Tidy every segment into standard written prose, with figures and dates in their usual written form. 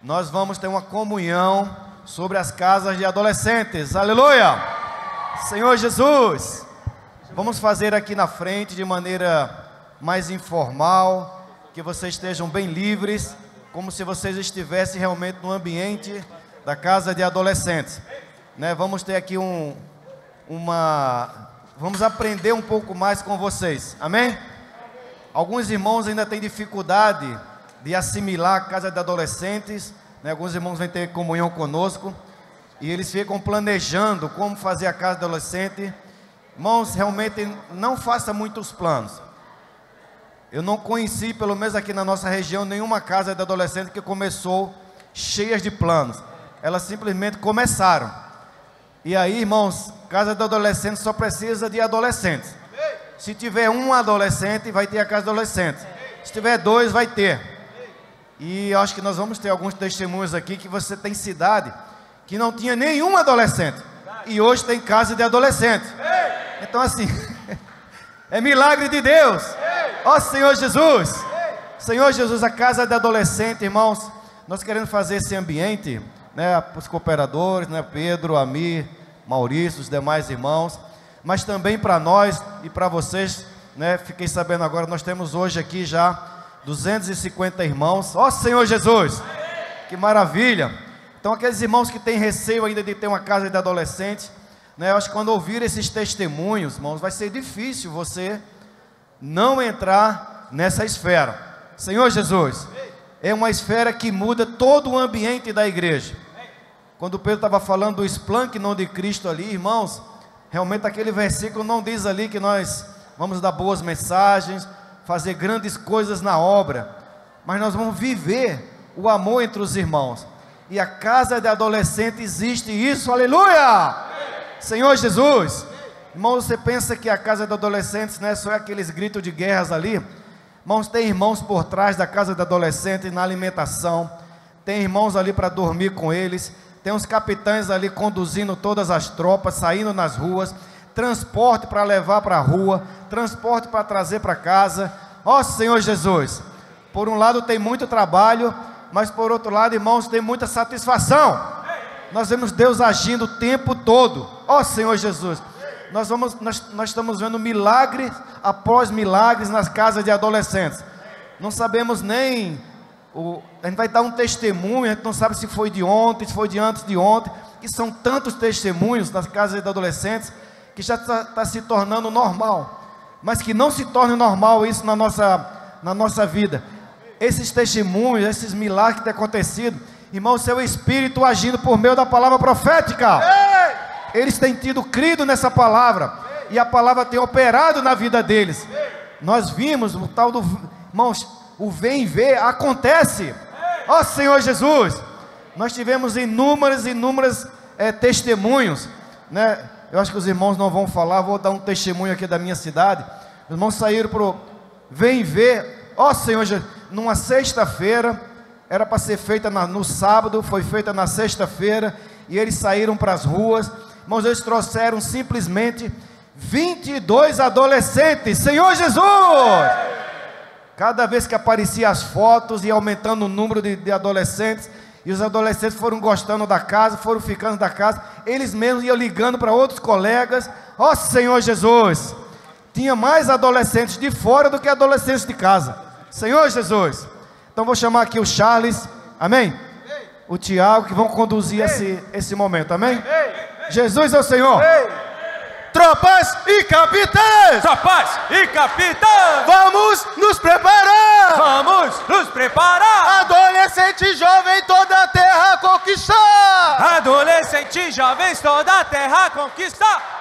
nós vamos ter uma comunhão sobre as casas de adolescentes. Aleluia! Senhor Jesus, vamos fazer aqui na frente de maneira mais informal, que vocês estejam bem livres, como se vocês estivessem realmente no ambiente da casa de adolescentes, né? Vamos ter aqui vamos aprender um pouco mais com vocês, amém? Alguns irmãos ainda têm dificuldade de assimilar a casa de adolescentes, né? Alguns irmãos vêm ter comunhão conosco e eles ficam planejando como fazer a casa de adolescente. Irmãos, realmente não faça muitos planos. Eu não conheci, pelo menos aqui na nossa região, nenhuma casa de adolescente que começou cheias de planos. Elas simplesmente começaram. E aí, irmãos, casa de adolescente só precisa de adolescentes. Se tiver um adolescente, vai ter a casa de adolescente. Se tiver dois, vai ter. E eu acho que nós vamos ter alguns testemunhos aqui que você tem cidade que não tinha nenhum adolescente. E hoje tem casa de adolescente. Então assim, é milagre de Deus. Ó Senhor Jesus. Senhor Jesus, a casa de adolescente, irmãos, nós queremos fazer esse ambiente, né, para os cooperadores, né, Pedro, Amir, Maurício, os demais irmãos, mas também para nós e para vocês, né? Fiquei sabendo agora, nós temos hoje aqui já 250 irmãos. Ó Senhor Jesus, que maravilha. Então aqueles irmãos que têm receio ainda de ter uma casa de adolescentes, né, eu acho que quando ouvir esses testemunhos, irmãos, vai ser difícil você não entrar nessa esfera. Senhor Jesus, é uma esfera que muda todo o ambiente da igreja. Quando Pedro estava falando do esplêndido de Cristo ali, irmãos, realmente aquele versículo não diz ali que nós vamos dar boas mensagens, fazer grandes coisas na obra, mas nós vamos viver o amor entre os irmãos. E a casa de adolescente existe isso, aleluia! Senhor Jesus, irmãos, você pensa que a casa de adolescentes não é só aqueles gritos de guerras ali? Irmãos, tem irmãos por trás da casa de adolescente na alimentação, tem irmãos ali para dormir com eles, tem os capitães ali conduzindo todas as tropas, saindo nas ruas, transporte para levar para a rua, transporte para trazer para casa. Ó Senhor Jesus, por um lado tem muito trabalho, mas por outro lado, irmãos, tem muita satisfação. Nós vemos Deus agindo o tempo todo. Ó Senhor Jesus, nós estamos vendo milagres após milagres nas casas de adolescentes. Não sabemos nem, a gente vai dar um testemunho, a gente não sabe se foi de ontem, se foi de antes de ontem, que são tantos testemunhos nas casas de adolescentes, que já está se tornando normal, mas que não se torne normal isso na nossa vida. Esses testemunhos, esses milagres que têm acontecido, irmão, seu espírito agindo por meio da palavra profética. Eles têm crido nessa palavra, e a palavra tem operado na vida deles. Nós vimos o tal do, irmãos, o vem ver acontece. Ó Senhor Jesus, nós tivemos inúmeros testemunhos, né? Eu acho que os irmãos não vão falar, vou dar um testemunho aqui da minha cidade. Os irmãos saíram para o vem ver, ó Senhor Jesus, numa sexta-feira, era para ser feita no sábado, foi feita na sexta-feira, e eles saíram para as ruas. Irmãos, eles trouxeram simplesmente 22 adolescentes. Senhor Jesus! Cada vez que aparecia as fotos, ia aumentando o número de adolescentes, e os adolescentes foram gostando da casa, foram ficando da casa, eles mesmos iam ligando para outros colegas. Ó Senhor Jesus, tinha mais adolescentes de fora do que adolescentes de casa. Senhor Jesus, então vou chamar aqui o Charles, amém? O Tiago, que vão conduzir esse momento, amém? Jesus é o Senhor. Tropas e capitães! Tropas e capitães! Vamos nos preparar! Vamos nos preparar! Adolescente jovem, toda a terra conquistar! Adolescente jovens, toda a terra conquistar!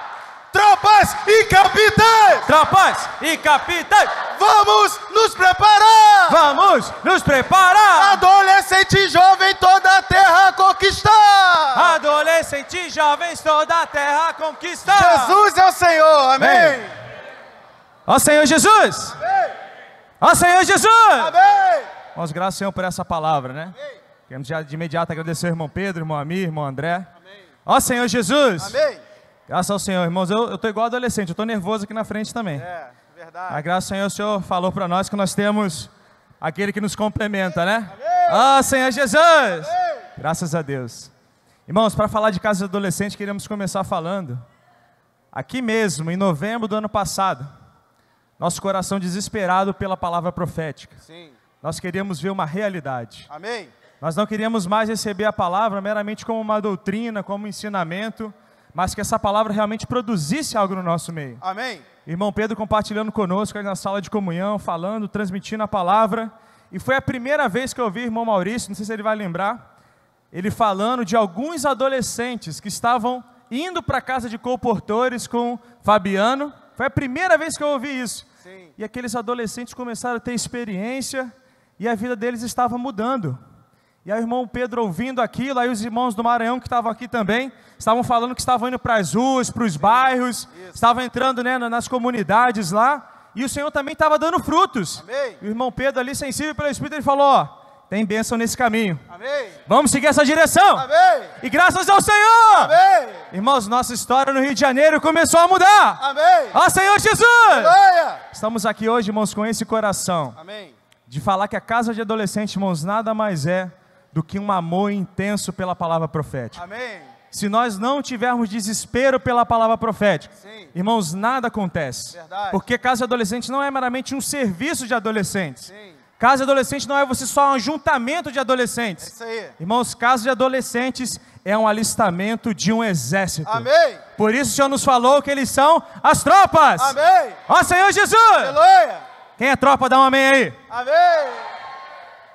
Tropas e capitães! Tropas e capitães! Vamos nos preparar! Vamos nos preparar! Adolescente jovem, toda a terra conquistar! Adolescente jovens, toda a terra conquistar! Jesus é o Senhor, amém! Ó Senhor Jesus! Amém! Ó Senhor Jesus! Amém! Vamos graças ao Senhor por essa palavra, né? Amém. Queremos já de imediato agradecer ao irmão Pedro, irmão Amir, irmão André. Amém. Ó Senhor Jesus! Amém! Graças ao Senhor, irmãos, eu estou igual adolescente, eu estou nervoso aqui na frente também. Verdade. A graça ao Senhor, o Senhor falou para nós que nós temos aquele que nos complementa, né? Amém. Ó Senhor Jesus! Graças a Deus. Irmãos, para falar de casa de adolescente, queríamos começar falando. Aqui mesmo, em novembro do ano passado, nosso coração desesperado pela palavra profética. Sim. Nós queríamos ver uma realidade. Amém. Nós não queríamos mais receber a palavra meramente como uma doutrina, como um ensinamento, mas que essa palavra realmente produzisse algo no nosso meio. Amém. Irmão Pedro compartilhando conosco aí na sala de comunhão, falando, transmitindo a palavra. E foi a primeira vez que eu ouvi o irmão Maurício, não sei se ele vai lembrar, ele falando de alguns adolescentes que estavam indo para a casa de comportores com Fabiano. Foi a primeira vez que eu ouvi isso. Sim. E aqueles adolescentes começaram a ter experiência e a vida deles estava mudando. E aí o irmão Pedro ouvindo aquilo, aí os irmãos do Maranhão que estavam aqui também, estavam falando que estavam indo para as ruas, para os bairros, estavam entrando, né, nas comunidades lá, e o Senhor também estava dando frutos. Amém. E o irmão Pedro ali, sensível pelo Espírito, ele falou, ó, tem bênção nesse caminho. Amém. Vamos seguir essa direção. Amém. E graças ao Senhor. Amém. Irmãos, nossa história no Rio de Janeiro começou a mudar. Amém. Ó Senhor Jesus. Aleluia. Estamos aqui hoje, irmãos, com esse coração, Amém. de falar que a casa de adolescente, irmãos, nada mais é do que um amor intenso pela palavra profética. Amém. Se nós não tivermos desespero pela palavra profética, Sim. irmãos, nada acontece. Verdade. Porque casa de adolescente não é meramente um serviço de adolescentes. Sim. Casa de adolescente não é você só um ajuntamento de adolescentes. Isso aí. Irmãos, casa de adolescentes é um alistamento de um exército. Amém. Por isso o Senhor nos falou que eles são as tropas. Amém. Ó Senhor Jesus! Aleluia. Quem é tropa, dá um amém aí. Amém.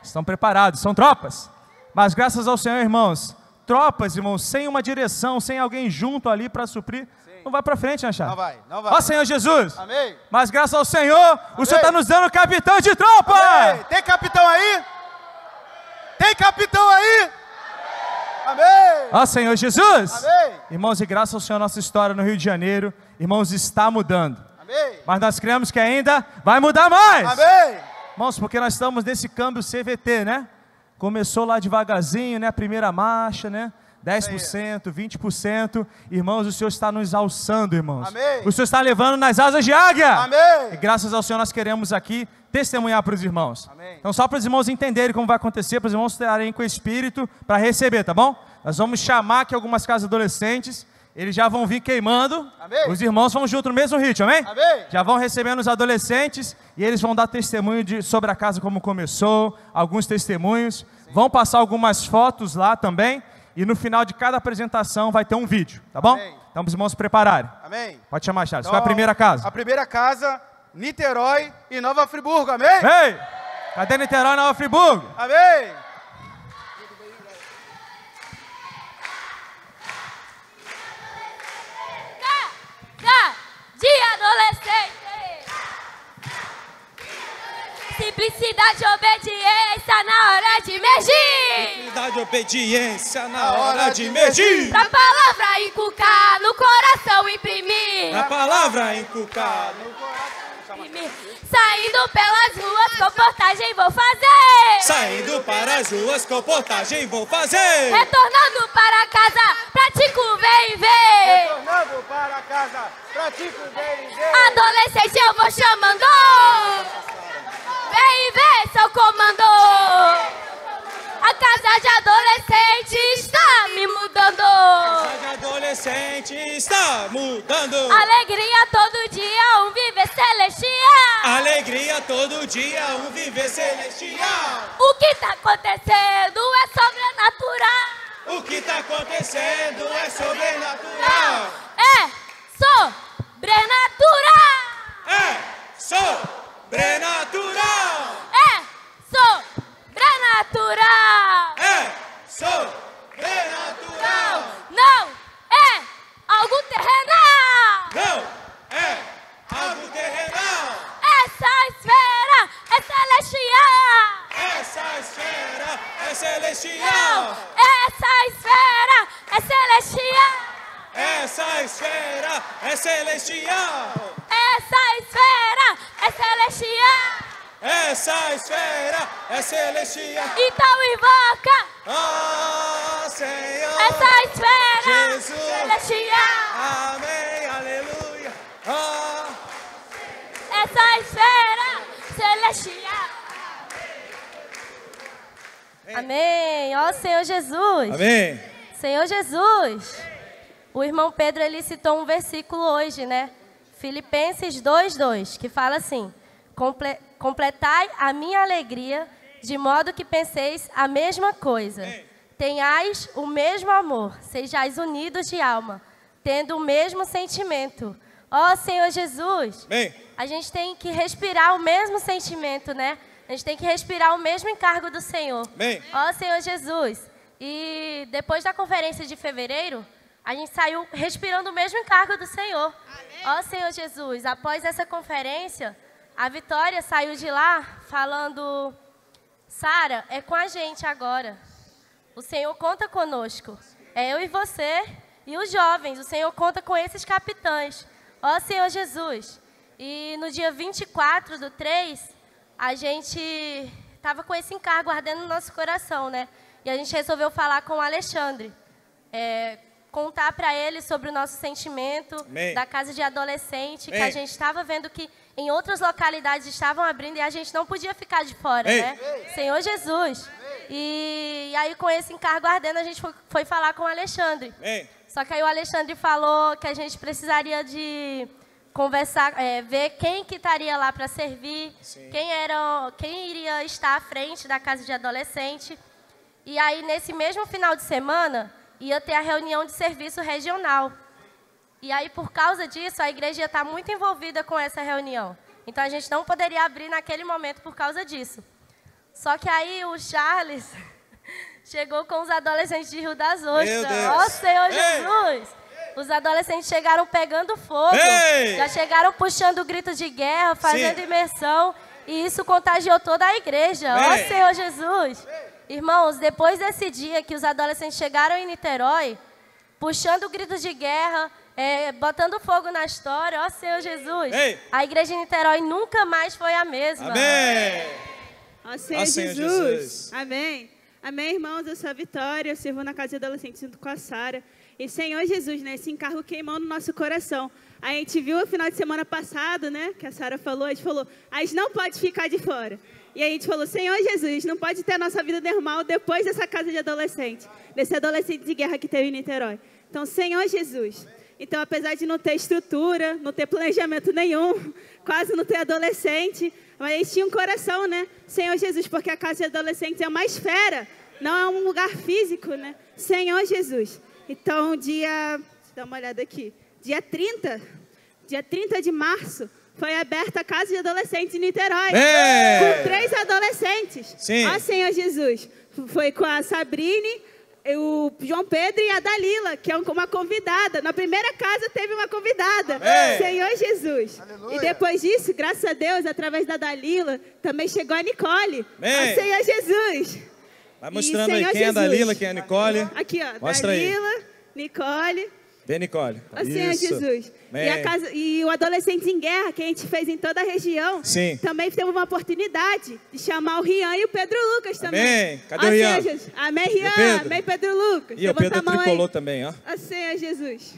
Estão preparados, são tropas. Mas graças ao Senhor, irmãos, tropas, irmãos, sem uma direção, sem alguém junto ali para suprir, não vai para frente, né, Chá? Não vai, não vai. Ó Senhor Jesus. Amém. Mas graças ao Senhor, o Senhor está nos dando capitão de tropa. Amém. Tem capitão aí? Tem capitão aí? Amém. Ó Senhor Jesus. Amém. Irmãos, e graças ao Senhor, nossa história no Rio de Janeiro, irmãos, está mudando. Amém. Mas nós cremos que ainda vai mudar mais. Amém. Irmãos, porque nós estamos nesse câmbio CVT, né? Começou lá devagarzinho, né? A primeira marcha, né? 10%, 20%. Irmãos, o Senhor está nos alçando, irmãos. Amém. O Senhor está levando nas asas de águia. Amém. E graças ao Senhor nós queremos aqui testemunhar para os irmãos. Amém. Então só para os irmãos entenderem como vai acontecer, para os irmãos estarem com o Espírito para receber, tá bom? Nós vamos chamar aqui algumas casas adolescentes. Eles já vão vir queimando. Amém. Os irmãos vão junto no mesmo ritmo, amém? Amém. Já vão recebendo os adolescentes e eles vão dar testemunho sobre a casa como começou, alguns testemunhos. Sim. Vão passar algumas fotos lá também e no final de cada apresentação vai ter um vídeo, tá bom? Amém. Então os irmãos se prepararem. Amém. Pode chamar, Charles. Então, Qual é a primeira casa? A primeira casa, Niterói e Nova Friburgo. Amém? Ei! Cadê Niterói e Nova Friburgo? Amém. De adolescente. Simplicidade e obediência na hora de emergir. Simplicidade e obediência na hora de emergir. Pra palavra inculcar no coração imprimir. A palavra inculcar no Saindo pelas ruas, comportagem vou fazer. Saindo para as ruas, comportagem vou fazer. Retornando para casa, pratico bem ver. Retornando para casa, pratico bem ver. Adolescente eu vou chamando. Vem ver, seu comando. A casa de adolescente está me mudando. A adolescente está mudando. Alegria todo dia, um viver celestial. Alegria todo dia, um viver celestial. O que tá acontecendo é sobrenatural. O que tá acontecendo é sobrenatural. É sobrenatural. É sobrenatural. É sobrenatural. É sobrenatural. Não é algo terrenal. Não é algo terrenal. Essa esfera é celestial. Essa esfera é celestial. Essa esfera é celestial. Essa esfera é celestial. Essa esfera é celestial. Essa esfera é celestial. Então invoca Oh, Senhor. essa esfera Jesus. celestial. Amém, aleluia. Oh. Essa esfera celestial. Amém. Ó Senhor Jesus. Amém. Senhor Jesus. O irmão Pedro, ele citou um versículo hoje, né? Filipenses 2:2, que fala assim: completai a minha alegria, de modo que penseis a mesma coisa. Tenhais o mesmo amor, sejais unidos de alma, tendo o mesmo sentimento. Ó Senhor Jesus, a gente tem que respirar o mesmo sentimento, né? A gente tem que respirar o mesmo encargo do Senhor. Ó Senhor Jesus. E depois da conferência de fevereiro, a gente saiu respirando o mesmo encargo do Senhor. Ó Senhor Jesus, após essa conferência, a Vitória saiu de lá falando: Sara, é com a gente agora. O Senhor conta conosco. É eu e você e os jovens. O Senhor conta com esses capitães. Ó Senhor Jesus. E no dia 24/3, a gente estava com esse encargo ardendo no nosso coração, né? E a gente resolveu falar com o Alexandre. Contar para ele sobre o nosso sentimento da casa de adolescente, que a gente estava vendo que em outras localidades estavam abrindo e a gente não podia ficar de fora, né? Senhor Jesus. E aí, com esse encargo ardendo, a gente foi falar com o Alexandre. Só que aí o Alexandre falou que a gente precisaria de conversar, ver quem que estaria lá para servir, quem iria estar à frente da casa de adolescente. E aí, nesse mesmo final de semana, ia ter a reunião de serviço regional. E aí, por causa disso, a igreja ia estar muito envolvida com essa reunião. Então, a gente não poderia abrir naquele momento por causa disso. Só que aí, o Charles chegou com os adolescentes de Rio das Ostras. Ó Senhor Jesus! Os adolescentes chegaram pegando fogo. Já chegaram puxando gritos de guerra, fazendo imersão. E isso contagiou toda a igreja. Ó Senhor Jesus! Irmãos, depois desse dia que os adolescentes chegaram em Niterói, puxando gritos de guerra, botando fogo na história, ó Senhor Jesus, a igreja de Niterói nunca mais foi a mesma. Amém. Ó Senhor Jesus. Amém. Amém, irmãos. Eu sou a Vitória, eu sirvo na casa de adolescentes junto com a Sara. E Senhor Jesus, né, esse encargo queimou no nosso coração. A gente viu no final de semana passado, né, que a Sara falou, a gente falou, a gente não pode ficar de fora. E a gente falou, Senhor Jesus, não pode ter a nossa vida normal depois dessa casa de adolescente, desse adolescente de guerra que teve em Niterói. Então, Senhor Jesus. Então, apesar de não ter estrutura, não ter planejamento nenhum, quase não ter adolescente, mas a gente tinha um coração, né? Senhor Jesus, porque a casa de adolescentes é uma esfera, não é um lugar físico, né? Senhor Jesus. Então, deixa eu dar uma olhada aqui, dia 30 de março, foi aberta a casa de adolescentes em Niterói, com 3 adolescentes. Ó Senhor Jesus, foi com a Sabrine, o João Pedro e a Dalila, que é uma convidada. Na primeira casa teve uma convidada. Senhor Jesus. Aleluia. E depois disso, graças a Deus, através da Dalila, também chegou a Nicole. Ó Senhor Jesus. Vai mostrando aí quem é a Dalila, quem é a Nicole. Aqui, ó. Mostra Dalila, aí. Nicole. Vem, Nicole. Ó Senhor Jesus. E o Adolescentes em Guerra, que a gente fez em toda a região, também teve uma oportunidade de chamar o Rian e o Pedro Lucas também. Amém. Cadê o Rian? Amém, Rian. Amém, Pedro Lucas. E o Pedro tricolou também, ó. Ó Senhor Jesus.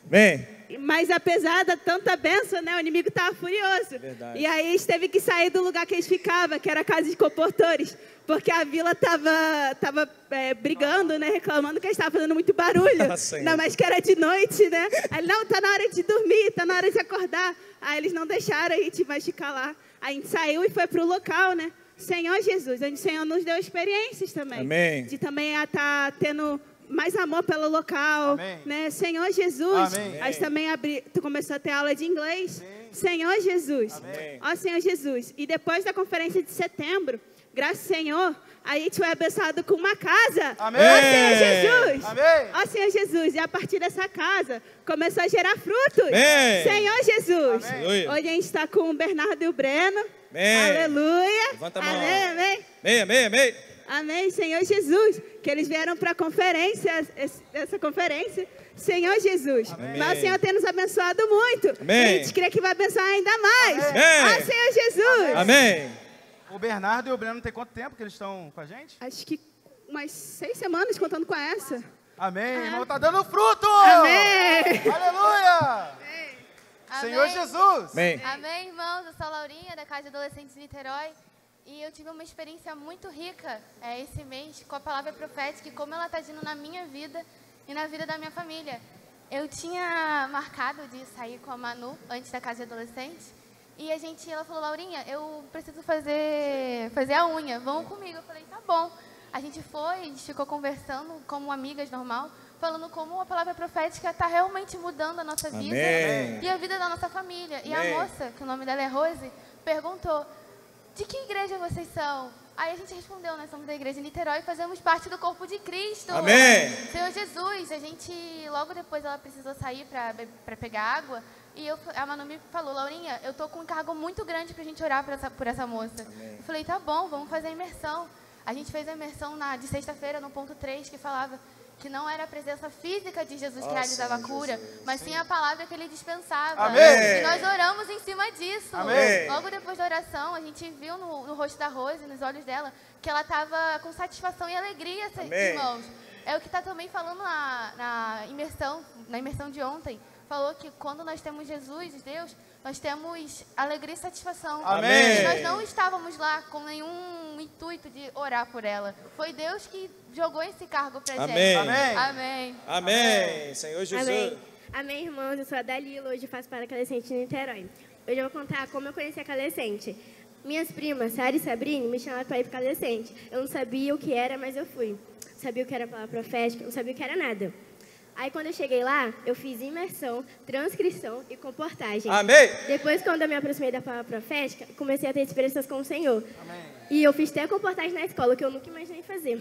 Vem. Mas apesar de tanta bênção, né, o inimigo estava furioso. Verdade. E aí eles teve que sair do lugar que eles ficavam, que era a casa de comportores, porque a vila estava brigando, né, reclamando que eles estavam fazendo muito barulho. Ainda mais que era de noite, né? Aí, não, tá na hora de dormir, tá na hora de acordar. Aí eles não deixaram a gente mais ficar lá. Aí a gente saiu e foi pro local, né? Senhor Jesus, onde o Senhor nos deu experiências também. Amém. De também estar tendo mais amor pelo local, né? Senhor Jesus, a gente também tu começou a ter aula de inglês. Senhor Jesus, ó Senhor Jesus. E depois da conferência de setembro, graças ao Senhor, a gente foi abençoado com uma casa. Amém. Ó Senhor Jesus, Amém. ó Senhor Jesus. E a partir dessa casa, começou a gerar frutos. Amém. Senhor Jesus. Amém. Hoje a gente está com o Bernardo e o Breno. Amém. Aleluia. Levanta a mão. Amém, amém. Amém, amém, amém. Amém, Senhor Jesus, que eles vieram para a conferência, essa conferência, Senhor Jesus. Amém. Mas o Senhor tem nos abençoado muito. Amém. E a gente crê que vai abençoar ainda mais. Amém. Ah, Senhor Jesus. Amém. O Bernardo e o Breno tem quanto tempo que eles estão com a gente? Acho que umas 6 semanas contando com essa. Amém. Irmão, tá dando fruto. Amém. Aleluia. Amém. Senhor Jesus. Amém. Amém, irmãos. Eu sou a Laurinha, da Casa de Adolescentes de Niterói. E eu tive uma experiência muito rica esse mês com a palavra profética e como ela está agindo na minha vida e na vida da minha família. Eu tinha marcado de sair com a Manu antes da casa de adolescente e ela falou, Laurinha, eu preciso fazer a unha, vão comigo. Eu falei, tá bom. A gente ficou conversando como amigas normal, falando como a palavra profética está realmente mudando a nossa vida e a vida da nossa família. E a moça, que o nome dela é Rose, perguntou, de que igreja vocês são? Aí a gente respondeu, nós somos da igreja de Niterói e fazemos parte do corpo de Cristo. Amém. Senhor Jesus, logo depois ela precisou sair para pegar água. E a Manu me falou, Laurinha, eu tô com um encargo muito grande pra gente orar por essa moça. Amém. Eu falei, tá bom, vamos fazer a imersão. A gente fez a imersão de sexta-feira, no ponto 3, que falava que não era a presença física de Jesus que realizava a cura, mas sim a palavra que ele dispensava. Amém. E nós oramos em cima disso. Amém. Logo depois da oração, a gente viu no rosto da Rose, nos olhos dela, que ela estava com satisfação e alegria, irmãos. É o que está também falando na imersão de ontem. Falou que quando nós temos Jesus, Deus, nós temos alegria e satisfação. Amém. E nós não estávamos lá com nenhum intuito de orar por ela. Foi Deus que jogou esse cargo pra gente. Amém. Amém. Amém. Amém. Senhor Jesus. Amém. Amém, irmãos. Eu sou a Dalila, hoje faço para a Calecente de Niterói. Hoje eu vou contar como eu conheci a Calecente. Minhas primas, Sara e Sabrine, me chamaram para ir para a Calecente. Eu não sabia o que era, mas eu fui. Não sabia o que era a palavra profética, não sabia o que era nada. Aí, quando eu cheguei lá, eu fiz imersão, transcrição e comportagem. Amém. Depois, quando eu me aproximei da palavra profética, comecei a ter experiências com o Senhor. Amém. E eu fiz até a comportagem na escola, que eu nunca imaginei fazer.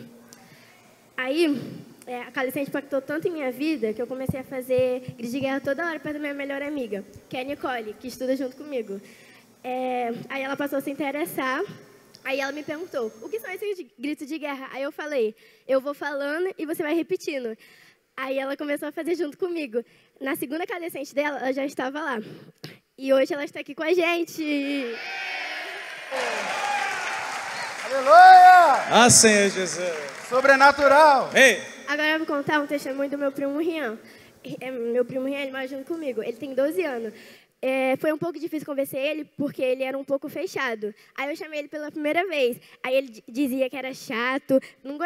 Aí, a Calecente impactou tanto em minha vida, que eu comecei a fazer grito de guerra toda hora perto da minha melhor amiga, que é a Nicole, que estuda junto comigo. Aí ela passou a se interessar. Aí ela me perguntou, o que são esses gritos de guerra? Aí eu falei, eu vou falando e você vai repetindo. Aí ela começou a fazer junto comigo. Na segunda Calecente dela, ela já estava lá. E hoje ela está aqui com a gente. Aleluia! Senhor Jesus. Sobrenatural. Ei. Agora eu vou contar um testemunho do meu primo Rian. Meu primo Rian, ele mora junto comigo. Ele tem 12 anos. Foi um pouco difícil convencer ele, porque ele era um pouco fechado. Aí eu chamei ele pela primeira vez. Aí ele dizia que era chato.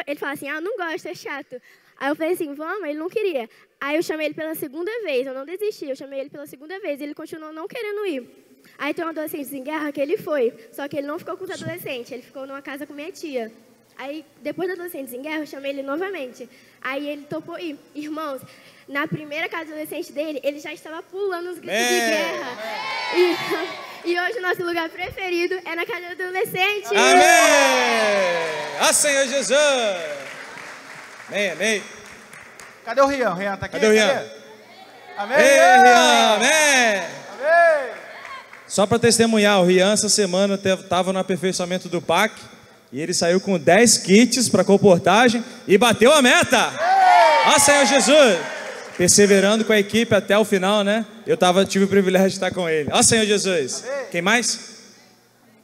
Ele falava assim, não gosto, é chato. Aí eu falei assim, vamos, ele não queria. Aí eu chamei ele pela segunda vez, eu não desisti, eu chamei ele pela segunda vez, ele continuou não querendo ir. Aí tem um adolescente em guerra que ele foi, só que ele não ficou com os adolescentes, ele ficou numa casa com minha tia. Aí, depois do Adolescentes em Guerra, eu chamei ele novamente. Aí ele topou ir. Irmãos, na primeira casa adolescente dele, ele já estava pulando os gritos de guerra. E hoje o nosso lugar preferido é na casa do adolescente. Amém! Senhor Jesus! Amém, amém. Cadê o Rian? O Rian tá aqui? Cadê o Rian? Amém, Ei, Rian! Rian, amém! Amém! Só para testemunhar, o Rian essa semana estava no aperfeiçoamento do PAC e ele saiu com 10 kits para comportagem e bateu a meta! Senhor Jesus! Perseverando com a equipe até o final, né? Tive o privilégio de estar com ele. Senhor Jesus! Amém. Quem mais?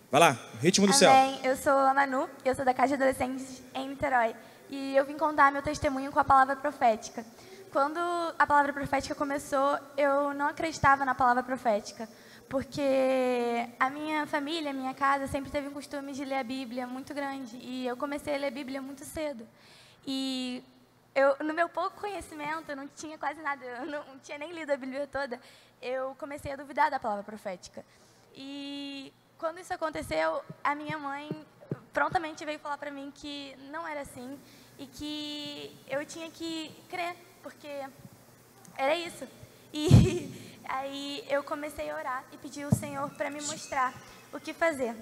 Vai lá, ritmo do céu. Amém. Eu sou a Manu, eu sou da Casa de Adolescentes em Niterói. E eu vim contar meu testemunho com a palavra profética. Quando a palavra profética começou, eu não acreditava na palavra profética, porque a minha família, a minha casa, sempre teve um costume de ler a Bíblia muito grande. E eu comecei a ler a Bíblia muito cedo. E no meu pouco conhecimento, eu não tinha quase nada, eu não tinha nem lido a Bíblia toda, eu comecei a duvidar da palavra profética. E quando isso aconteceu, a minha mãe prontamente veio falar para mim que não era assim e que eu tinha que crer, porque era isso. E aí eu comecei a orar e pedir ao Senhor para me mostrar o que fazer.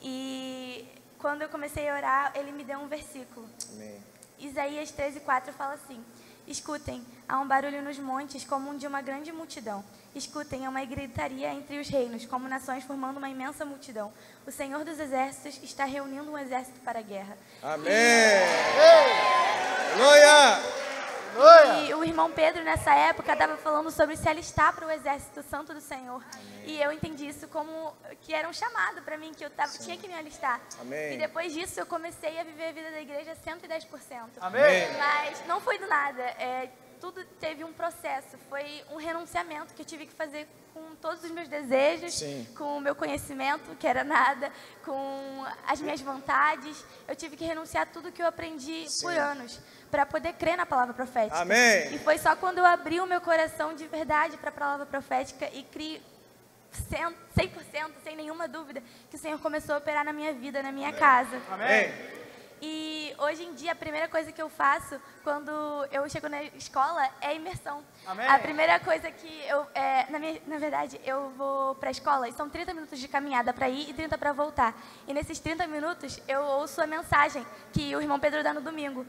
E quando eu comecei a orar, Ele me deu um versículo. Amém. Isaías 13:4 fala assim: escutem, há um barulho nos montes como um de uma grande multidão. Escutem, há uma gritaria entre os reinos, como nações formando uma imensa multidão. O Senhor dos Exércitos está reunindo um exército para a guerra. Amém! Aleluia! E o irmão Pedro, nessa época, estava falando sobre se alistar para o exército santo do Senhor. Amém. E eu entendi isso como que era um chamado para mim, que eu tinha que me alistar. Amém. E depois disso, eu comecei a viver a vida da igreja 110%. Amém. Mas não foi do nada. tudo teve um processo. Foi um renunciamento que eu tive que fazer com todos os meus desejos, com o meu conhecimento, que era nada, com as minhas vontades. Eu tive que renunciar a tudo que eu aprendi por anos, para poder crer na palavra profética. Amém. E foi só quando eu abri o meu coração de verdade para a palavra profética e criei 100%, sem nenhuma dúvida, que o Senhor começou a operar na minha vida, na minha casa. Amém. E hoje em dia, a primeira coisa que eu faço quando eu chego na escola é imersão. Amém. A primeira coisa que eu... na verdade, eu vou para a escola e são 30 minutos de caminhada para ir e 30 para voltar. E nesses 30 minutos, eu ouço a mensagem que o irmão Pedro dá no domingo.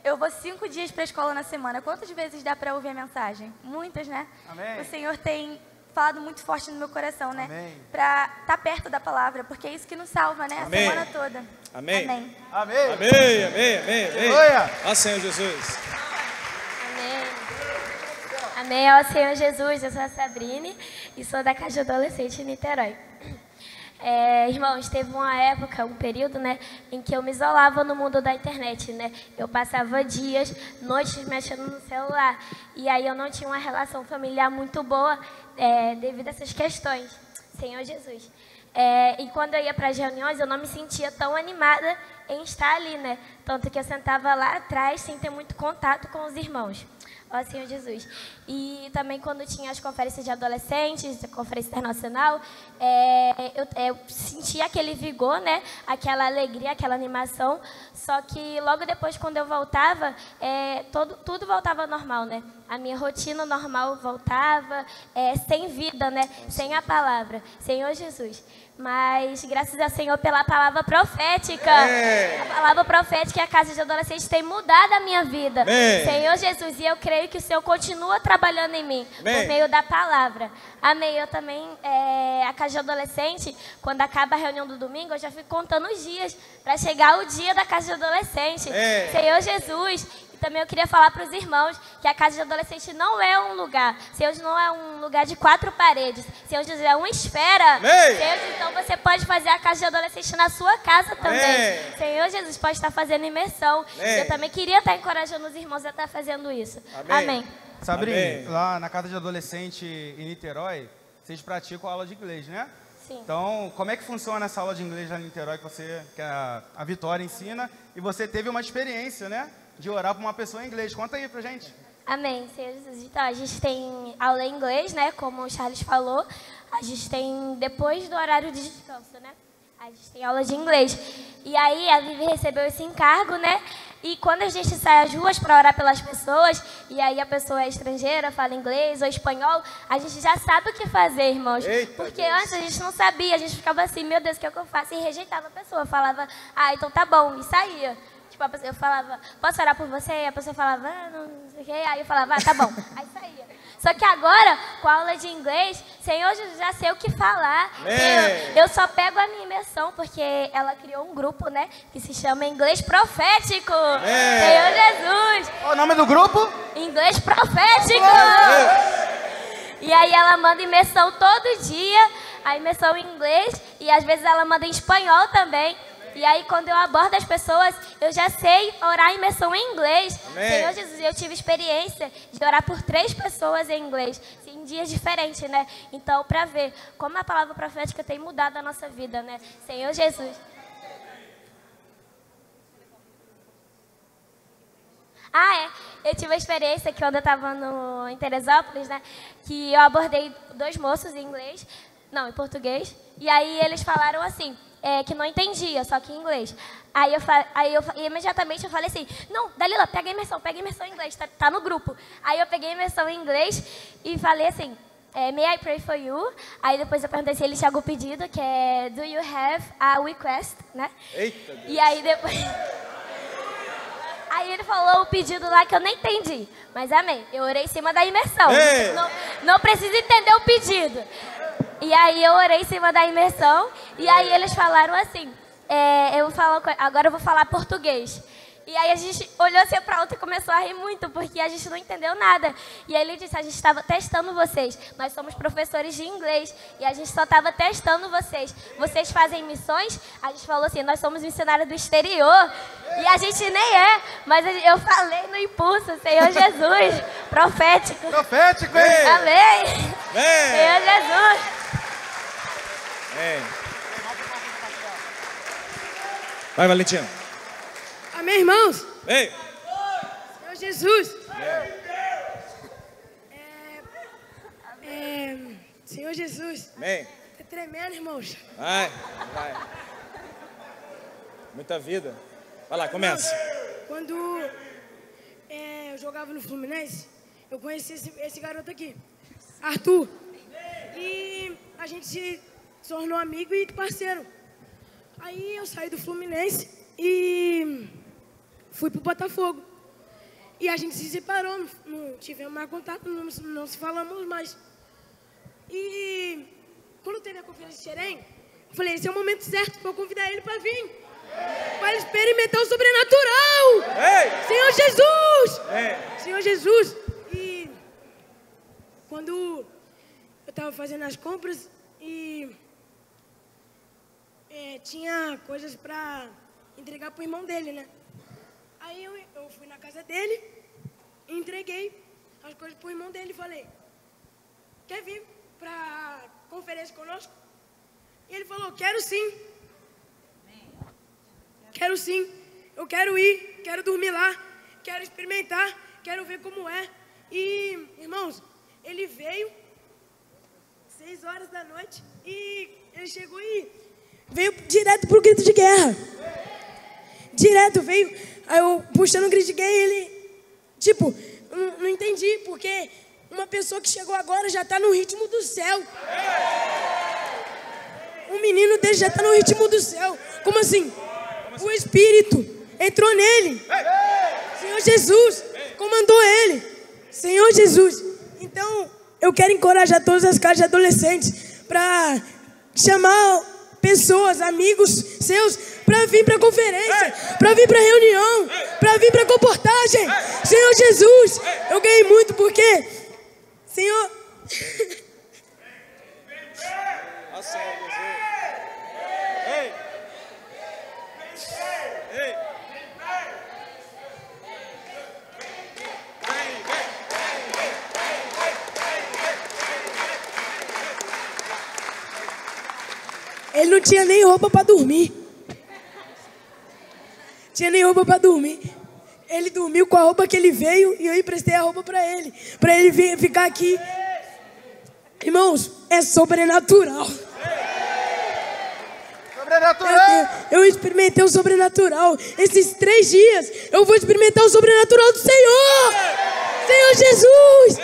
Eu vou 5 dias para a escola na semana. Quantas vezes dá para ouvir a mensagem? Muitas, né? Amém. O Senhor tem falado muito forte no meu coração, né? Amém. Para estar perto da palavra, porque é isso que nos salva, né? Amém. A semana toda. Amém. Amém. Amém. Amém, amém, amém, amém. Aleluia. Ó Senhor Jesus. Amém. Amém ao Senhor Jesus. Eu sou a Sabrine e sou da Casa de Adolescente em Niterói. Irmãos, teve uma época, um período, né, em que eu me isolava no mundo da internet, né? Eu passava dias, noites mexendo no celular. E aí eu não tinha uma relação familiar muito boa devido a essas questões. Senhor Jesus. E quando eu ia para as reuniões, eu não me sentia tão animada em estar ali, né? Tanto que eu sentava lá atrás sem ter muito contato com os irmãos. Ó Senhor Jesus. E também quando tinha as conferências de adolescentes, a conferência internacional, eu sentia aquele vigor, né? Aquela alegria, aquela animação. Só que logo depois, quando eu voltava, tudo voltava ao normal, né? A minha rotina normal voltava, sem vida, né? Sem a palavra. Senhor Jesus. Mas graças ao Senhor pela palavra profética. A palavra profética e a Casa de Adolescentes tem mudado a minha vida. Senhor Jesus, e eu creio que o Senhor continua trabalhando em mim por meio da palavra. Amém. Eu também, a Casa de Adolescente, quando acaba a reunião do domingo, eu já fico contando os dias para chegar o dia da Casa de Adolescente. Senhor Jesus. E também eu queria falar para os irmãos que a Casa de Adolescente não é um lugar. Senhor, não é um lugar de 4 paredes. Senhor Jesus, é uma esfera. Senhor, então você pode fazer a Casa de Adolescente na sua casa também. Senhor Jesus, pode estar fazendo imersão. Eu também queria estar encorajando os irmãos a estar fazendo isso. Amém. Sabrina, lá na Casa de Adolescente em Niterói, vocês praticam aula de inglês, né? Sim. Então, como é que funciona essa aula de inglês lá em Niterói que a Vitória ensina? E você teve uma experiência, né? De orar para uma pessoa em inglês. Conta aí pra gente. Amém, Senhor Jesus. Então, a gente tem aula em inglês, né? Como o Charles falou. A gente tem depois do horário de descanso, né? A gente tem aula de inglês. E aí, a Vivi recebeu esse encargo, né? E quando a gente sai às ruas para orar pelas pessoas, e aí a pessoa é estrangeira, fala inglês ou espanhol, a gente já sabe o que fazer, irmãos. Porque antes a gente não sabia, a gente ficava assim, meu Deus, o que é que eu faço? E rejeitava a pessoa, falava, então tá bom, e saía. Eu falava, posso orar por você? E a pessoa falava, não sei o quê. Aí eu falava, tá bom. Aí saía. Só que agora, com a aula de inglês, Senhor Jesus, já sei o que falar. Eu só pego a minha imersão, porque ela criou um grupo, né? Que se chama Inglês Profético. Senhor Jesus. Qual o nome do grupo? Inglês Profético. E aí ela manda imersão todo dia, a imersão em inglês, e às vezes ela manda em espanhol também. E aí, quando eu abordo as pessoas, eu já sei orar em imersão em inglês. Senhor Jesus, eu tive experiência de orar por 3 pessoas em inglês, em dias diferentes, né? Então, para ver como a palavra profética tem mudado a nossa vida, né? Senhor Jesus. Eu tive a experiência que quando eu estava em Teresópolis, né? Que eu abordei 2 moços em inglês, não, em português. E aí eles falaram assim... que não entendia, só que em inglês. Aí imediatamente eu falei assim, não, Dalila, pega a imersão em inglês, tá no grupo. Aí eu peguei a imersão em inglês e falei assim, may I pray for you? Aí depois eu perguntei se ele tinha algum pedido, que é, do you have a request, né? Eita Deus. E aí depois... Aí ele falou o pedido lá que eu nem entendi, mas amém, eu orei em cima da imersão. Não precisa entender o pedido. E aí eu orei em cima da imersão, e aí eles falaram assim, agora eu vou falar português. E aí a gente olhou assim para outra e começou a rir muito, porque a gente não entendeu nada. E aí ele disse, a gente estava testando vocês. Nós somos professores de inglês e a gente só estava testando vocês. Vocês fazem missões? A gente falou assim, nós somos missionários do exterior. E a gente nem é, mas eu falei no impulso, Senhor Jesus, profético. Profético, hein? Amém. Senhor Jesus. Vai, Valentina. Amém, irmãos? Ei. Senhor Jesus. Senhor Jesus. Amém. Tá tremendo, irmãos. Vai. Muita vida. Vai lá, começa. Quando eu jogava no Fluminense, eu conheci esse garoto aqui, Arthur. E a gente se tornou amigo e parceiro. Aí eu saí do Fluminense e fui pro Botafogo. E a gente se separou, não tivemos mais contato, não se falamos mais. E quando teve a conferência de Xerém, eu falei, esse é o momento certo para eu convidar ele para vir. Para experimentar o sobrenatural. Ei. Senhor Jesus. Ei. Senhor Jesus. E quando eu estava fazendo as compras e tinha coisas para entregar para o irmão dele, né? Aí eu fui na casa dele e entreguei as coisas para o irmão dele e falei, quer vir para a conferência conosco? E ele falou, quero sim. Quero sim. Eu quero ir, quero dormir lá, quero experimentar, quero ver como é. E, irmãos, ele veio 6 horas da noite e ele chegou e veio direto pro grito de guerra. Direto, veio. Aí eu puxando o grito de guerra e ele, tipo, não entendi, porque uma pessoa que chegou agora já tá no ritmo do céu. Um menino dele já tá no ritmo do céu. Como assim? O Espírito entrou nele. Senhor Jesus comandou ele. Senhor Jesus. Então, eu quero encorajar todas as casas de adolescentes para chamar pessoas, amigos seus, para vir para a conferência, para vir para a reunião, para vir para a comportagem. Senhor Jesus, eu ganhei muito porque, Senhor... Ele não tinha nem roupa para dormir. Tinha nem roupa para dormir. Ele dormiu com a roupa que ele veio e eu emprestei a roupa para ele vir ficar aqui. Irmãos, é sobrenatural. Sobrenatural. Eu experimentei o sobrenatural. Esses 3 dias eu vou experimentar o sobrenatural do Senhor. Senhor Jesus.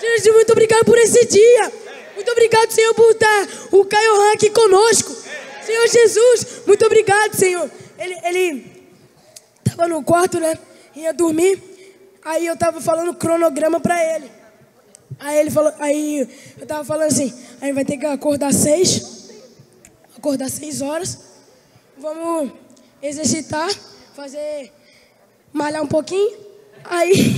Senhor Jesus, muito obrigado por esse dia. Muito obrigado, Senhor, por estar o Caio aqui conosco. Senhor Jesus, muito obrigado, Senhor. Ele estava no quarto, né? Ia dormir. Aí eu estava falando cronograma para ele. Aí ele falou, aí eu estava falando assim, aí vai ter que acordar 6 horas. Vamos exercitar, malhar um pouquinho. Aí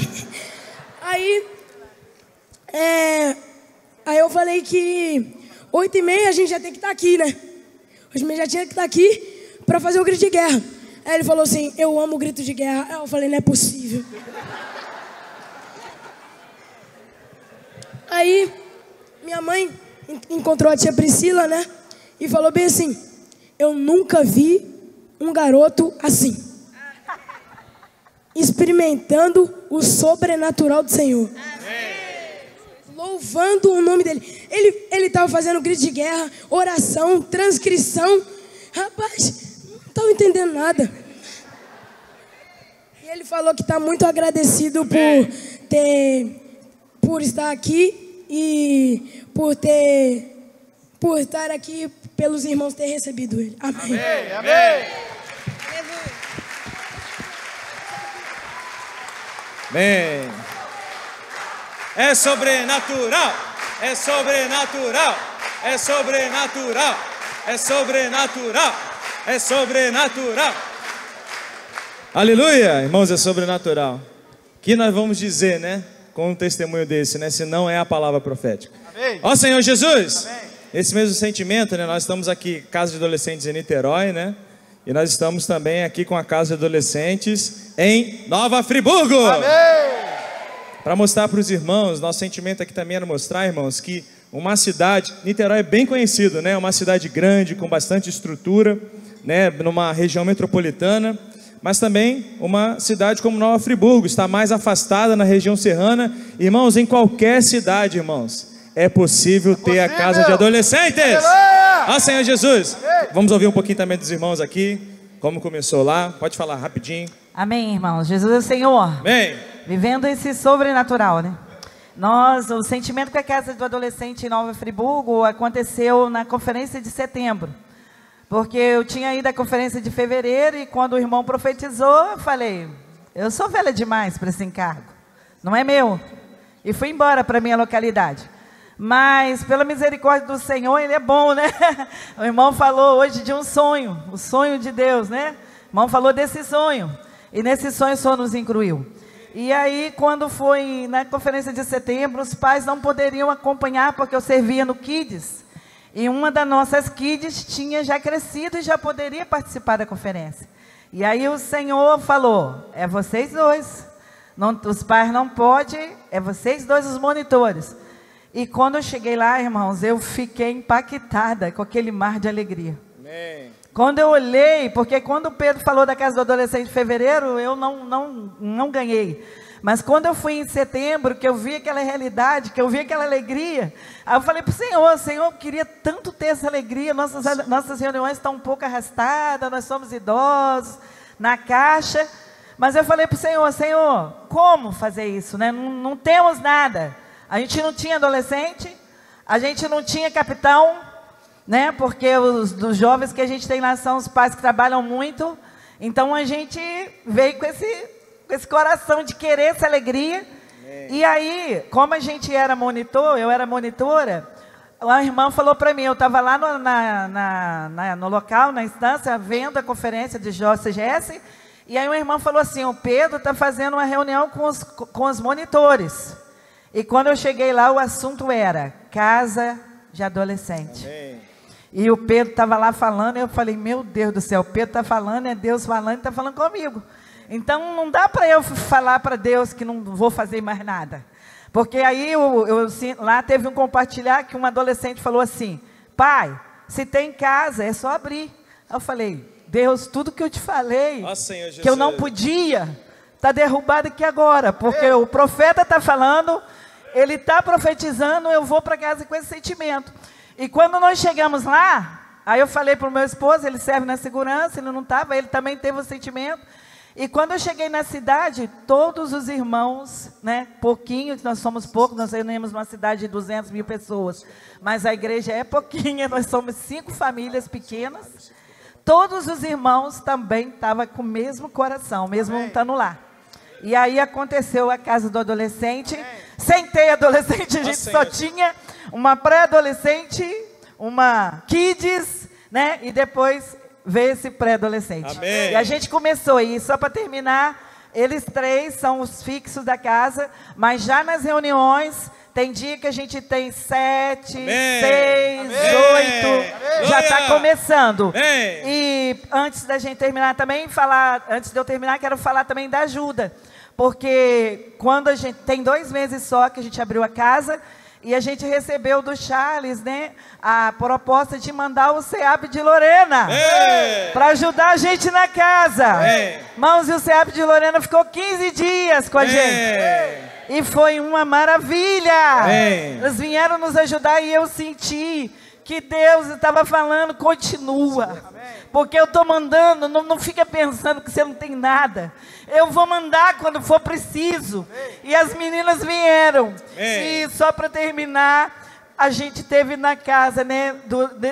eu falei que 8h30 a gente já tem que estar aqui, né? 8h30 já tinha que estar aqui para fazer o grito de guerra. Aí ele falou assim, eu amo o grito de guerra. Aí eu falei, não é possível. Aí minha mãe encontrou a tia Priscila, né? E falou bem assim, eu nunca vi um garoto assim, experimentando o sobrenatural do Senhor. Louvando o nome dele. Ele estava fazendo grito de guerra, oração, transcrição. Rapaz, não estava entendendo nada. E ele falou que está muito agradecido por estar aqui e por estar aqui pelos irmãos ter recebido ele. Amém. Amém. Amém. Amém. É sobrenatural, é sobrenatural, é sobrenatural, é sobrenatural, é sobrenatural. Aleluia, irmãos, é sobrenatural. O que nós vamos dizer, né, com um testemunho desse, né, se não é a palavra profética? Amém. Ó Senhor Jesus, amém. Esse mesmo sentimento, né, nós estamos aqui, Casa de Adolescentes em Niterói, né, e nós estamos também aqui com a Casa de Adolescentes em Nova Friburgo. Amém. Para mostrar para os irmãos, nosso sentimento aqui também era mostrar, irmãos, que uma cidade, Niterói é bem conhecido, né, uma cidade grande, com bastante estrutura, né, numa região metropolitana, mas também uma cidade como Nova Friburgo, está mais afastada na região serrana. Irmãos, em qualquer cidade, irmãos, é possível ter a Casa de Adolescentes. Ó Senhor Jesus. Vamos ouvir um pouquinho também dos irmãos aqui, como começou lá. Pode falar rapidinho. Amém, irmãos. Jesus é o Senhor. Amém. Vivendo esse sobrenatural, né? O sentimento com a Casa do Adolescente em Nova Friburgo aconteceu na conferência de setembro. Porque eu tinha ido à conferência de fevereiro e quando o irmão profetizou, eu falei, eu sou velha demais para esse encargo, não é meu. E fui embora para a minha localidade. Mas, pela misericórdia do Senhor, Ele é bom, né? O irmão falou hoje de um sonho, o sonho de Deus, né? O irmão falou desse sonho, e nesse sonho o Senhor nos incluiu. E aí, quando foi na conferência de setembro, os pais não poderiam acompanhar, porque eu servia no Kids. E uma das nossas kids tinha já crescido e já poderia participar da conferência. E aí o Senhor falou, é vocês dois. Não, os pais não podem, é vocês dois os monitores. E quando eu cheguei lá, irmãos, eu fiquei impactada com aquele mar de alegria. Amém. Quando eu olhei, porque quando o Pedro falou da Casa do Adolescente em fevereiro, eu não ganhei. Mas quando eu fui em setembro, que eu vi aquela realidade, que eu vi aquela alegria, aí eu falei para o Senhor, Senhor, eu queria tanto ter essa alegria, nossas reuniões estão um pouco arrastadas, nós somos idosos, na caixa, mas eu falei para o Senhor, Senhor, como fazer isso, né? Não temos nada, a gente não tinha adolescente, a gente não tinha capitão, né? Porque dos jovens que a gente tem lá são os pais que trabalham muito, então a gente veio com esse coração de querer essa alegria. Amém. E aí, como a gente era monitor, eu era monitora, a irmã falou para mim, eu estava lá no local, na instância, vendo a conferência de CGS, e aí uma irmã falou assim, o Pedro está fazendo uma reunião com os monitores. E quando eu cheguei lá, o assunto era Casa de Adolescente. Amém. E o Pedro estava lá falando, e eu falei, meu Deus do céu, o Pedro está falando, é Deus falando, está falando comigo. Então, não dá para eu falar para Deus que não vou fazer mais nada. Porque aí, lá teve um compartilhar que um adolescente falou assim, pai, se tem casa, é só abrir. Eu falei, Deus, tudo que eu te falei, que eu não podia, está derrubado aqui agora. Porque o profeta está falando, ele está profetizando, eu vou para casa com esse sentimento. E quando nós chegamos lá, aí eu falei para o meu esposo, ele serve na segurança, ele não estava, ele também teve o sentimento. E quando eu cheguei na cidade, todos os irmãos, né, pouquinhos, nós somos poucos, nós reunimos uma cidade de 200 mil pessoas, mas a igreja é pouquinha, nós somos 5 famílias pequenas, todos os irmãos também estavam com o mesmo coração, mesmo estando lá. E aí aconteceu a Casa do Adolescente, sem ter adolescente, a gente só tinha uma pré-adolescente, uma kids, né, e depois veio esse pré-adolescente. E a gente começou, e só para terminar, eles 3 são os fixos da casa, mas já nas reuniões, tem dia que a gente tem 7, 6, 8, já está começando. E antes da gente terminar também, antes de eu terminar, quero falar também da ajuda, porque quando a gente, tem 2 meses só que a gente abriu a casa, e a gente recebeu do Charles, né, a proposta de mandar o CEAP de Lorena para ajudar a gente na casa. Irmãos, e o CEAP de Lorena ficou 15 dias com a gente. E foi uma maravilha. Eles vieram nos ajudar e eu senti que Deus estava falando, continua. Porque eu estou mandando, não fica pensando que você não tem nada. Eu vou mandar quando for preciso. E as meninas vieram. E só para terminar, a gente teve na casa, né,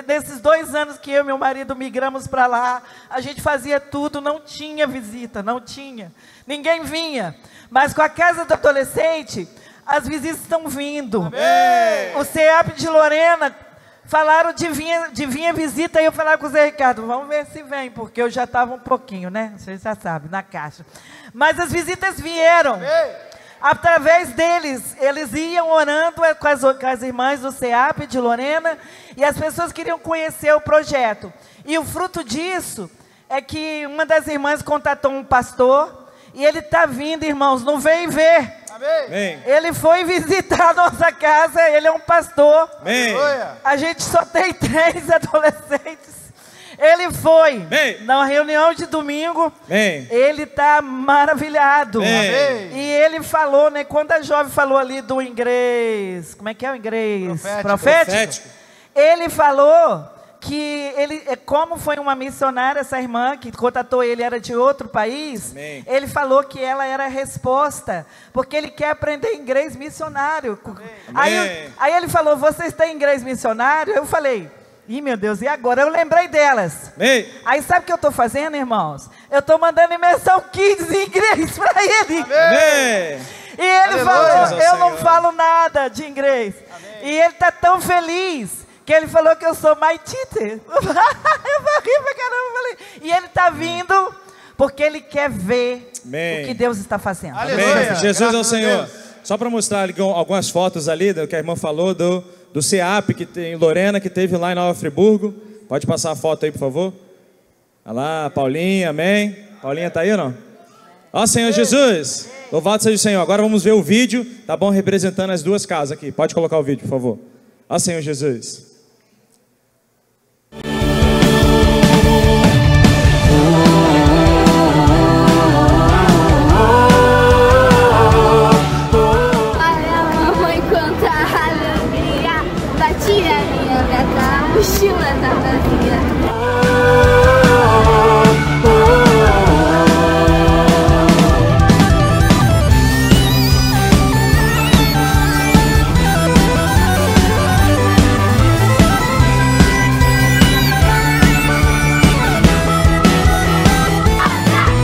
desses 2 anos que eu e meu marido migramos para lá, a gente fazia tudo, não tinha visita, não tinha. Ninguém vinha. Mas com a Casa do Adolescente, as visitas estão vindo. O CEAP de Lorena falaram de vir visita, e eu falava com o Zé Ricardo, vamos ver se vem, porque eu já estava um pouquinho, né? Vocês já sabem, na caixa. Mas as visitas vieram. Através deles, eles iam orando com as irmãs do CEAP de Lorena, e as pessoas queriam conhecer o projeto. E o fruto disso é que uma das irmãs contatou um pastor, e ele está vindo, irmãos, não vem ver. Amém. Ele foi visitar a nossa casa, ele é um pastor. Amém. A gente só tem 3 adolescentes. Ele foi na reunião de domingo. Ele está maravilhado. E ele falou, né? Quando a jovem falou ali do inglês, como é que é o inglês? Profético. Ele falou que como foi uma missionária, essa irmã que contatou ele era de outro país, ele falou que ela era a resposta, porque ele quer aprender inglês missionário. Aí ele falou, vocês têm inglês missionário? Eu falei, ih, meu Deus, e agora? Eu lembrei delas. Aí sabe o que eu estou fazendo, irmãos? Eu estou mandando imersão Kids em inglês para ele. E ele falou, eu não falo nada de inglês. E ele está tão feliz que ele falou que eu sou my teacher. Eu ri pra caramba. E ele está vindo porque ele quer ver o que Deus está fazendo. Amém. Jesus é o Senhor. Só para mostrar algumas fotos ali do que a irmã falou do CEAP que tem em Lorena, que teve lá em Nova Friburgo. Pode passar a foto aí, por favor. Olha lá, Paulinha, amém. Paulinha está aí ou não? Ó Senhor Jesus, louvado seja o Senhor. Agora vamos ver o vídeo, tá bom? Representando as duas casas aqui. Pode colocar o vídeo, por favor. Ó Senhor Jesus. Mochila tá vazia.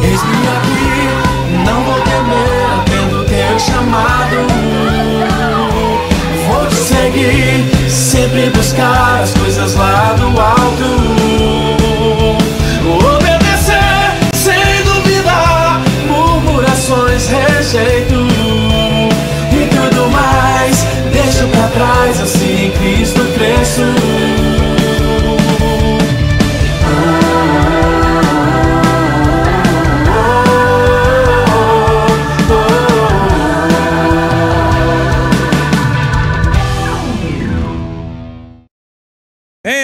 Eis-me aqui, não vou temer, atendo teu chamado. Vou te seguir, sempre buscar as coisas lá do alto. Obedecer sem duvidar, murmurações rejeito. E tudo mais deixo pra trás, assim em Cristo cresço.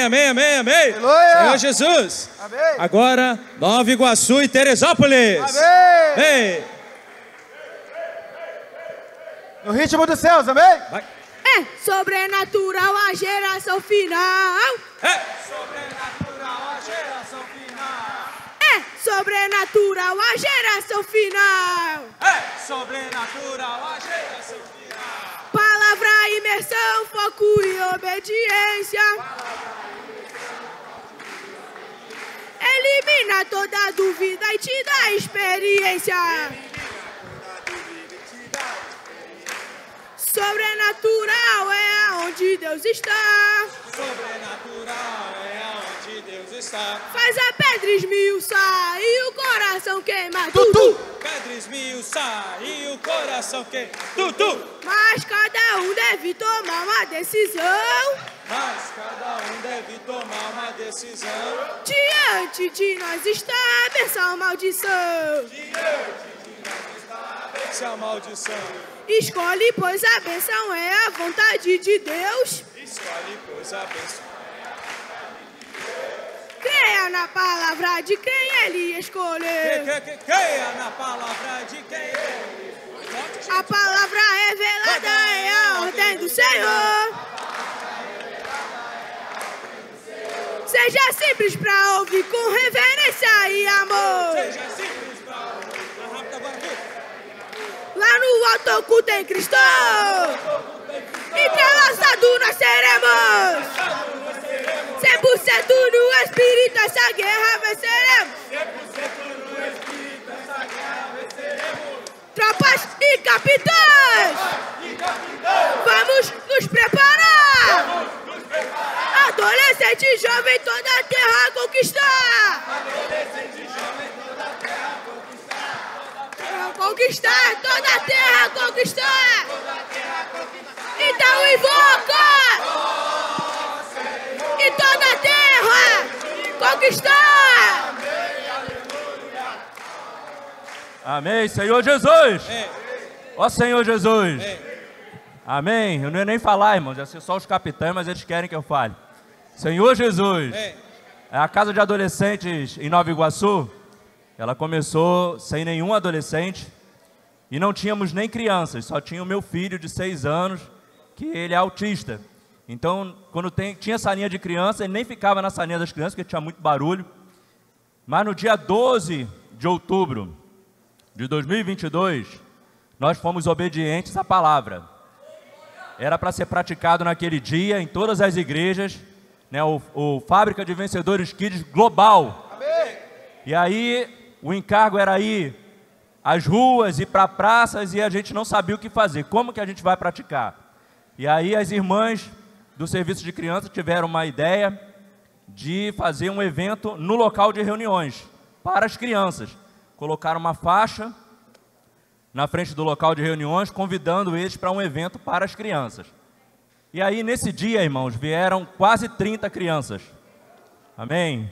Amém, amém, amém. Senhor Jesus. Amém. Agora, Nova Iguaçu e Teresópolis. Amém. No ritmo dos céus, amém? Vai. É sobrenatural a geração final. É sobrenatural a geração final. É sobrenatural a geração final. É sobrenatural a geração final. Palavra, imersão, foco e obediência. Elimina toda dúvida e te dá experiência. Sobrenatural é aonde Deus está. Sobrenatural é aonde Deus está. Faz a pedra esmiuçar e o coração queima. Tutu. Pedra esmiuçar e o coração queima. Tutu. Mas cada um deve tomar uma decisão. Mas cada um deve tomar uma decisão. Diante de nós está a benção, maldição. Diante de nós está a benção, maldição. Escolhe, pois a benção é a vontade de Deus. Escolhe, pois a benção é a vontade de Deus. Creia na palavra de quem Ele escolheu. Creia na palavra de quem Ele escolheu. A palavra revelada é a ordem do Senhor. Seja simples pra ouvir com reverência e amor. Seja simples pra ouvir. Rápido agora, lá no alto oculto em Cristo, entrelaçado nós seremos. 100% no Espírito, essa guerra venceremos. 100% no Espírito, essa guerra venceremos. Tropas e capitães, vamos nos preparar. Adolescente jovem, toda a terra a conquistar. Adolescente jovem, toda a terra a conquistar. Conquistar, toda a terra a conquistar. Então invoca. E toda a terra conquistar. Amém, Senhor Jesus. Ó Senhor Jesus. Amém. Eu não ia nem falar, irmãos, ia ser só os capitães, mas eles querem que eu fale. Senhor Jesus. A casa de adolescentes em Nova Iguaçu, ela começou sem nenhum adolescente e não tínhamos nem crianças, só tinha o meu filho de 6 anos, que ele é autista. Então, quando tinha salinha de criança, ele nem ficava na salinha das crianças, porque tinha muito barulho. Mas no dia 12 de outubro de 2022, nós fomos obedientes à palavra. Era para ser praticado naquele dia em todas as igrejas, né, o Fábrica de Vencedores Kids Global. Amém. E aí o encargo era ir às ruas e para praças e a gente não sabia o que fazer. Como que a gente vai praticar? E aí as irmãs do serviço de crianças tiveram uma ideia de fazer um evento no local de reuniões para as crianças. Colocaram uma faixa na frente do local de reuniões, convidando eles para um evento para as crianças. E aí, nesse dia, irmãos, vieram quase 30 crianças. Amém?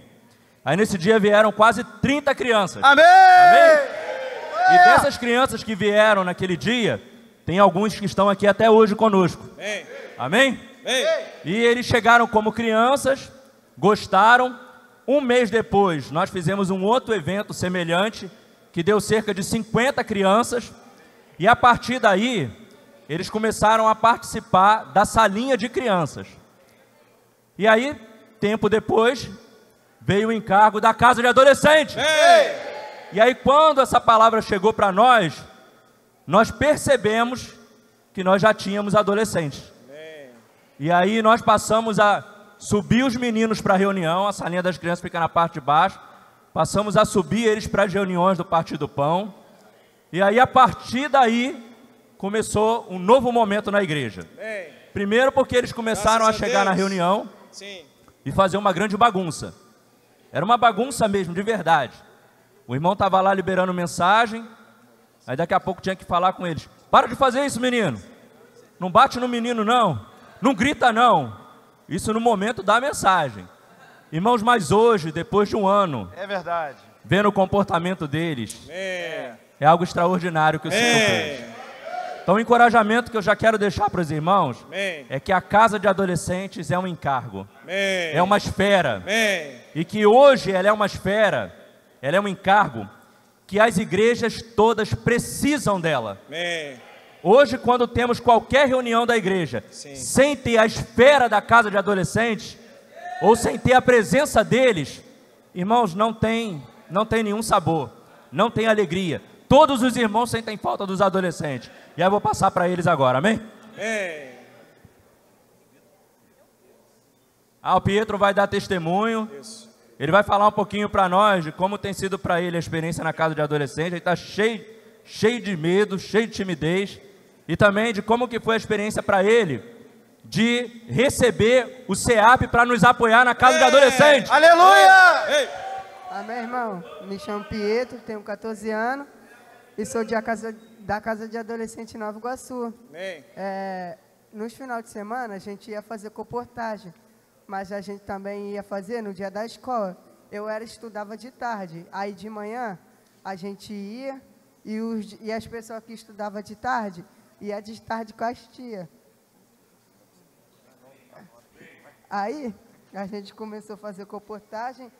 Aí, nesse dia, vieram quase 30 crianças. Amém! Amém? E dessas crianças que vieram naquele dia, tem alguns que estão aqui até hoje conosco. Amém? E eles chegaram como crianças, gostaram. Um mês depois, nós fizemos um outro evento semelhante, que deu cerca de 50 crianças, e a partir daí, eles começaram a participar da salinha de crianças. E aí, tempo depois, veio o encargo da casa de adolescentes. E aí, quando essa palavra chegou para nós, nós percebemos que nós já tínhamos adolescentes. E aí, nós passamos a subir os meninos para a reunião, a salinha das crianças fica na parte de baixo, passamos a subir eles para as reuniões do Partido do Pão. E aí, a partir daí, começou um novo momento na igreja. Primeiro porque eles começaram a chegar na reunião e fazer uma grande bagunça. Era uma bagunça mesmo, de verdade. O irmão estava lá liberando mensagem, aí daqui a pouco tinha que falar com eles. Para de fazer isso, menino. Não bate no menino, não. Não grita, não. Isso no momento da mensagem. Irmãos, mas hoje, depois de um ano, é verdade, vendo o comportamento deles, é algo extraordinário que o Senhor fez. Então, o encorajamento que eu já quero deixar para os irmãos é que a casa de adolescentes é um encargo, é uma esfera, e que hoje ela é uma esfera, ela é um encargo que as igrejas todas precisam dela. Hoje, quando temos qualquer reunião da igreja, sem ter a esfera da casa de adolescentes, ou sem ter a presença deles, irmãos, não tem nenhum sabor, não tem alegria. Todos os irmãos sentem falta dos adolescentes. E aí eu vou passar para eles agora, amém? O Pietro vai dar testemunho. Ele vai falar um pouquinho para nós de como tem sido para ele a experiência na casa de adolescente. Ele está cheio de medo, cheio de timidez. E também de como que foi a experiência para ele de receber o CEAP para nos apoiar na casa de adolescentes. Aleluia! Amém, irmão. Me chamo Pietro, tenho 14 anos e sou da casa de adolescente em Nova Iguaçu. Nos finais de semana a gente ia fazer comportagem, mas a gente também ia fazer no dia da escola. Eu estudava de tarde, aí de manhã a gente ia e as pessoas que estudavam de tarde ia de tarde com as tias. Aí, a gente começou a fazer comportagem.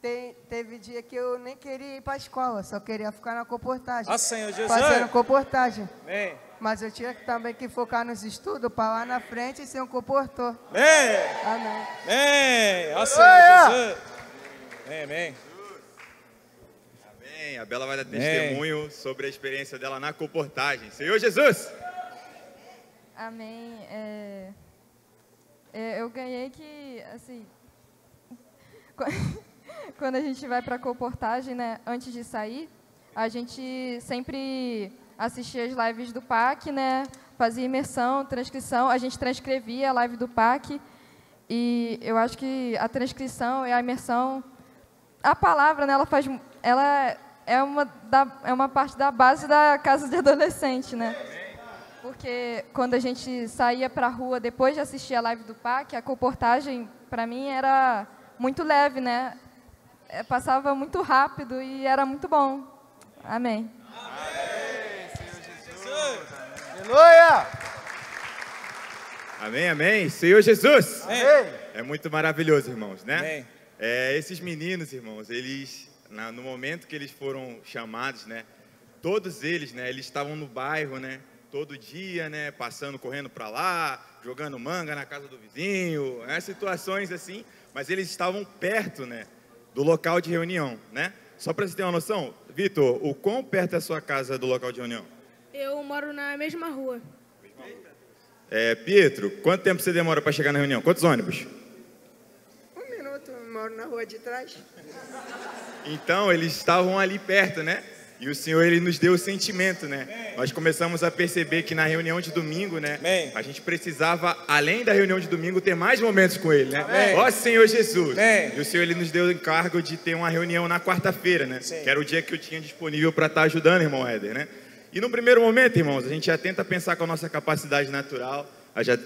Teve dia que eu nem queria ir para a escola, só queria ficar na comportagem. Senhor Jesus. Fazendo comportagem. Mas eu tinha também que focar nos estudos, para lá na frente e ser um comportor. Amém. Senhor Jesus. Amém. A Bela vai dar testemunho sobre a experiência dela na comportagem. Senhor Jesus. Amém. Eu ganhei que, assim, quando a gente vai para a comportagem, né, antes de sair, a gente sempre assistia as lives do PAC, né, fazia imersão, transcrição, a gente transcrevia a live do PAC E eu acho que a transcrição e a imersão, a palavra, né, ela é uma parte da base da casa de adolescente, né? Porque quando a gente saía para a rua depois de assistir a live do PAC, a comportagem, para mim, era muito leve, né? Passava muito rápido e era muito bom. Amém. Aleluia! Amém, amém. Senhor Jesus. Amém. É muito maravilhoso, irmãos, né? Amém. Esses meninos, irmãos, eles, no momento que eles foram chamados, né? Todos eles, né? Eles estavam no bairro, né? Todo dia, né? Passando, correndo para lá, jogando manga na casa do vizinho, situações assim. Mas eles estavam perto, né? Do local de reunião, né? Só para você ter uma noção, Vitor, o quão perto é a sua casa do local de reunião? Eu moro na mesma rua. Pietro, quanto tempo você demora para chegar na reunião? Quantos ônibus? 1 minuto, eu moro na rua de trás. Então, eles estavam ali perto, né? E o Senhor, Ele nos deu o sentimento, né? Nós começamos a perceber que na reunião de domingo, né? A gente precisava, além da reunião de domingo, ter mais momentos com Ele, né? Ó Senhor Jesus! E o Senhor, Ele nos deu o encargo de ter uma reunião na quarta-feira, né? Que era o dia que eu tinha disponível para estar ajudando o irmão Éder, né? E no primeiro momento, irmãos, a gente já tenta pensar com a nossa capacidade natural,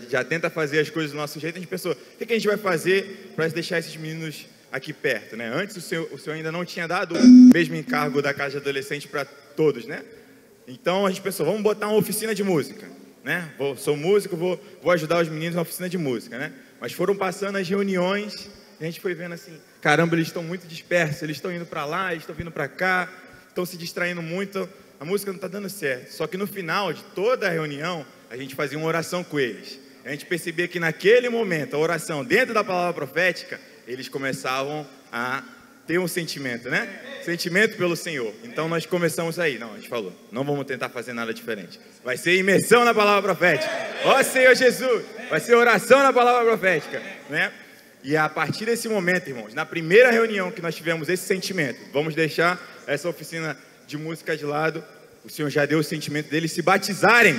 já tenta fazer as coisas do nosso jeito. A gente pensou, o que a gente vai fazer para deixar esses meninos aqui perto, né? Antes o senhor ainda não tinha dado o mesmo encargo da casa de adolescente para todos, né? Então a gente pensou, vamos botar uma oficina de música, né? Sou músico, vou ajudar os meninos na oficina de música, né? Mas foram passando as reuniões, e a gente foi vendo assim, caramba, eles estão muito dispersos, eles estão indo para lá, eles estão vindo para cá, estão se distraindo muito, a música não está dando certo. Só que no final de toda a reunião, a gente fazia uma oração com eles. A gente percebia que naquele momento, a oração dentro da palavra profética, eles começavam a ter um sentimento, né? Sentimento pelo Senhor. Então nós começamos aí. Não, a gente falou, não vamos tentar fazer nada diferente. Vai ser imersão na palavra profética. Ó Senhor Jesus! Vai ser oração na palavra profética, né? E a partir desse momento, irmãos, na primeira reunião que nós tivemos esse sentimento, vamos deixar essa oficina de música de lado, o Senhor já deu o sentimento deles se batizarem.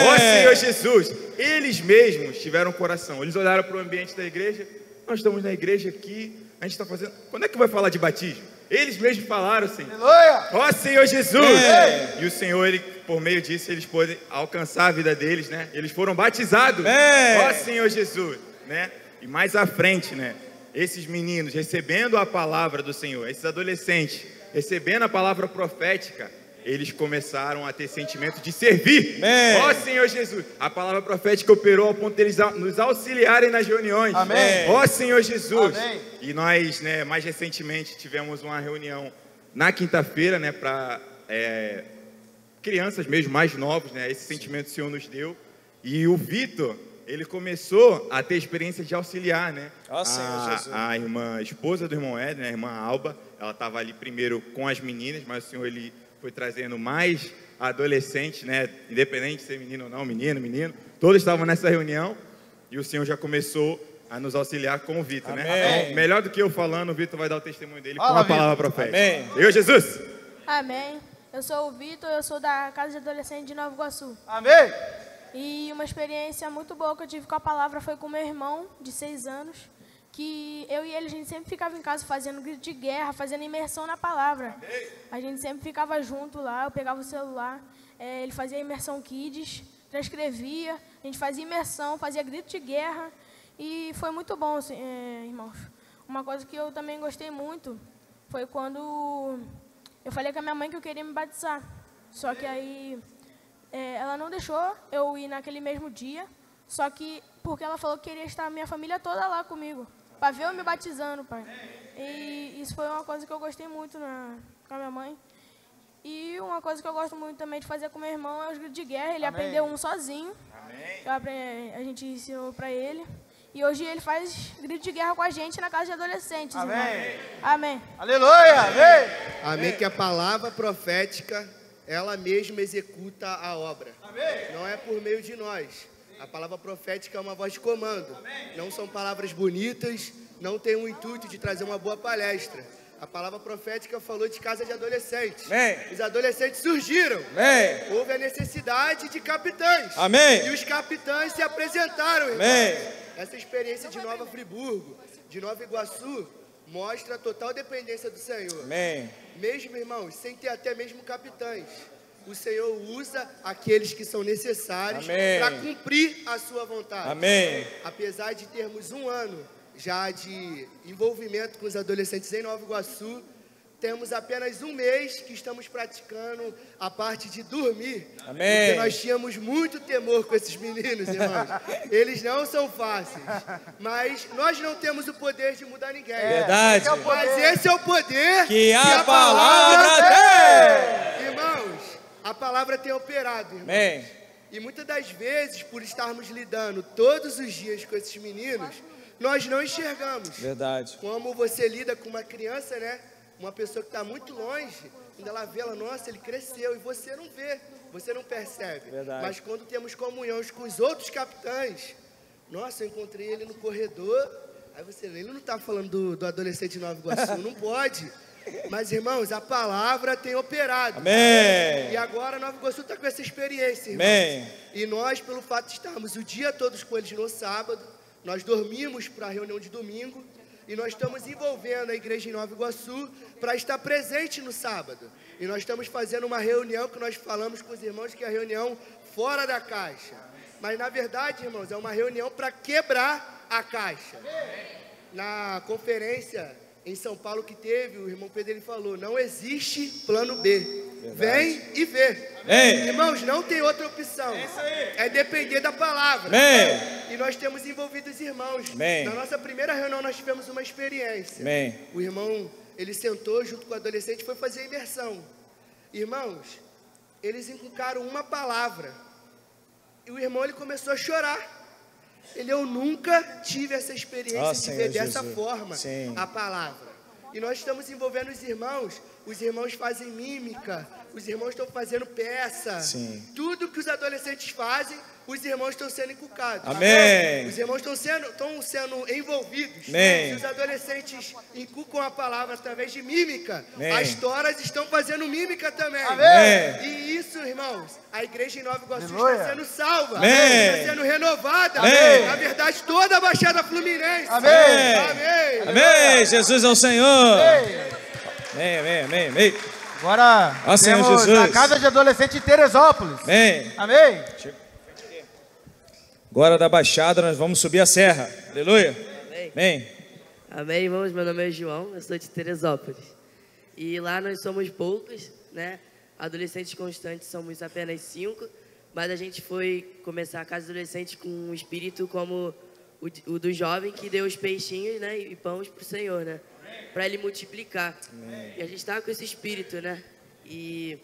Ó Senhor Jesus! Eles mesmos tiveram coração. Eles olharam para o ambiente da igreja. Nós estamos na igreja aqui, a gente está fazendo... Quando é que vai falar de batismo? Eles mesmos falaram assim. Ó Senhor Jesus! E o Senhor, Ele, por meio disso, eles podem alcançar a vida deles, né? Eles foram batizados. Ó Senhor Jesus! Né? E mais à frente, né? Esses meninos recebendo a palavra do Senhor, esses adolescentes recebendo a palavra profética, eles começaram a ter sentimento de servir. Ó Senhor Jesus, a palavra profética operou ao ponto de eles nos auxiliarem nas reuniões. Ó Senhor Jesus. Amém. E nós, né, mais recentemente, tivemos uma reunião na quinta-feira, né, para crianças mesmo, mais novos, né, esse sentimento o Senhor nos deu. E o Vitor, ele começou a ter experiência de auxiliar, né? Ó Senhor Jesus. A irmã, esposa do irmão Éder, né, a irmã Alba, ela estava ali primeiro com as meninas, mas o Senhor, Ele foi trazendo mais adolescentes, né? Independente de ser menino ou não, menino, todos estavam nessa reunião e o Senhor já começou a nos auxiliar com o Vitor, né? Então, melhor do que eu falando, o Vitor vai dar o testemunho dele com a palavra profética. Amém. Senhor Jesus! Amém. Eu sou o Vitor, eu sou da Casa de Adolescente de Nova Iguaçu. Amém. E uma experiência muito boa que eu tive com a palavra foi com meu irmão, de 6 anos, que eu e ele, a gente sempre ficava em casa fazendo grito de guerra, fazendo imersão na palavra. A gente sempre ficava junto lá, eu pegava o celular, ele fazia imersão kids, transcrevia, a gente fazia imersão, fazia grito de guerra, e foi muito bom, assim, irmãos. Uma coisa que eu também gostei muito foi quando eu falei com a minha mãe que eu queria me batizar, só que aí ela não deixou eu ir naquele mesmo dia, só que porque ela falou que queria estar a minha família toda lá comigo, para ver eu me batizando, pai. E isso foi uma coisa que eu gostei muito com a minha mãe. E uma coisa que eu gosto muito também de fazer com meu irmão é os gritos de guerra. Ele aprendeu um sozinho. A gente ensinou para ele. E hoje ele faz grito de guerra com a gente na casa de adolescentes. Amém. Amém. Aleluia. Amém. Amém, que a palavra profética, ela mesma executa a obra. Amém. Não é por meio de nós. A palavra profética é uma voz de comando. Amém. Não são palavras bonitas, não tem o intuito de trazer uma boa palestra. A palavra profética falou de casa de adolescentes. Amém. Os adolescentes surgiram. Amém. Houve a necessidade de capitães. Amém. E os capitães se apresentaram, irmão. Amém. Essa experiência de Nova Friburgo, de Nova Iguaçu, mostra a total dependência do Senhor. Amém. Mesmo, irmãos, sem ter até mesmo capitães, o Senhor usa aqueles que são necessários para cumprir a sua vontade. Amém. Apesar de termos um ano já de envolvimento com os adolescentes em Nova Iguaçu, temos apenas um mês que estamos praticando a parte de dormir. Amém. Porque nós tínhamos muito temor com esses meninos, irmãos. Eles não são fáceis. Mas nós não temos o poder de mudar ninguém. Verdade. Mas esse é o poder que a palavra tem. Irmãos, a palavra tem operado, irmãos. Amém. E muitas das vezes, por estarmos lidando todos os dias com esses meninos, nós não enxergamos. Verdade. Como você lida com uma criança, né? Uma pessoa que está muito longe, quando ela vê ela, nossa, ele cresceu, e você não vê, você não percebe. Verdade. Mas quando temos comunhões com os outros capitães, nossa, eu encontrei ele no corredor, aí você vê, ele não está falando do adolescente de Nova Iguaçu, não pode. Mas, irmãos, a palavra tem operado. Amém. E agora Nova Iguaçu está com essa experiência, irmãos. Amém. E nós, pelo fato de estarmos o dia todo com eles no sábado, nós dormimos para a reunião de domingo, e nós estamos envolvendo a igreja em Nova Iguaçu para estar presente no sábado. E nós estamos fazendo uma reunião que nós falamos com os irmãos que é a reunião fora da caixa. Mas, na verdade, irmãos, é uma reunião para quebrar a caixa. Na conferência em São Paulo que teve, o irmão Pedro ele falou, não existe plano B. Vem e vê. Irmãos, não tem outra opção. É depender da palavra. E nós temos envolvido os irmãos. Na nossa primeira reunião nós tivemos uma experiência. O irmão, ele sentou junto com o adolescente e foi fazer a imersão. Irmãos, eles encucaram uma palavra. E o irmão, ele começou a chorar. Eu nunca tive essa experiência de ver dessa forma a palavra. E nós estamos envolvendo os irmãos fazem mímica, os irmãos estão fazendo peça. Tudo que os adolescentes fazem, os irmãos estão sendo inculcados. Amém. Os irmãos estão sendo envolvidos. Amém. Se os adolescentes inculcam a palavra através de mímica, Amém. as toras estão fazendo mímica também. Amém. E isso, irmãos, a igreja em Nova Iguaçu está sendo salva, Amém. está sendo renovada. Amém. Na verdade, toda a Baixada Fluminense. Amém. Amém. Amém. Jesus é o Senhor. Amém, amém, amém, amém. Agora Senhor temos Jesus. a Casa de Adolescente de Teresópolis. Amém. Amém. Agora da Baixada nós vamos subir a serra. Aleluia. Amém. Amém. Amém, irmãos. Meu nome é João, eu sou de Teresópolis. E lá nós somos poucos, né? Adolescentes constantes somos apenas 5, mas a gente foi começar a Casa de Adolescente com um espírito como o do jovem que deu os peixinhos, né? E pães para o Senhor, né? Para ele multiplicar. Amém. E a gente estava com esse espírito, né? E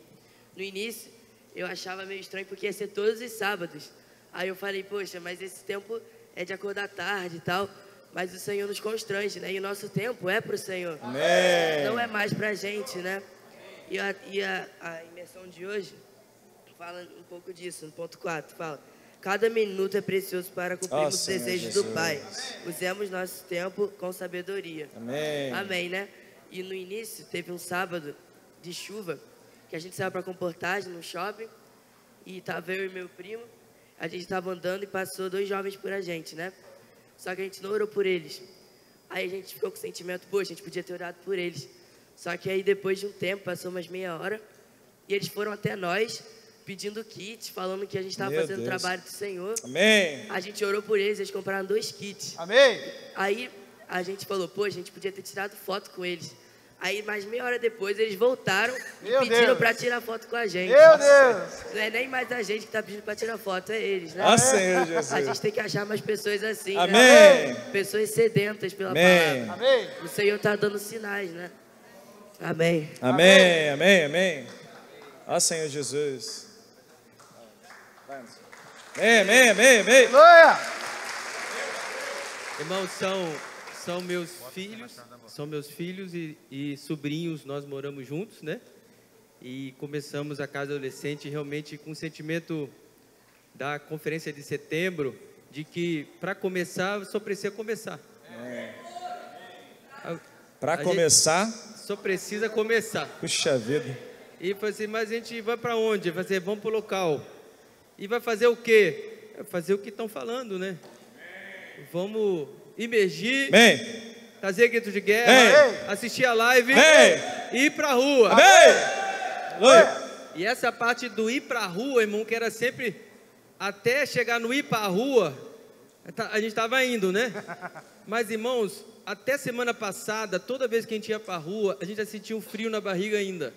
no início eu achava meio estranho porque ia ser todos os sábados. Aí eu falei, poxa, mas esse tempo é de acordar tarde e tal, mas o Senhor nos constrange, né? E o nosso tempo é para o Senhor. Amém. Não é mais para a gente, né? E a imersão de hoje fala um pouco disso, no ponto 4, fala: cada minuto é precioso para cumprirmos os desejos do Pai. Usemos nosso tempo com sabedoria. Amém. Amém, né? E no início teve um sábado de chuva que a gente saiu para comportagem no shopping e tava eu e meu primo. A gente estava andando e passou 2 jovens por a gente, né? Só que a gente não orou por eles. Aí a gente ficou com o sentimento, poxa, a gente podia ter orado por eles. Só que aí depois de um tempo, passou umas meia hora, e eles foram até nós, pedindo kits, falando que a gente estava fazendo o trabalho do Senhor. Amém. A gente orou por eles, eles compraram 2 kits. Amém. Aí a gente falou, pô, a gente podia ter tirado foto com eles. Aí, mais meia hora depois, eles voltaram e pediram para tirar foto com a gente. Meu Deus! Não é nem mais a gente que está pedindo para tirar foto, é eles, né? Ah, Senhor Jesus. A gente tem que achar mais pessoas assim, Amém. né? Pessoas sedentas pela Amém. palavra. Amém. O Senhor está dando sinais, né? Amém. Amém, amém, amém. Ó Senhor Jesus. Amém, amém, amém, amém. Glória! Irmãos, são meus filhos e sobrinhos, nós moramos juntos, né? E começamos a Casa Adolescente realmente com o sentimento da conferência de setembro, de que para começar, só precisa começar. Para começar, só precisa começar. Puxa vida. E assim, mas a gente vai para onde? Vai dizer, vamos para o local. E vai fazer o quê? Vai fazer o que estão falando, né? Vamos imergir. Amém. Trazer grito de guerra. Assistir a live. E ir pra rua. E essa parte do ir pra rua, irmão, que era sempre até chegar no ir pra rua, a gente tava indo, né? Mas, irmãos, até semana passada, toda vez que a gente ia pra rua, a gente já sentia um frio na barriga ainda.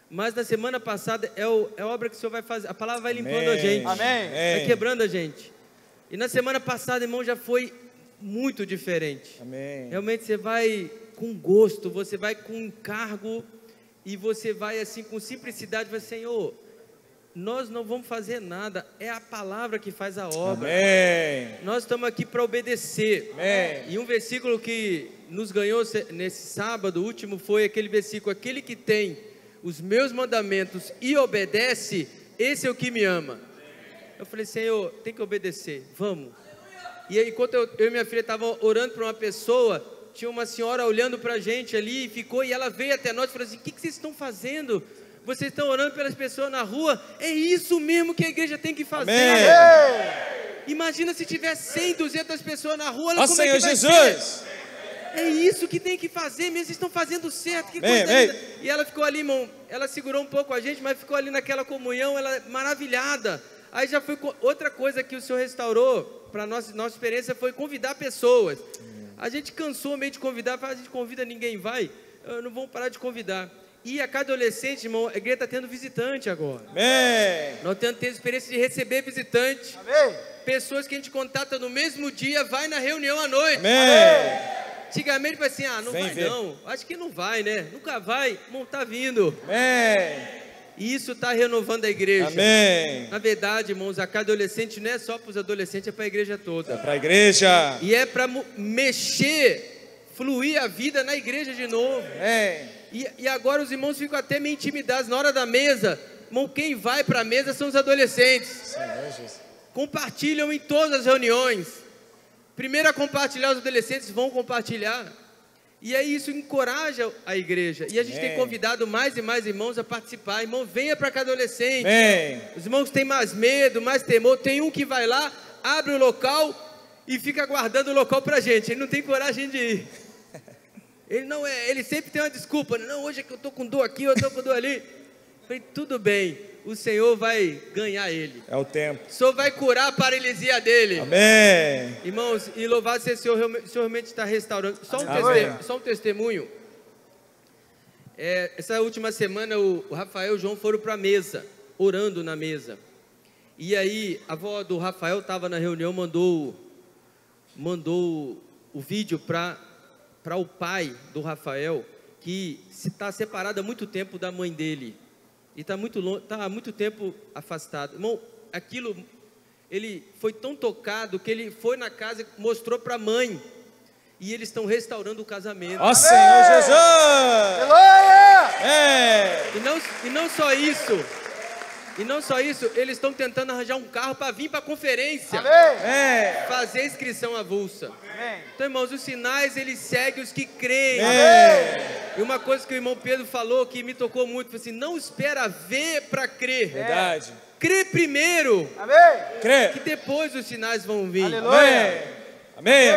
Mas na semana passada é a obra que o Senhor vai fazer. A palavra vai limpando a gente. Vai quebrando a gente. E na semana passada, irmão, já foi muito diferente. Realmente você vai com gosto, você vai com encargo e você vai assim com simplicidade, vai, Senhor, nós não vamos fazer nada, é a palavra que faz a obra. Nós estamos aqui para obedecer. E um versículo que nos ganhou nesse sábado último foi aquele versículo: aquele que tem os meus mandamentos e obedece, esse é o que me ama. Eu falei, Senhor, tem que obedecer, vamos. E aí, enquanto eu e minha filha estavam orando para uma pessoa, tinha uma senhora olhando para a gente ali, e ela veio até nós e falou assim: o que vocês estão fazendo? Vocês estão orando pelas pessoas na rua? É isso mesmo que a igreja tem que fazer. Imagina se tiver 100, 200 pessoas na rua, olha como é que vai ser. É isso que tem que fazer mesmo, vocês estão fazendo certo, que coisa linda. E ela ficou ali, irmão, ela segurou um pouco a gente, mas ficou ali naquela comunhão, ela maravilhada. Aí já foi outra coisa que o Senhor restaurou para nossa experiência, foi convidar pessoas. A gente cansou meio de convidar, a gente convida, ninguém vai, não vamos parar de convidar. E a cada adolescente, irmão, a igreja está tendo visitante agora. Nós estamos tendo experiência de receber visitante. Pessoas que a gente contata no mesmo dia, vai na reunião à noite. Antigamente vai assim, não vai não, acho que não vai, né? Nunca vai, não está vindo. E isso está renovando a igreja. Na verdade, irmãos, a cada adolescente não é só para os adolescentes, é para a igreja toda. É para a igreja. E é para mexer, fluir a vida na igreja de novo. E agora os irmãos ficam até meio intimidados na hora da mesa. Irmão, quem vai para a mesa são os adolescentes. Compartilham em todas as reuniões. Primeiro a compartilhar, os adolescentes vão compartilhar. E aí isso encoraja a igreja. E a gente tem convidado mais e mais irmãos a participar. Irmão, venha para cada adolescente. Os irmãos têm mais medo, mais temor. Tem um que vai lá, abre o local e fica guardando o local para a gente. Ele não tem coragem de ir. Ele sempre tem uma desculpa. Não, hoje é que eu estou com dor aqui, eu estou com dor ali. Falei, tudo bem, o Senhor vai ganhar ele. É o tempo. O Senhor vai curar a paralisia dele. Amém. Irmãos, e louvado seja o Senhor, o Senhor realmente está restaurando. Só um testemunho. Essa última semana o Rafael e o João foram para a mesa, orando na mesa. E aí a avó do Rafael estava na reunião, mandou o vídeo para o pai do Rafael, que está separado há muito tempo da mãe dele. E está muito longe, está há muito tempo afastado. Irmão, aquilo, ele foi tão tocado que ele foi na casa e mostrou para a mãe. E eles estão restaurando o casamento. Ó Senhor Jesus! E não só isso. E não só isso, eles estão tentando arranjar um carro para vir para a conferência. Fazer a inscrição avulsa. Então, irmãos, os sinais, eles seguem os que creem. E uma coisa que o irmão Pedro falou que me tocou muito, foi assim, não espera ver para crer. Verdade. Crê primeiro. Crê. Que depois os sinais vão vir. Amém.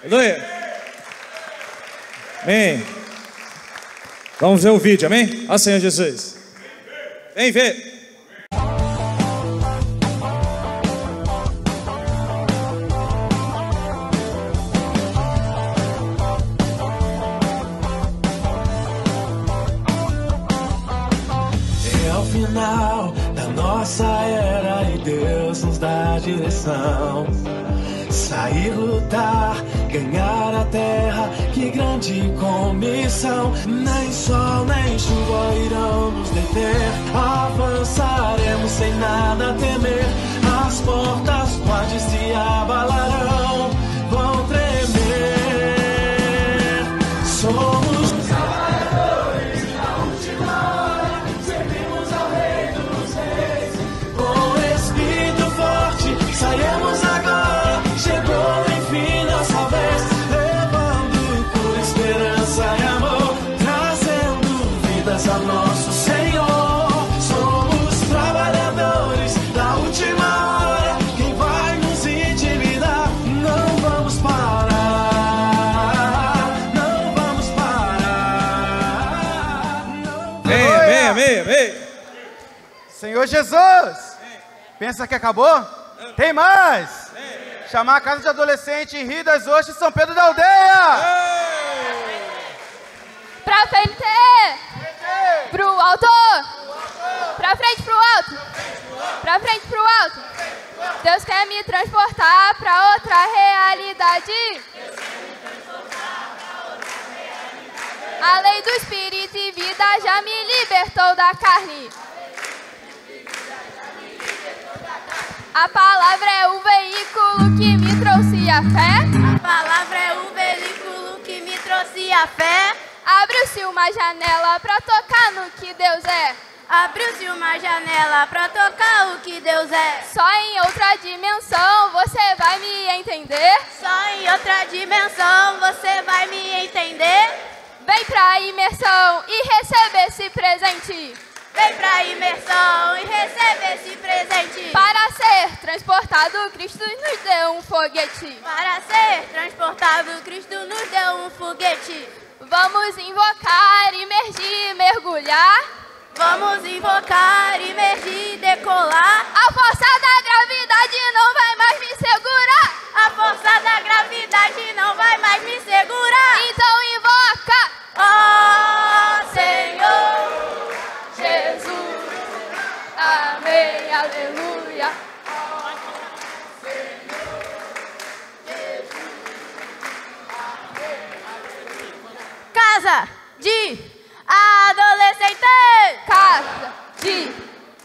Aleluia. Amém. Vamos ver o vídeo, amém? Ó Senhor Jesus. Vem ver. É ao final da nossa era e Deus nos dá a direção. Sair, lutar, ganhar a terra, que grande comissão. Nem sol nem chuva irão nos deter, avançaremos sem nada temer. As portas do Hades se abalarão, vão tremer. Somos trabalhadores da última hora, servimos ao Rei dos Reis. Com espírito forte, sairemos agora. Chegou enfim nossa vez, levando cura, esperança e amor, trazendo vidas a nosso Senhor. Somos trabalhadores da última hora, quem vai nos intimidar? Amém, amém, amém. Senhor Jesus. Pensa que acabou? Tem mais. Chamar a casa de adolescente em Rio das Ostras e São Pedro da Aldeia. Pra frente, pro alto, pra frente, pro alto, pra frente, pro alto. Deus quer me transportar pra outra realidade. A lei do Espírito e vida já me libertou da carne. A palavra é o veículo que me trouxe a fé. A palavra é o veículo que me trouxe a fé. Abriu-se uma janela pra tocar no que Deus é. Abriu-se uma janela pra tocar o que Deus é. Só em outra dimensão você vai me entender. Só em outra dimensão você vai me entender. Vem pra imersão e recebe esse presente. Vem pra imersão e recebe esse presente. Para ser transportado, Cristo nos deu um foguete. Para ser transportado, Cristo nos deu um foguete. Vamos invocar, imergir, mergulhar. Vamos invocar, imergir, decolar. A força da gravidade não vai mais me segurar. A força da gravidade não vai mais me segurar. Então invoca. Ó Senhor Jesus. Amém, aleluia. Casa de adolescente. Casa de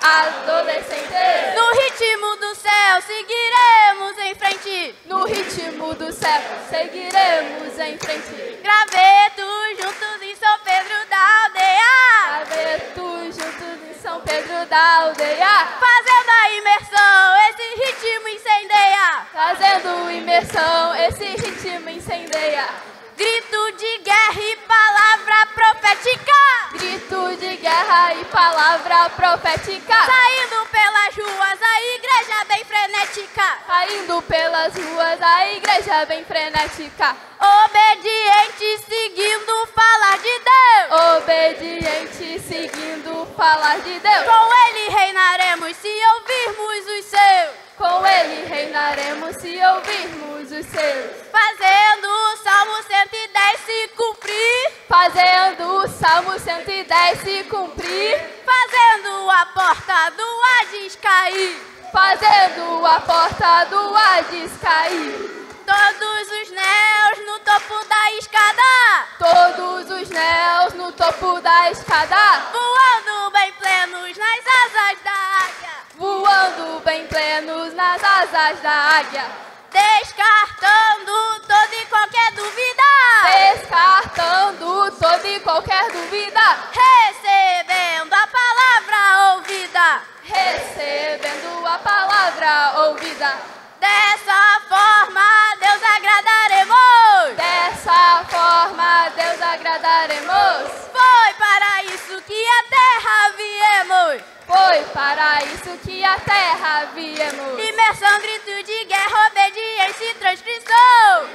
adolescente. No ritmo do céu seguiremos em frente. No ritmo do céu seguiremos em frente. Gravetos juntos em São Pedro da Aldeia. Gravetos juntos em São Pedro da Aldeia. Fazendo a imersão, esse ritmo incendeia. Fazendo imersão, esse ritmo incendeia. Grito de guerra e palavra profética. Grito de guerra e palavra profética. Saindo pelas ruas, a igreja bem frenética. Saindo pelas ruas, a igreja bem frenética. Obediente, seguindo falar de Deus. Obediente, seguindo falar de Deus. Com ele reinaremos se ouvirmos os seus. Com ele reinaremos se ouvirmos os seus. Fazendo o Salmo 110 se cumprir. Fazendo o Salmo 110 se cumprir. Fazendo a porta do Hades cair. Fazendo a porta do Hades cair. Todos os néus no topo da escada. Todos os néus no topo da escada. Voando bem plenos nas asas da águia. Voando bem plenos nas asas da águia. Descartando toda e qualquer dúvida. Descartando toda e qualquer dúvida. Recebendo a palavra ouvida. Recebendo a palavra ouvida. Dessa forma Deus agradaremos. Dessa forma Deus agradaremos. Foi para isso que a terra viemos. Foi para isso que a terra viemos. Imersão, grito de guerra, obediência e transcrição.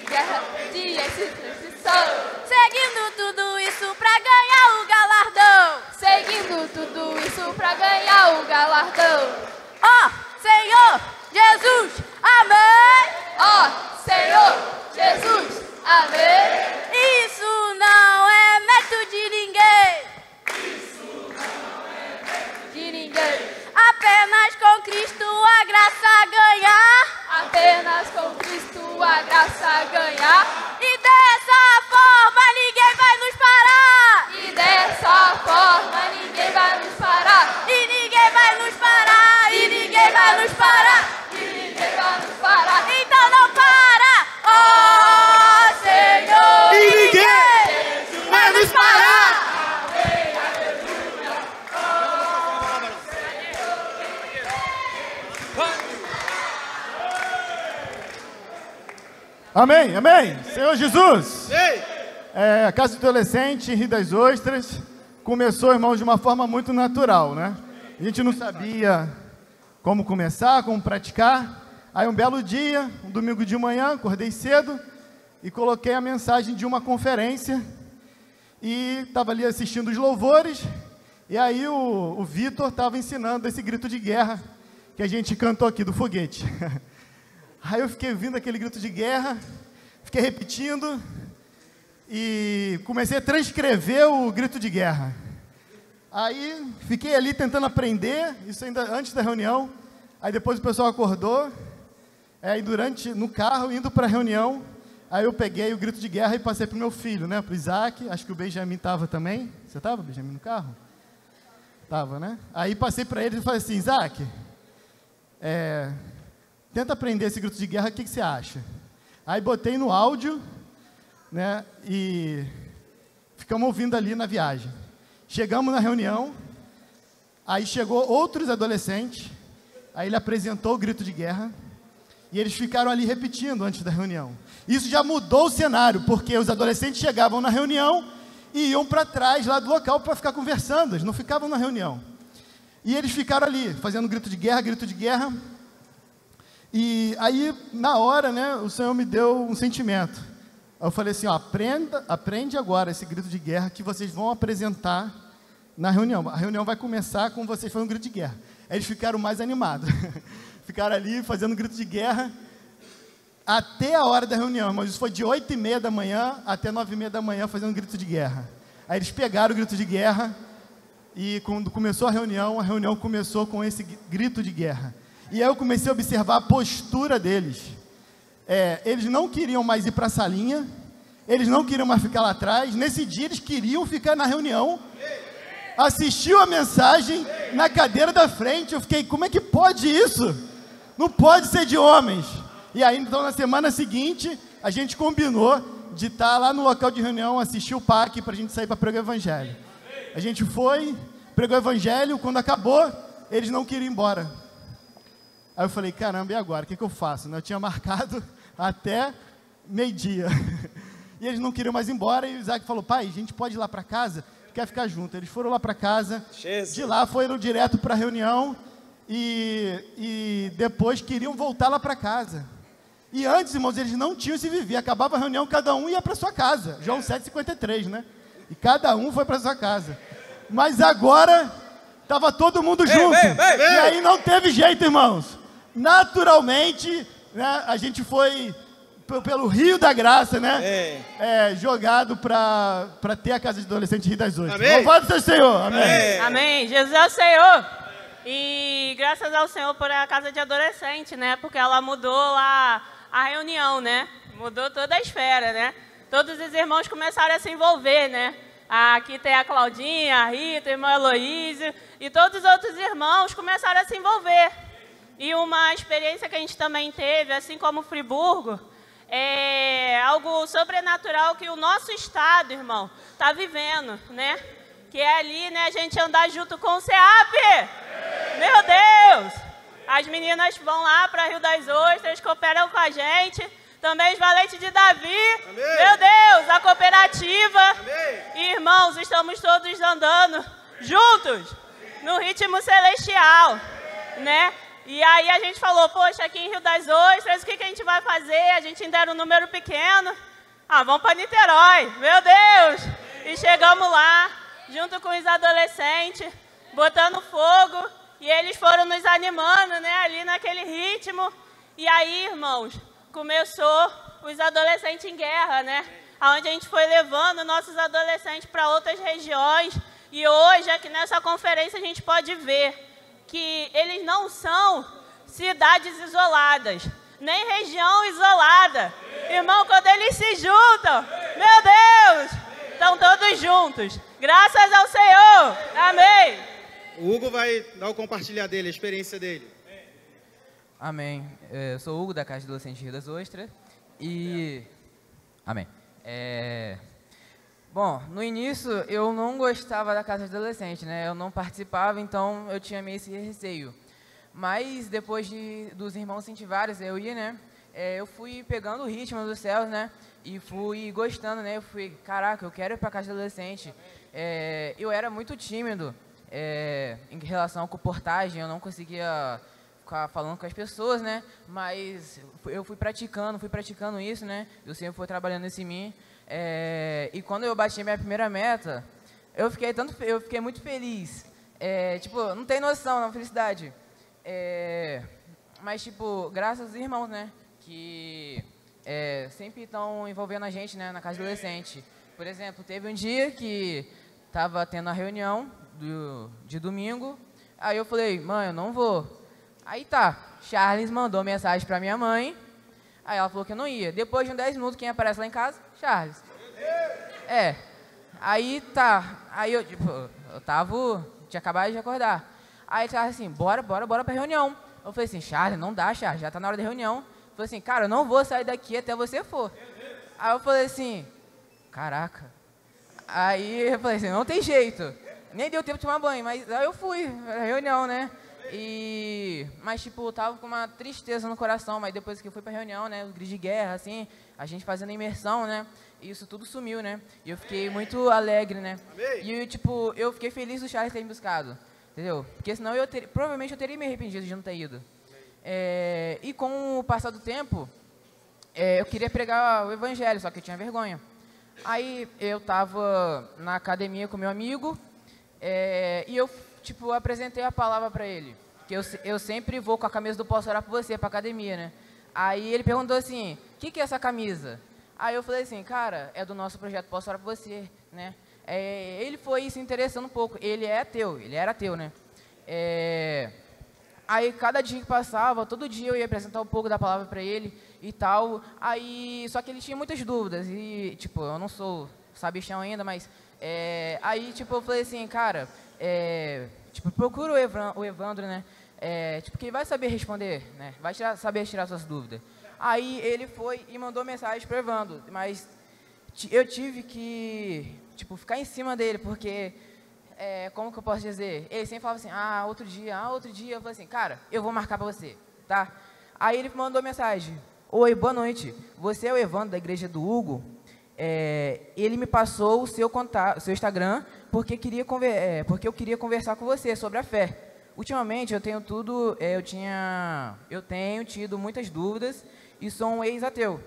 Guerra, obediência e transcrição. Seguindo tudo isso pra ganhar o galardão. Seguindo tudo isso pra ganhar o galardão. Ó Senhor Jesus, amém. Ó Senhor Jesus, amém. Isso não é mérito de ninguém. De ninguém. Apenas com Cristo a graça ganhar. Apenas com Cristo a graça ganhar. E dessa forma ninguém vai nos parar. E dessa forma ninguém vai nos parar. E ninguém vai nos parar. E ninguém vai nos parar. E ninguém vai nos parar. Então não para. Ó Senhor. E ninguém vai nos parar. Amém, amém. Senhor Jesus. A Casa do Adolescente em Rio das Ostras começou, irmãos, de uma forma muito natural, né? A gente não sabia como começar, como praticar. Aí um belo dia, um domingo de manhã, acordei cedo e coloquei a mensagem de uma conferência. e estava ali assistindo os louvores, e aí o Vitor estava ensinando esse grito de guerra que a gente cantou aqui, do foguete. Aí eu fiquei ouvindo aquele grito de guerra, fiquei repetindo, e comecei a transcrever o grito de guerra. Aí fiquei ali tentando aprender, isso ainda antes da reunião. Aí depois o pessoal acordou, aí no carro, indo para a reunião, aí eu peguei o grito de guerra e passei para o meu filho, né, para o Isaac. Acho que o Benjamin estava também. Você estava, Benjamin, no carro? Estava, né? Aí passei para ele e falei assim: Isaac, tenta aprender esse grito de guerra, o que você acha? Aí botei no áudio, né, e ficamos ouvindo ali na viagem. Chegamos na reunião, aí chegou outros adolescentes, aí ele apresentou o grito de guerra, e eles ficaram ali repetindo antes da reunião. Isso já mudou o cenário, porque os adolescentes chegavam na reunião e iam para trás lá do local para ficar conversando, eles não ficavam na reunião. E eles ficaram ali, fazendo grito de guerra, e aí, na hora, né, o Senhor me deu um sentimento. Eu falei assim, ó, aprende agora esse grito de guerra que vocês vão apresentar na reunião. A reunião vai começar com vocês fazendo um grito de guerra. Aí eles ficaram mais animados. Ficaram ali fazendo grito de guerra até a hora da reunião, mas isso foi de 8h30 da manhã até 9h30 da manhã fazendo grito de guerra. Aí eles pegaram o grito de guerra e quando começou a reunião começou com esse grito de guerra. E aí eu comecei a observar a postura deles. Eles não queriam mais ir para a salinha, eles não queriam mais ficar lá atrás. Nesse dia eles queriam ficar na reunião, assistiu a mensagem na cadeira da frente. Eu fiquei, como é que pode isso? Não pode ser de homens. E aí, então, na semana seguinte, a gente combinou de estar lá no local de reunião, assistir o PAC para a gente sair para pregar o evangelho. A gente foi, pregou o evangelho, quando acabou, eles não queriam ir embora. Aí eu falei, caramba, e agora? O que eu faço? Eu tinha marcado até meio-dia. E eles não queriam mais ir embora, e o Isaac falou, pai, a gente pode ir lá para casa? Quer ficar junto? Eles foram lá para casa, Jesus. De lá foram direto para a reunião, e depois queriam voltar lá para casa. E antes, irmãos, eles não tinham se viver. Acabava a reunião, cada um ia para sua casa. João 7,53, né? E cada um foi para sua casa. Mas agora, estava todo mundo junto. E aí não teve jeito, irmãos. Naturalmente, né, a gente foi pelo Rio da Graça, né? Jogado para ter a casa de adolescente Rio das Ostras. Louvado seja o Senhor. Amém. Amém. Jesus é o Senhor. E graças ao Senhor por a casa de adolescente, né? Porque ela mudou lá a reunião, né? Mudou toda a esfera, né? Todos os irmãos começaram a se envolver, né? Aqui tem a Claudinha, a Rita, a irmã Heloísio, e todos os outros irmãos começaram a se envolver. E uma experiência que a gente também teve, assim como Friburgo, é algo sobrenatural que o nosso estado, irmão, está vivendo, né? Que é ali, né, a gente andar junto com o CEAP. Meu Deus! As meninas vão lá para Rio das Ostras, cooperam com a gente. Também os Valentes de Davi. Amém. Meu Deus, a cooperativa. Amém. Irmãos, estamos todos andando juntos, no ritmo celestial, né? E aí a gente falou, poxa, aqui em Rio das Ostras, o que a gente vai fazer? A gente ainda era um número pequeno. Vamos para Niterói, meu Deus! E chegamos lá, junto com os adolescentes, botando fogo, e eles foram nos animando, né, ali naquele ritmo. E aí, irmãos, começou os adolescentes em guerra, né, onde a gente foi levando nossos adolescentes para outras regiões. E hoje, aqui nessa conferência, a gente pode ver que eles não são cidades isoladas, nem região isolada. Irmão, quando eles se juntam, meu Deus, estão todos juntos. Graças ao Senhor. Amém. O Hugo vai dar o compartilhar dele, a experiência dele. Amém. Eu sou o Hugo, da Casa de Adolescentes Rio das Ostras. E... Amém. Bom, no início eu não gostava da Casa de Adolescente, né? Eu não participava, então eu tinha meio esse receio. Mas depois dos irmãos incentivarem eu ia, né? Eu fui pegando o ritmo dos céus, né? E fui gostando, né? Eu fui, caraca, eu quero ir para a Casa de Adolescente. Eu era muito tímido em relação à comportagem, eu não conseguia ficar falando com as pessoas, né? Mas eu fui praticando isso, né? E o Senhor foi trabalhando isso em mim. E quando eu bati minha primeira meta, eu fiquei muito feliz. Tipo, não tem noção da felicidade. Mas, tipo, graças aos irmãos, né? Que sempre estão envolvendo a gente, né? Na casa do adolescente. Por exemplo, teve um dia que tava tendo a reunião de domingo. Aí eu falei, mãe, eu não vou. Aí tá, Charles mandou mensagem pra minha mãe. Aí ela falou que eu não ia. Depois de uns 10 minutos, quem aparece lá em casa? Charles. Aí tá. Aí eu, tipo, tinha acabado de acordar. Aí ele tava assim, bora pra reunião. Eu falei assim, Charles, não dá, Charles, já tá na hora da reunião. Eu falei assim, cara, eu não vou sair daqui até você for. Aí eu falei assim, caraca. Aí eu falei assim, não tem jeito. Nem deu tempo de tomar banho, mas aí eu fui pra reunião, né? Mas, tipo, eu tava com uma tristeza no coração, mas depois que eu fui pra reunião, né, o grito de guerra, assim, a gente fazendo imersão, né, e isso tudo sumiu, né, e eu fiquei muito alegre, né, e, tipo, eu fiquei feliz do Charles ter me buscado, entendeu? Porque senão provavelmente eu teria me arrependido de não ter ido. E com o passar do tempo, eu queria pregar o evangelho, só que eu tinha vergonha. Aí eu tava na academia com meu amigo, e eu, tipo, apresentei a palavra pra ele. Que eu sempre vou com a camisa do Posso Orar Por Você pra academia, né? Aí ele perguntou assim, o que é essa camisa? Aí eu falei assim, cara, é do nosso projeto Posso Orar Por Você, né? Ele foi se interessando um pouco. Ele era ateu, né? Aí cada dia que passava, todo dia eu ia apresentar um pouco da palavra pra ele e tal. Aí, só que ele tinha muitas dúvidas e, tipo, eu não sou sabichão ainda, mas... aí, tipo, eu falei assim, cara... tipo, procura o Evandro, né? Tipo, que ele vai saber responder, né? Vai saber tirar suas dúvidas. Aí ele foi e mandou mensagem pro Evandro, mas eu tive que, tipo, ficar em cima dele, porque, como que eu posso dizer? Ele sempre falava assim, outro dia. Eu falei assim, cara, eu vou marcar pra você, tá? Aí ele mandou mensagem, oi, boa noite, você é o Evandro da igreja do Hugo? Ele me passou o seu contato, seu Instagram, porque eu queria conversar com você sobre a fé. Ultimamente eu tenho tido muitas dúvidas e sou um ex-ateu.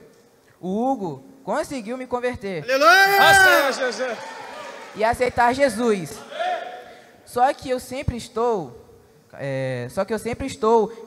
O Hugo conseguiu me converter. Aleluia! E aceitar Jesus. Só que eu sempre estou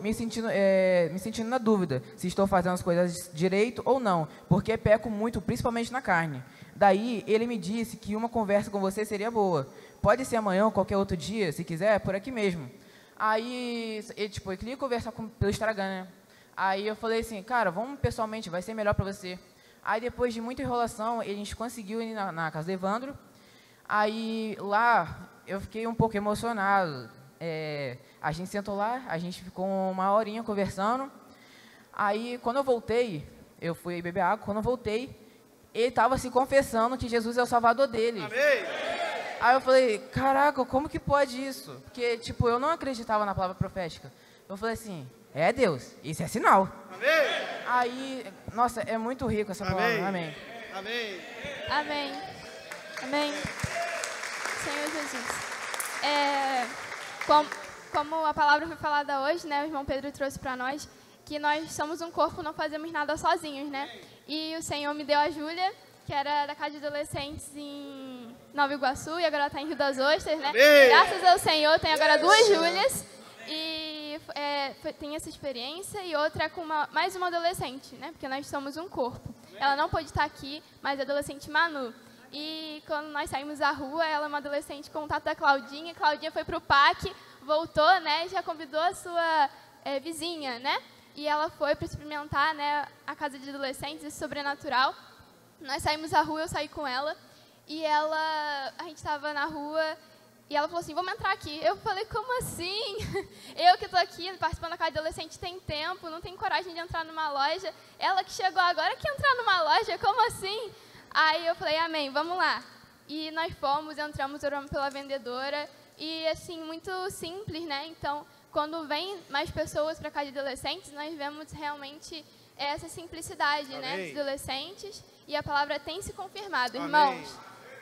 me sentindo na dúvida se estou fazendo as coisas direito ou não, porque peco muito, principalmente na carne. Daí, ele me disse que uma conversa com você seria boa. Pode ser amanhã ou qualquer outro dia, se quiser, por aqui mesmo. Aí, ele queria conversar pelo Instagram, né? Aí eu falei assim, cara, vamos pessoalmente, vai ser melhor pra você. Aí, depois de muita enrolação, a gente conseguiu ir na casa do Evandro. Aí, lá, eu fiquei um pouco emocionado. A gente sentou lá, a gente ficou uma horinha conversando. Aí, quando eu voltei, eu fui beber água, quando eu voltei, ele estava se confessando que Jesus é o salvador dele. Amém. Aí eu falei, caraca, como que pode isso? Porque, tipo, eu não acreditava na palavra profética. Eu falei assim, Deus, isso é sinal. Amém. Aí, nossa, é muito rico essa palavra. Amém. Amém. Amém. Amém. Senhor Jesus. Como a palavra foi falada hoje, né, o irmão Pedro trouxe para nós, que nós somos um corpo, não fazemos nada sozinhos, né? E o Senhor me deu a Júlia, que era da casa de adolescentes em Nova Iguaçu, e agora está em Rio das Ostras, né? Graças ao Senhor, tem agora 2 Júlias, e tem essa experiência, e outra com mais uma adolescente, né? Porque nós somos um corpo. Ela não pôde estar aqui, mas a adolescente Manu. E quando nós saímos à rua, ela é uma adolescente com contato da Claudinha. Claudinha foi para o PAC, voltou, né? Já convidou a sua vizinha, né? E ela foi para experimentar, né, a casa de adolescentes, esse sobrenatural. Nós saímos à rua, eu saí com ela. E a gente estava na rua e ela falou assim, vamos entrar aqui. Eu falei, como assim? Eu que estou aqui participando da casa de adolescente tem tempo, não tenho coragem de entrar numa loja. Ela que chegou agora quer entrar numa loja, como assim? Aí eu falei, amém, vamos lá. E nós fomos, entramos, oramos pela vendedora. E assim, muito simples, né? Então, quando vem mais pessoas para a casa de adolescentes, nós vemos realmente essa simplicidade, né, dos adolescentes, e a palavra tem se confirmado, irmãos.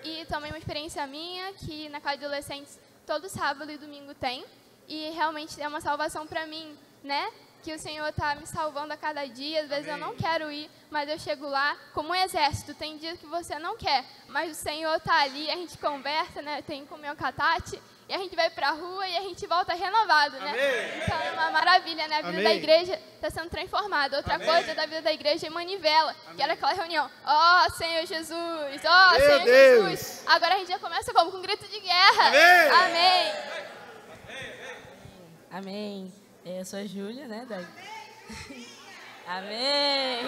E também uma experiência minha, que na casa de adolescentes, todo sábado e domingo tem, e realmente é uma salvação para mim, né, que o Senhor está me salvando a cada dia. Às vezes eu não quero ir, mas eu chego lá como um exército. Tem dias que você não quer, mas o Senhor está ali, a gente conversa, né? Tem comunhão com a Tati, e a gente vai para a rua e a gente volta renovado, né? Amém. Então é uma maravilha, né? A vida Amém. da igreja está sendo transformada. Outra Amém. coisa da vida da igreja é Manivela, que era aquela reunião. Ó, Senhor Jesus! Ó, Meu Senhor Deus. Jesus! Agora a gente já começa como? Com um grito de guerra. Amém. Amém. Amém. Eu sou a Júlia, né? Amém.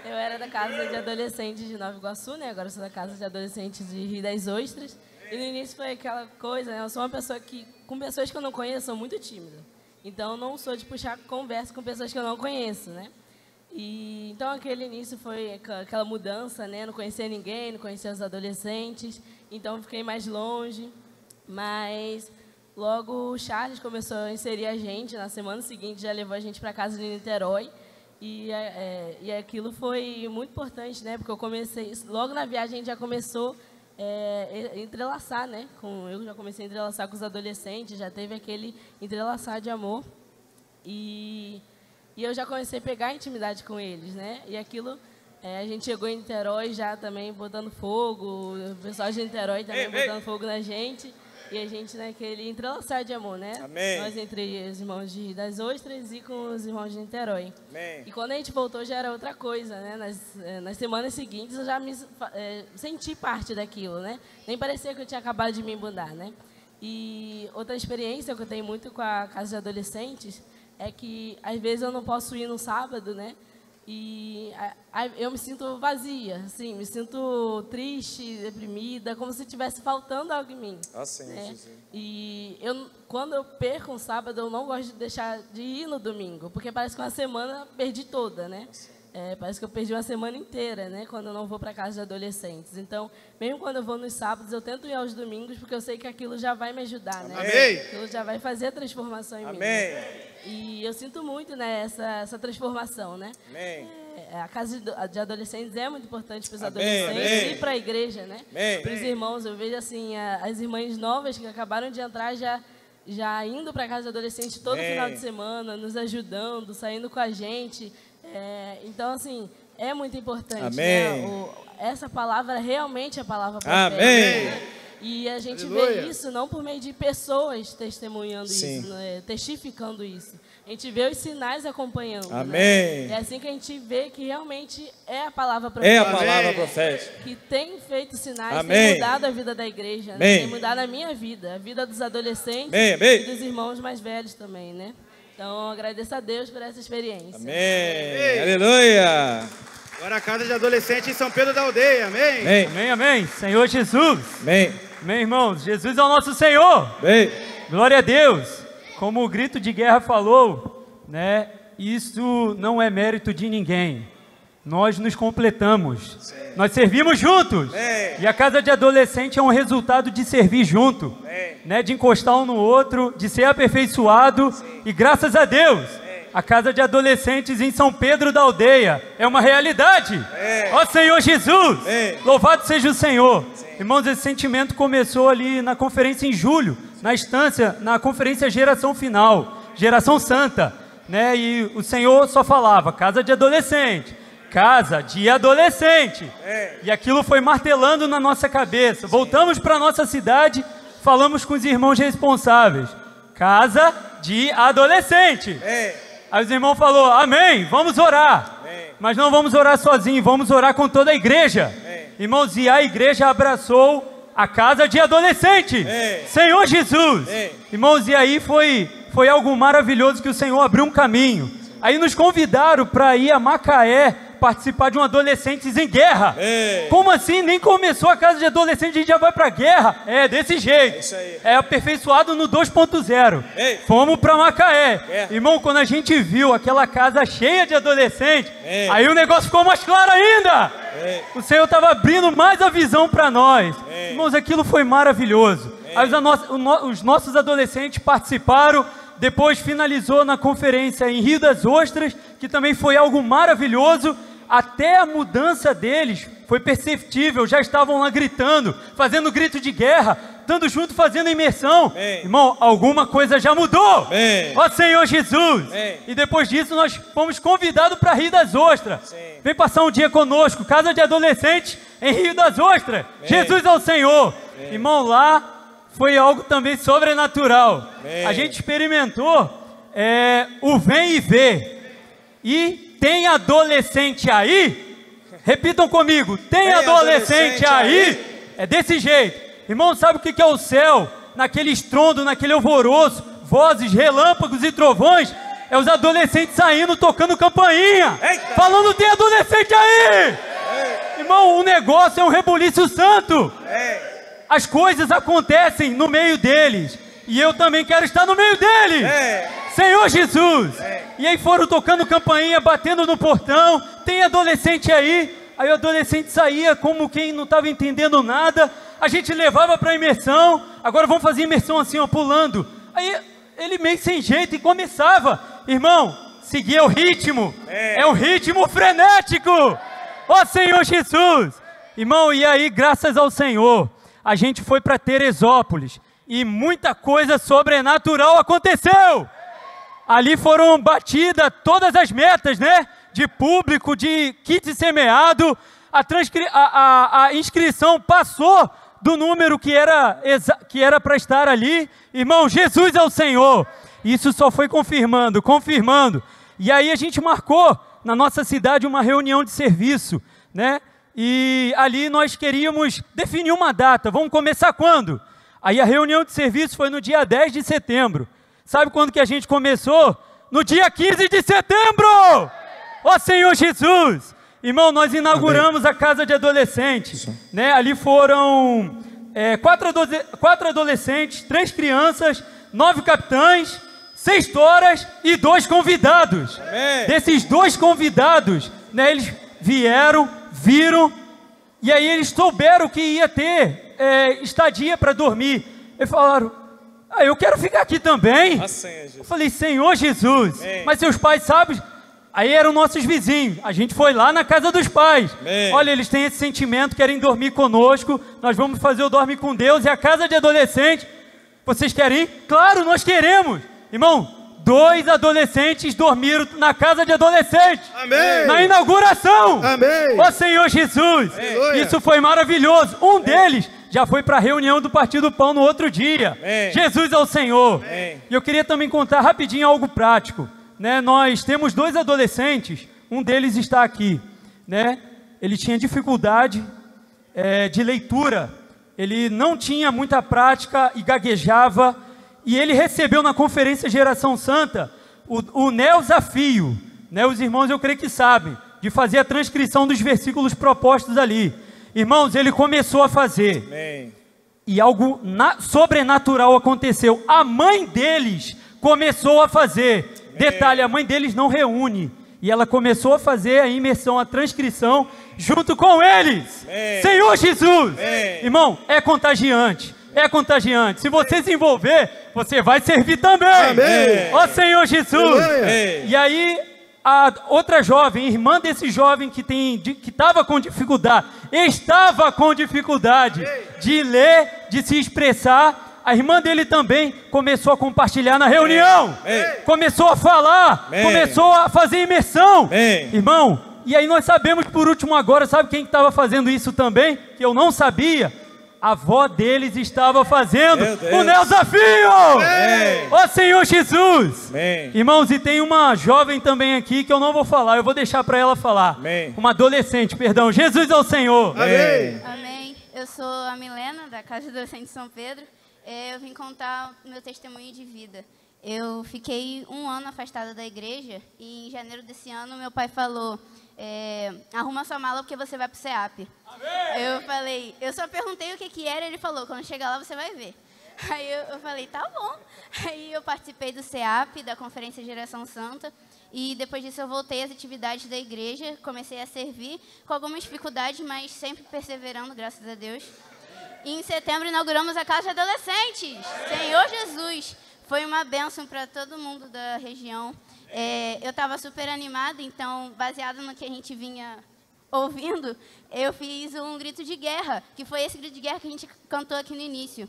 Eu era da casa de adolescentes de Nova Iguaçu, né? Agora eu sou da casa de adolescentes de Rio das Ostras. E no início foi aquela coisa, né? Eu sou uma pessoa que, com pessoas que eu não conheço, sou muito tímida. Então, eu não sou de puxar conversa com pessoas que eu não conheço, né? E, então, aquele início foi aquela mudança, né? Não conhecia ninguém, não conhecia os adolescentes. Então, fiquei mais longe. Mas, logo, o Charles começou a inserir a gente. Na semana seguinte, já levou a gente para casa de Niterói. E aquilo foi muito importante, né? Porque eu comecei... Logo na viagem, a gente já começou... entrelaçar, né? Eu já comecei a entrelaçar com os adolescentes, já teve aquele entrelaçar de amor. E eu já comecei a pegar intimidade com eles, né? E aquilo, a gente chegou em Niterói já também botando fogo, o pessoal de Niterói também botando fogo na gente. E a gente naquele entrelaçar de amor, né? Amém. Nós entre os irmãos de Rio das Ostras e com os irmãos de Niterói. Amém. E quando a gente voltou já era outra coisa, né? Nas semanas seguintes eu já me senti parte daquilo, né? Nem parecia que eu tinha acabado de me mudar, né? E outra experiência que eu tenho muito com a casa de adolescentes é que às vezes eu não posso ir no sábado, né? E eu me sinto vazia, assim, me sinto triste, deprimida, como se estivesse faltando algo em mim. Senhor Jesus. E quando eu perco um sábado, eu não gosto de deixar de ir no domingo, porque parece que uma semana eu perdi toda, né? Parece que eu perdi uma semana inteira, né? Quando eu não vou para casa de adolescentes. Então, mesmo quando eu vou nos sábados, eu tento ir aos domingos, porque eu sei que aquilo já vai me ajudar, né? Amém. Aquilo já vai fazer a transformação em mim. Amém. Né? E eu sinto muito, né, essa transformação, né? Amém. A casa de adolescentes é muito importante para os Amém. adolescentes Amém. e para a igreja, né? Amém. Para os irmãos, eu vejo assim, as irmãs novas que acabaram de entrar já indo para a casa de adolescentes todo Amém. final de semana, nos ajudando, saindo com a gente. Então, assim, é muito importante. Amém. Né? Essa palavra realmente é a palavra profética. Amém. Né? E a gente Aleluia. vê isso não por meio de pessoas testemunhando Sim. isso, né? Testificando isso. A gente vê os sinais acompanhando. Amém. Né? É assim que a gente vê que realmente é a palavra profética. É a palavra profética. Que tem feito sinais, Amém. tem mudado a vida da igreja, né? Amém. Tem mudado a minha vida, a vida dos adolescentes Amém. Amém. e dos irmãos mais velhos também, né? Então, agradeço a Deus por essa experiência. Amém. Aleluia. Agora a casa de adolescente em São Pedro da Aldeia, amém? Amém. Amém, amém. Senhor Jesus. Amém. Amém, irmãos. Jesus é o nosso Senhor. Amém. Glória a Deus. Como o grito de guerra falou, né? Isso não é mérito de ninguém. Nós nos completamos. Sim. Nós servimos juntos. Amém. E a casa de adolescente é um resultado de servir junto. Amém. Né? De encostar um no outro, de ser aperfeiçoado. Sim. E graças a Deus, a casa de adolescentes em São Pedro da Aldeia é uma realidade. Ó Senhor Jesus, louvado seja o Senhor. Irmãos, esse sentimento começou ali na conferência em julho, na conferência Geração Final, Geração Santa, né? E o Senhor só falava, casa de adolescente, casa de adolescente. E aquilo foi martelando na nossa cabeça. Voltamos para a nossa cidade, falamos com os irmãos responsáveis, casa de adolescente. Aí os irmãos falaram, amém, vamos orar. Mas não vamos orar sozinhos, vamos orar com toda a igreja. Irmãos, e a igreja abraçou a casa de adolescente. Senhor Jesus. Irmãos, e aí foi algo maravilhoso que o Senhor abriu um caminho. Aí nos convidaram para ir a Macaé participar de um Adolescentes em Guerra. Como assim? Nem começou a casa de adolescente, a gente já vai para a guerra. É desse jeito. É aperfeiçoado no 2.0. Fomos para Macaé. Irmão, quando a gente viu aquela casa cheia de adolescentes, aí o negócio ficou mais claro ainda. O Senhor estava abrindo mais a visão para nós. Irmãos, aquilo foi maravilhoso. Aí os nossos adolescentes participaram. Depois finalizou na conferência em Rio das Ostras, que também foi algo maravilhoso. Até a mudança deles foi perceptível, já estavam lá gritando, fazendo grito de guerra, estando junto, fazendo imersão. Irmão, alguma coisa já mudou. Ó Senhor Jesus. E depois disso nós fomos convidados para Rio das Ostras. Vem passar um dia conosco, casa de adolescentes em Rio das Ostras. Jesus é o Senhor. Irmão, lá foi algo também sobrenatural. A gente experimentou o vem e vê. E tem adolescente aí? Repitam comigo. Tem adolescente aí? É desse jeito. Irmão, sabe o que é o céu? Naquele estrondo, naquele alvoroço, vozes, relâmpagos e trovões. É os adolescentes saindo, tocando campainha. Falando, tem adolescente aí! Irmão, o negócio é um rebuliço santo. As coisas acontecem no meio deles. E eu também quero estar no meio deles. Senhor Jesus. E aí foram tocando campainha, batendo no portão. Tem adolescente aí. Aí o adolescente saía como quem não estava entendendo nada. A gente levava para imersão. Agora vamos fazer imersão assim, ó, pulando. Aí ele meio sem jeito e começava. Irmão, seguia o ritmo. É um ritmo frenético. Ó Senhor Jesus. Irmão, e aí graças ao Senhor, a gente foi para Teresópolis. E muita coisa sobrenatural aconteceu. Ali foram batidas todas as metas, né? De público, de kit semeado. A inscrição passou do número que era para estar ali. Irmão, Jesus é o Senhor. Isso só foi confirmando. E aí a gente marcou na nossa cidade uma reunião de serviço, né? E ali nós queríamos definir uma data. Vamos começar quando? Aí a reunião de serviço foi no dia 10 de setembro. Sabe quando que a gente começou? No dia 15 de setembro! Ó Senhor Jesus! Irmão, nós inauguramos a casa de adolescentes, né? Ali foram 4 adolescentes, 3 crianças, 9 capitães, 6 toras e 2 convidados. Amém. Desses 2 convidados, né, eles viram, e aí eles souberam que ia ter estadia para dormir. Eles falaram, eu quero ficar aqui também. Eu falei, Senhor Jesus, mas seus pais sabem? Aí eram nossos vizinhos, a gente foi lá na casa dos pais. Olha, eles têm esse sentimento, querem dormir conosco, nós vamos fazer o Dorme com Deus, e a casa de adolescentes, vocês querem ir? Claro, nós queremos. Irmão, 2 adolescentes dormiram na casa de adolescentes. Amém. Na inauguração. Amém. Ó Senhor Jesus, isso foi maravilhoso. Um deles já foi para a reunião do Partido Pão no outro dia. Amém. Jesus é o Senhor. Amém. E eu queria também contar rapidinho algo prático. Né? Nós temos 2 adolescentes, um deles está aqui. Né? Ele tinha dificuldade de leitura, ele não tinha muita prática e gaguejava. E ele recebeu na conferência Geração Santa o desafio, né? Os irmãos eu creio que sabem, de fazer a transcrição dos versículos propostos ali. Irmãos, ele começou a fazer. Amém. E algo sobrenatural aconteceu. A mãe deles começou a fazer. Amém. Detalhe, a mãe deles não reúne. E ela começou a fazer a imersão, a transcrição, junto com eles. Amém. Senhor Jesus! Amém. Irmão, é contagiante. É contagiante. Se você se envolver, você vai servir também. Amém. Ó Senhor Jesus. Amém. E aí, a outra jovem, irmã desse jovem que estava com dificuldade, de ler, de se expressar. A irmã dele também começou a compartilhar na reunião. Amém. Começou a falar. Amém. Começou a fazer imersão. Amém. Irmão, e aí nós sabemos por último agora, sabe quem estava fazendo isso também? Que eu não sabia. A avó deles estava fazendo o desafio. Ó Senhor Jesus. Amém. Irmãos, e tem uma jovem também aqui que eu não vou falar, eu vou deixar para ela falar. Amém. Uma adolescente, perdão. Jesus é o Senhor. Amém. Amém. Eu sou a Milena, da Casa de Adolescentes de São Pedro. Eu vim contar o meu testemunho de vida. Eu fiquei 1 ano afastada da igreja e em janeiro desse ano meu pai falou... arruma sua mala porque você vai pro CEAP. Amém. Eu falei, eu só perguntei o que era, ele falou, quando chegar lá você vai ver. Aí eu falei, tá bom. Aí eu participei do CEAP, da Conferência Geração Santa, e depois disso eu voltei às atividades da igreja, comecei a servir, com algumas dificuldades, mas sempre perseverando, graças a Deus. E em setembro inauguramos a Casa de Adolescentes. Senhor Jesus, foi uma bênção para todo mundo da região. Eu estava super animada, então, baseado no que a gente vinha ouvindo, eu fiz um grito de guerra, que foi esse grito de guerra que a gente cantou aqui no início.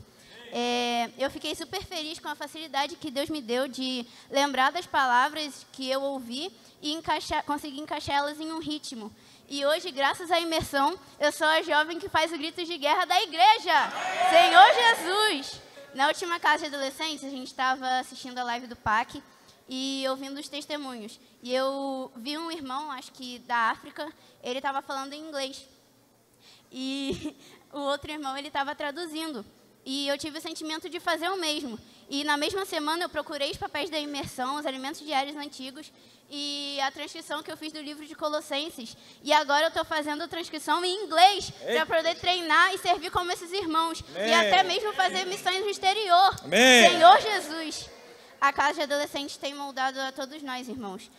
Eu fiquei super feliz com a facilidade que Deus me deu de lembrar das palavras que eu ouvi e conseguir encaixar elas em um ritmo. E hoje, graças à imersão, eu sou a jovem que faz o grito de guerra da igreja. Senhor Jesus! Na última casa de adolescentes, a gente estava assistindo a live do PAC e ouvindo os testemunhos. E eu vi um irmão, acho que da África, ele estava falando em inglês. E o outro irmão, ele estava traduzindo. E eu tive o sentimento de fazer o mesmo. E na mesma semana eu procurei os papéis da imersão, os alimentos diários antigos e a transcrição que eu fiz do livro de Colossenses. E agora eu estou fazendo a transcrição em inglês para poder treinar e servir como esses irmãos. Amém. E até mesmo fazer missões no exterior. Amém. Senhor Jesus! A casa de adolescentes tem moldado a todos nós, irmãos.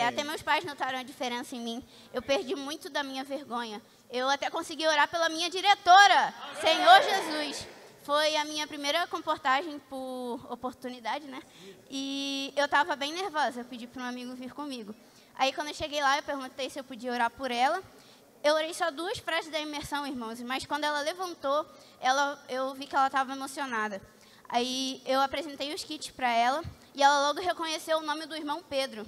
Até meus pais notaram a diferença em mim. Eu perdi muito da minha vergonha. Eu até consegui orar pela minha diretora. Senhor Jesus! Foi a minha primeira comportagem por oportunidade, né? E eu estava bem nervosa, eu pedi para um amigo vir comigo. Aí, quando eu cheguei lá, eu perguntei se eu podia orar por ela. Eu orei só 2 frases da imersão, irmãos, mas quando ela levantou, eu vi que ela estava emocionada. Aí, eu apresentei os kits para ela e ela logo reconheceu o nome do irmão Pedro.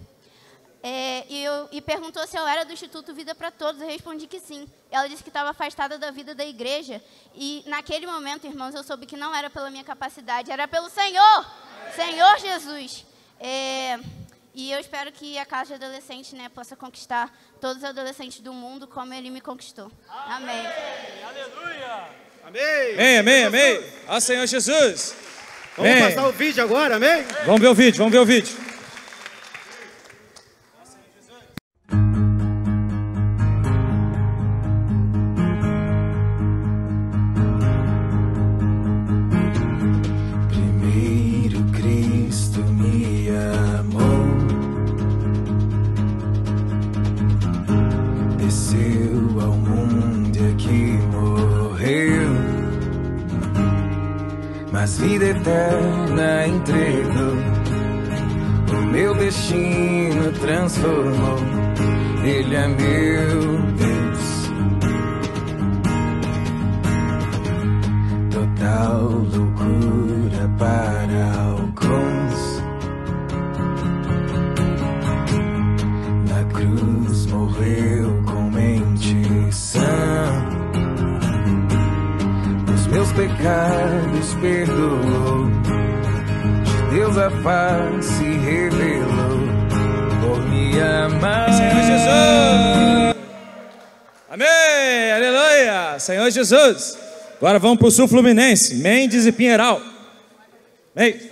E perguntou se eu era do Instituto Vida para Todos. Eu respondi que sim. Ela disse que estava afastada da vida da igreja. E naquele momento, irmãos, eu soube que não era pela minha capacidade, era pelo Senhor. Senhor Jesus. E eu espero que a casa de adolescente, né, possa conquistar todos os adolescentes do mundo como Ele me conquistou. Amém. Aleluia. Amém. Amém, amém, amém. Ó Senhor Jesus. Vamos passar o vídeo agora, amém? Vamos ver o vídeo, vamos ver o vídeo. Mas vida eterna entregou, o meu destino transformou. Ele é meu Deus, total loucura para alguns. Na cruz morreu com mente sã, meus pecados perdoou, de Deus a face revelou, por me amar. Senhor Jesus! Amém! Aleluia! Senhor Jesus! Agora vamos para o Sul Fluminense, Mendes e Pinheiral. Vem!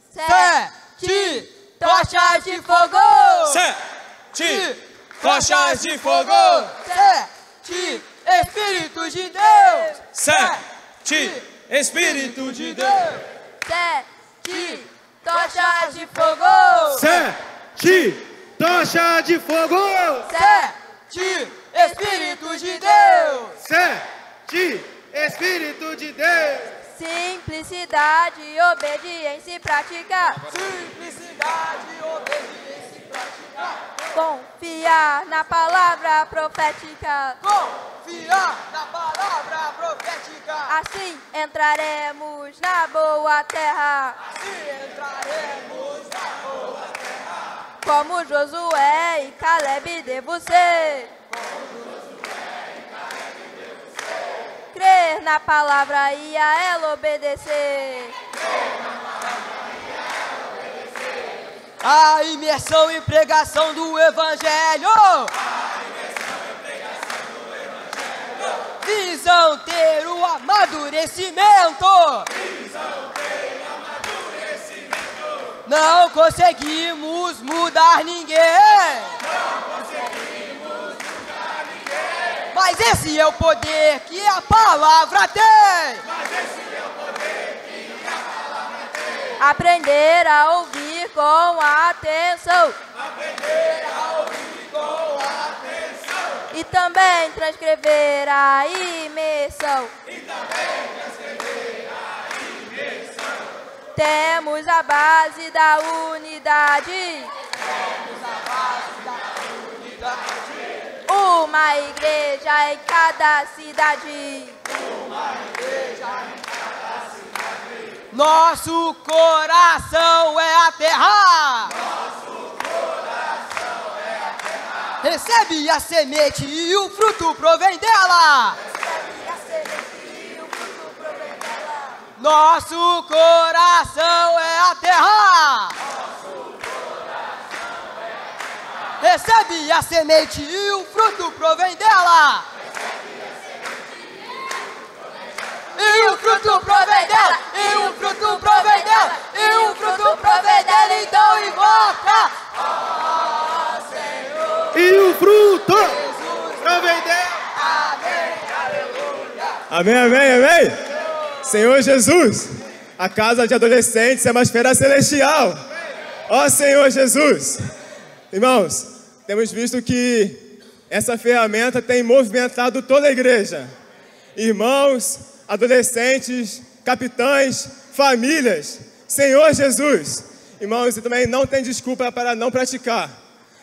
7 tochas de fogo! 7 tochas de fogo! 7 Espíritos de Deus! 7 Espírito de Deus! 7 tochas de fogo! 7 tochas de fogo! 7 Espírito de Deus! 7 Espírito de Deus! Simplicidade, obediência e prática. Simplicidade, obediência e prática. Confiar na palavra profética. Confiar na palavra profética. Assim entraremos na boa terra. Assim entraremos na boa terra. Como Josué e Caleb devo ser. Crer na palavra e a ela obedecer. A imersão e pregação do Evangelho. Visam ter o amadurecimento. Não conseguimos mudar ninguém. Mas esse é o poder que a palavra tem. Aprender a ouvir com atenção. E também transcrever a imersão. Temos a base da unidade. Uma igreja em cada cidade. Uma igreja em cada cidade. Nosso coração é a terra. Nosso coração é a terra. Recebe a semente e o fruto provém dela. Recebe a semente e o fruto provém dela. Nosso coração é a terra. Recebe a semente e o fruto provém dela. E o fruto provém dela. E o fruto provém dela. E o fruto provém dela. Então invoca. Ó Senhor. E o fruto provém dela. Amém. Aleluia. Amém, amém, amém. Senhor Jesus, a casa de adolescentes é uma esfera celestial. Ó Senhor Jesus. Irmãos, temos visto que essa ferramenta tem movimentado toda a igreja. Irmãos, adolescentes, capitães, famílias. Senhor Jesus. Irmãos, e também não tem desculpa para não praticar.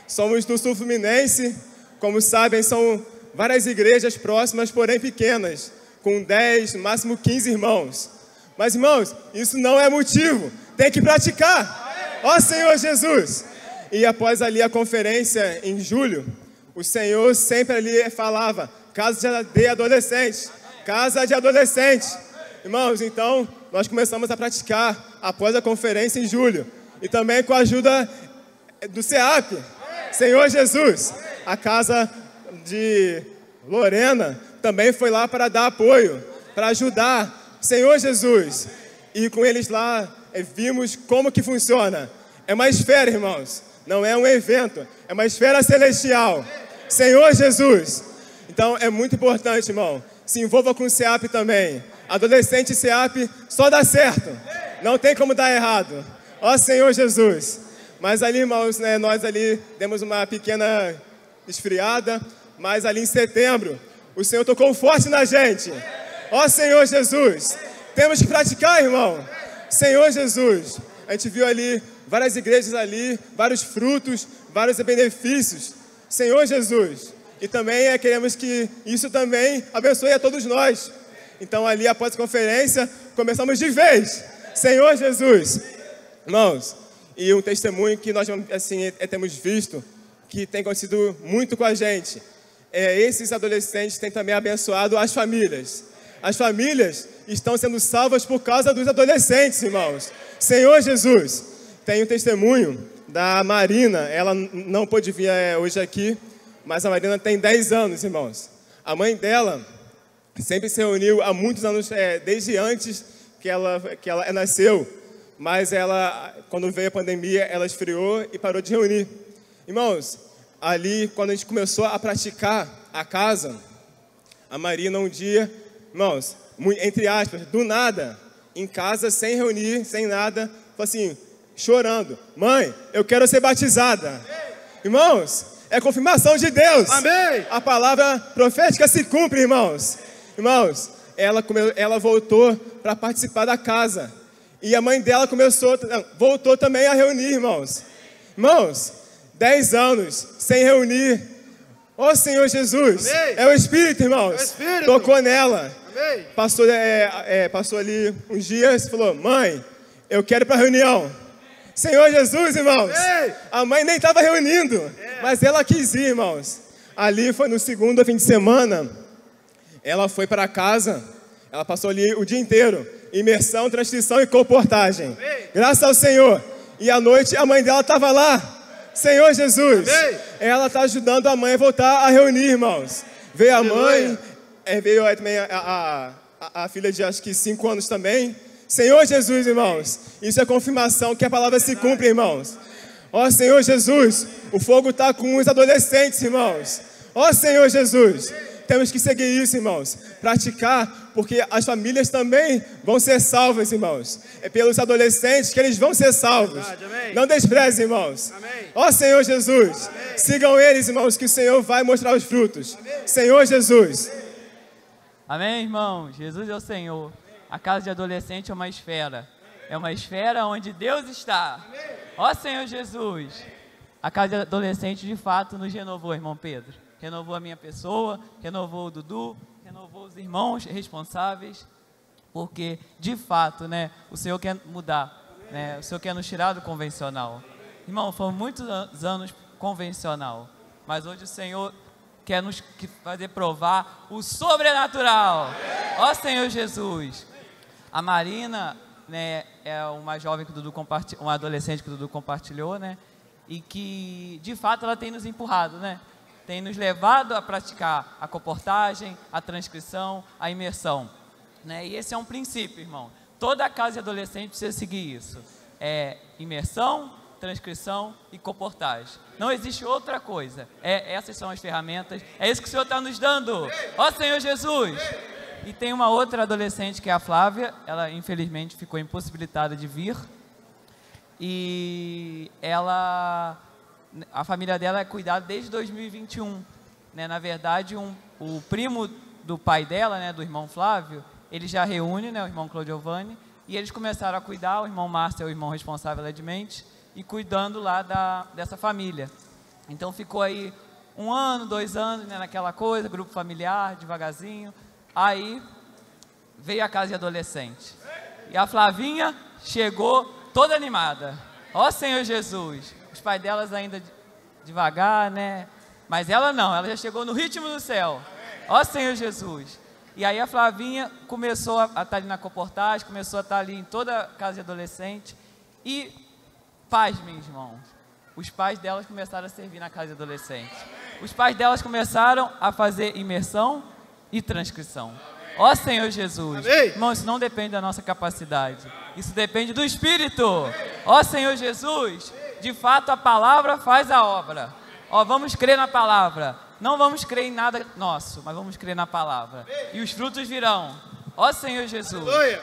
Somos do Sul Fluminense. Como sabem, são várias igrejas próximas, porém pequenas, com 10, no máximo 15 irmãos. Mas, irmãos, isso não é motivo. Tem que praticar. Ó Senhor Jesus. E após ali a conferência em julho, o Senhor sempre ali falava, casa de adolescentes, casa de adolescentes. Irmãos, então, nós começamos a praticar após a conferência em julho. E também com a ajuda do CEAP. Senhor Jesus, a casa de Lorena também foi lá para dar apoio, para ajudar. Senhor Jesus. E com eles lá, vimos como que funciona. É uma esfera, irmãos. Não é um evento, é uma esfera celestial. Senhor Jesus. Então é muito importante, irmão. Se envolva com o CEAP também. Adolescente CEAP só dá certo. Não tem como dar errado. Ó Senhor Jesus. Mas ali, irmãos, né, nós ali demos uma pequena esfriada. Mas ali em setembro, o Senhor tocou forte na gente. Ó Senhor Jesus. Temos que praticar, irmão. Senhor Jesus. A gente viu ali várias igrejas ali, vários frutos, vários benefícios. Senhor Jesus. E também queremos que isso também abençoe a todos nós. Então ali, após a conferência, começamos de vez. Senhor Jesus. Irmãos, e um testemunho que nós assim, temos visto, que tem acontecido muito com a gente. Esses adolescentes têm também abençoado as famílias. As famílias estão sendo salvas por causa dos adolescentes, irmãos. Senhor Jesus. Tem um testemunho da Marina, ela não pôde vir hoje aqui, mas a Marina tem 10 anos, irmãos. A mãe dela sempre se reuniu há muitos anos, desde antes que ela nasceu, mas ela, quando veio a pandemia, ela esfriou e parou de reunir. Irmãos, ali, quando a gente começou a praticar a casa, a Marina um dia, irmãos, entre aspas, do nada, em casa, sem reunir, sem nada, falou assim, chorando, mãe, eu quero ser batizada. Irmãos, é confirmação de Deus. Amém. A palavra profética se cumpre, irmãos. Irmãos, ela voltou para participar da casa. E a mãe dela voltou também a reunir, irmãos. Irmãos, 10 anos sem reunir. Ó Senhor Jesus. Amém. É o Espírito, irmãos. É o Espírito. Tocou nela. Amém. Passou ali uns dias e falou, mãe, eu quero ir para a reunião. Senhor Jesus, irmãos. Ei. A mãe nem estava reunindo, mas ela quis ir, irmãos. Ali foi no segundo fim de semana. Ela foi para casa. Ela passou ali o dia inteiro. Imersão, transcrição e comportagem. Amém. Graças ao Senhor. E à noite a mãe dela estava lá. Senhor Jesus. Amém. Ela está ajudando a mãe a voltar a reunir, irmãos. Veio a mãe. Veio também a filha de acho que 5 anos também. Senhor Jesus, irmãos, isso é confirmação que a palavra se cumpre, irmãos. Ó Senhor Jesus, o fogo está com os adolescentes, irmãos. Ó Senhor Jesus, temos que seguir isso, irmãos. Praticar, porque as famílias também vão ser salvas, irmãos. É pelos adolescentes que eles vão ser salvos. Não desprezem, irmãos. Ó Senhor Jesus, sigam eles, irmãos, que o Senhor vai mostrar os frutos. Senhor Jesus. Amém, irmão? Jesus é o Senhor. A casa de adolescente é uma esfera. É uma esfera onde Deus está. Ó Senhor Jesus. A casa de adolescente, de fato, nos renovou, irmão Pedro. renovou a minha pessoa, renovou o Dudu, renovou os irmãos responsáveis, porque, de fato, né, o Senhor quer mudar, né, o Senhor quer nos tirar do convencional. Irmão, foram muitos anos convencional, mas hoje o Senhor quer nos fazer provar o sobrenatural. Ó Senhor Jesus! A Marina, né, é uma jovem que o Dudu uma adolescente que o Dudu compartilhou, né, e que, de fato, ela tem nos empurrado, né, tem nos levado a praticar a comportagem, a transcrição, a imersão, né, e esse é um princípio, irmão. Toda casa de adolescente precisa seguir isso. É imersão, transcrição e comportagem. Não existe outra coisa. Essas são as ferramentas. É isso que o Senhor está nos dando. Ó Senhor Jesus! E tem uma outra adolescente que é a Flávia. Ela, infelizmente, ficou impossibilitada de vir. E a família dela é cuidada desde 2021. Né? Na verdade, o primo do pai dela, né, do irmão Flávio, ele já reúne, né, o irmão Clodiovani, e eles começaram a cuidar. O irmão Márcio é o irmão responsável lá de mente, e cuidando lá dessa família. Então ficou aí 1 ano, 2 anos, né, naquela coisa, grupo familiar, devagarzinho. Aí veio a casa de adolescente. E a Flavinha chegou toda animada. Ó Senhor Jesus! Os pais delas ainda devagar, né? Mas ela não, ela já chegou no ritmo do céu. Ó Senhor Jesus! E aí a Flavinha começou a estar ali na comportagem, começou a estar ali em toda a casa de adolescente. E pais, meus irmãos, os pais delas começaram a servir na casa de adolescentes. Os pais delas começaram a fazer imersão e transcrição. Ó Senhor Jesus! Amém. Irmão, isso não depende da nossa capacidade. Isso depende do Espírito. Ó Senhor Jesus! De fato, a palavra faz a obra. Ó, vamos crer na palavra. Não vamos crer em nada nosso, mas vamos crer na palavra. E os frutos virão. Ó Senhor Jesus! Aleluia.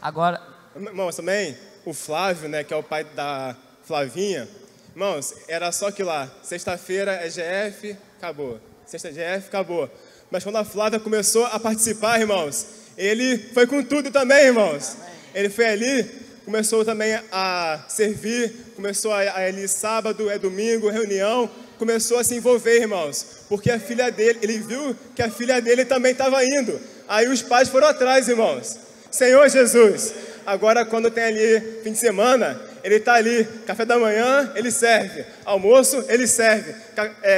Agora... Irmãos, também... O Flávio, né, que é o pai da Flavinha, irmãos, era só que lá, sexta-feira é GF, acabou. Sexta GF, acabou. Mas quando a Flávia começou a participar, irmãos, ele foi com tudo também, irmãos. Ele foi ali, começou também a servir, começou a ali sábado, domingo, reunião, começou a se envolver, irmãos. Porque a filha dele, ele viu que a filha dele também estava indo. Aí os pais foram atrás, irmãos. Senhor Jesus! Agora, quando tem ali fim de semana, ele está ali, café da manhã, ele serve, almoço, ele serve,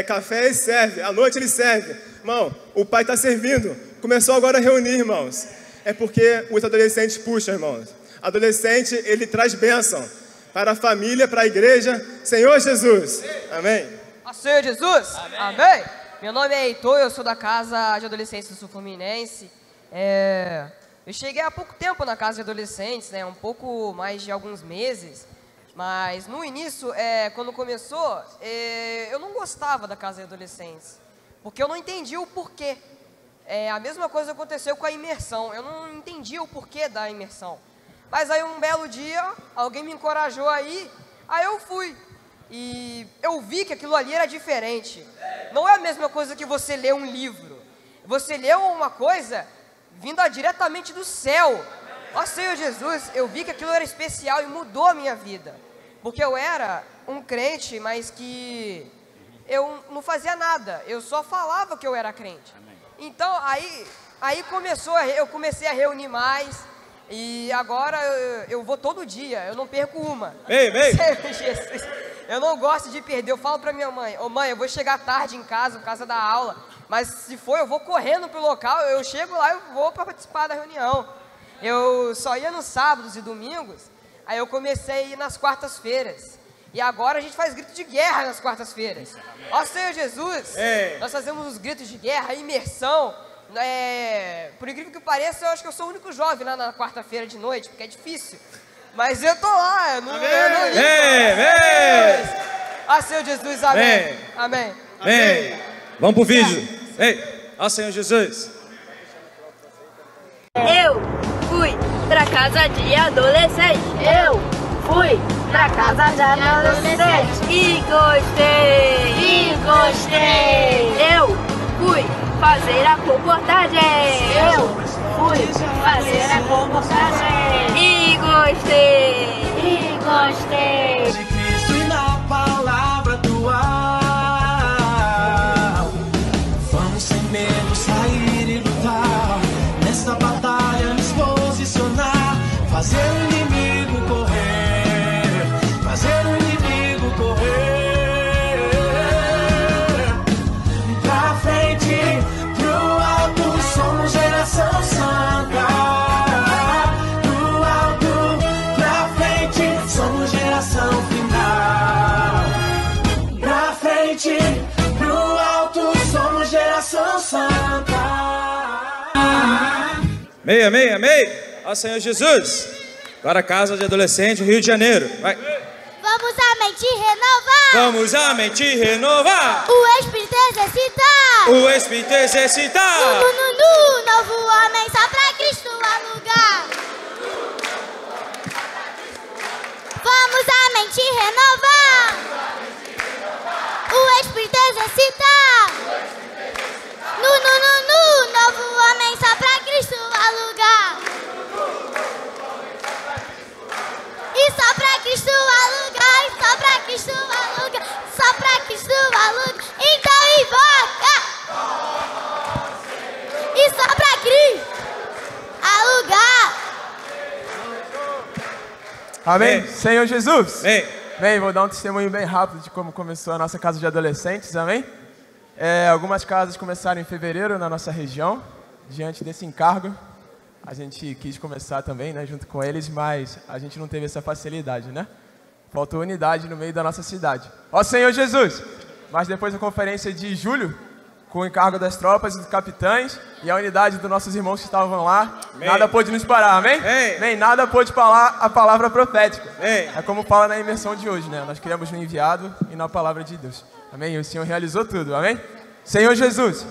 café, ele serve, à noite, ele serve. Irmão, o pai está servindo. Começou agora a reunir, irmãos. É porque os adolescentes puxam, irmãos. Adolescente, ele traz bênção para a família, para a igreja. Senhor Jesus. Amém. Ó Senhor Jesus. Amém. Amém. Meu nome é Heitor, eu sou da Casa de Adolescentes do Sul Fluminense. Eu cheguei há pouco tempo na casa de adolescentes, né, um pouco mais de alguns meses, mas no início, quando começou, eu não gostava da casa de adolescentes, porque eu não entendia o porquê. A mesma coisa aconteceu com a imersão, eu não entendia o porquê da imersão. Mas aí um belo dia, alguém me encorajou aí eu fui. E eu vi que aquilo ali era diferente. Não é a mesma coisa que você ler um livro. Você leu uma coisa... vinda diretamente do céu. Ó Senhor Jesus, eu vi que aquilo era especial e mudou a minha vida. Porque eu era um crente, mas que eu não fazia nada. Eu só falava que eu era crente. Então, aí eu comecei a reunir mais. E agora eu vou todo dia, eu não perco uma. Vem. Jesus, eu não gosto de perder. Eu falo pra minha mãe, mãe, eu vou chegar tarde em casa, por causa da aula. Mas se for, eu vou correndo pro local, eu chego lá e vou participar da reunião. Eu só ia nos sábados e domingos, aí eu comecei a ir nas quartas-feiras. E agora a gente faz grito de guerra nas quartas-feiras. Ó Senhor Jesus, nós fazemos os gritos de guerra, imersão. Por incrível que pareça, eu acho que eu sou o único jovem lá na quarta-feira de noite, porque é difícil. Mas eu tô lá, eu não ligo. Ó Senhor Jesus, amém. Amém. Vamos pro vídeo. Ó Senhor Jesus. Eu fui pra casa de adolescente. Eu fui pra casa de adolescente. E gostei. Eu fui fazer a comportagem. Eu fui fazer a comportagem. E gostei. De Cristo e na palavra atual. Santa. Amém, amém, amém. Ó Senhor Jesus. Agora casa de adolescente, Rio de Janeiro. Vai. Vamos a mente renovar. Vamos a mente renovar. O Espírito exercitar. O Espírito exercitar. Novo homem só pra Cristo alugar. Vamos a mente renovar. O Espírito exercitar. Novo homem só pra Cristo alugar. E só pra Cristo alugar, e só pra Cristo alugar, só pra Cristo alugar. Então invoca. E só pra Cristo alugar. Amém? Senhor Jesus. Amém. Bem, vou dar um testemunho bem rápido de como começou a nossa casa de adolescentes, amém? Algumas casas começaram em fevereiro na nossa região. Diante desse encargo, a gente quis começar também, né, junto com eles, mas a gente não teve essa facilidade, né? Faltou unidade no meio da nossa cidade. Ó Senhor Jesus! Mas depois da conferência de julho, com o encargo das tropas e dos capitães e a unidade dos nossos irmãos que estavam lá, amém, nada pôde nos parar, amém? Nem nada pôde falar a palavra profética. Amém. É como fala na imersão de hoje, né? Nós cremos no enviado e na palavra de Deus. Amém? E o Senhor realizou tudo, amém? Senhor Jesus,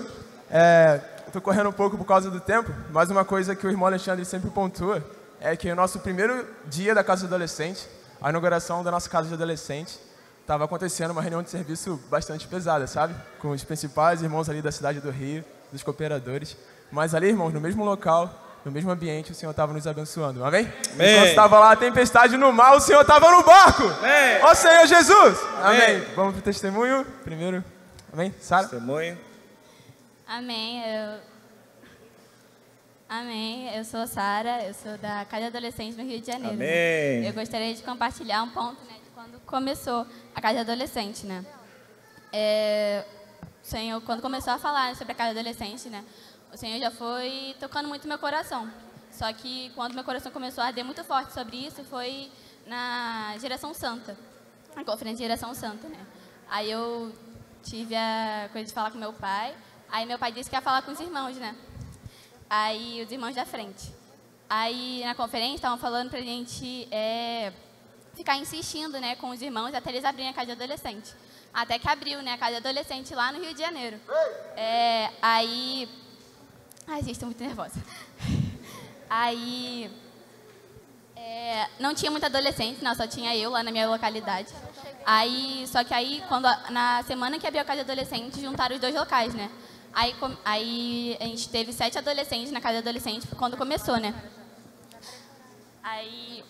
estou correndo um pouco por causa do tempo, mas uma coisa que o irmão Alexandre sempre pontua é que o nosso primeiro dia da Casa de Adolescente, a inauguração da nossa Casa de Adolescente, estava acontecendo uma reunião de serviço bastante pesada, sabe? Com os principais irmãos ali da cidade do Rio, dos cooperadores. Mas ali, irmãos, no mesmo local, no mesmo ambiente, o Senhor estava nos abençoando, amém? Enquanto estava lá a tempestade no mar, o Senhor estava no barco! Amém. Ó Senhor Jesus! Amém. Vamos para o testemunho primeiro. Amém? Sara? Testemunho. Amém. Amém. Eu sou Sara, eu sou da Casa de Adolescentes no Rio de Janeiro. Amém. Né? Eu gostaria de compartilhar um ponto, né, de quando começou a Casa de Adolescente, né? O Senhor, quando começou a falar sobre a Casa de Adolescente, né, o Senhor já foi tocando muito meu coração. Só que quando meu coração começou a arder muito forte sobre isso, foi na Geração Santa, na conferência de Geração Santa, né? Aí eu tive a coisa de falar com meu pai. Aí meu pai disse que ia falar com os irmãos, né? Aí os irmãos da frente. Aí na conferência estavam falando pra gente ficar insistindo, né, com os irmãos até eles abrirem a casa de adolescente. Até que abriu, né, a casa de adolescente lá no Rio de Janeiro. Ai, gente, estou muito nervosa. Aí não tinha muito adolescente, não, só tinha eu lá na minha localidade. Só que aí, na semana que abriu a casa de adolescente, juntaram os dois locais, né? Aí a gente teve 7 adolescentes na casa de adolescente quando começou, né? Aí...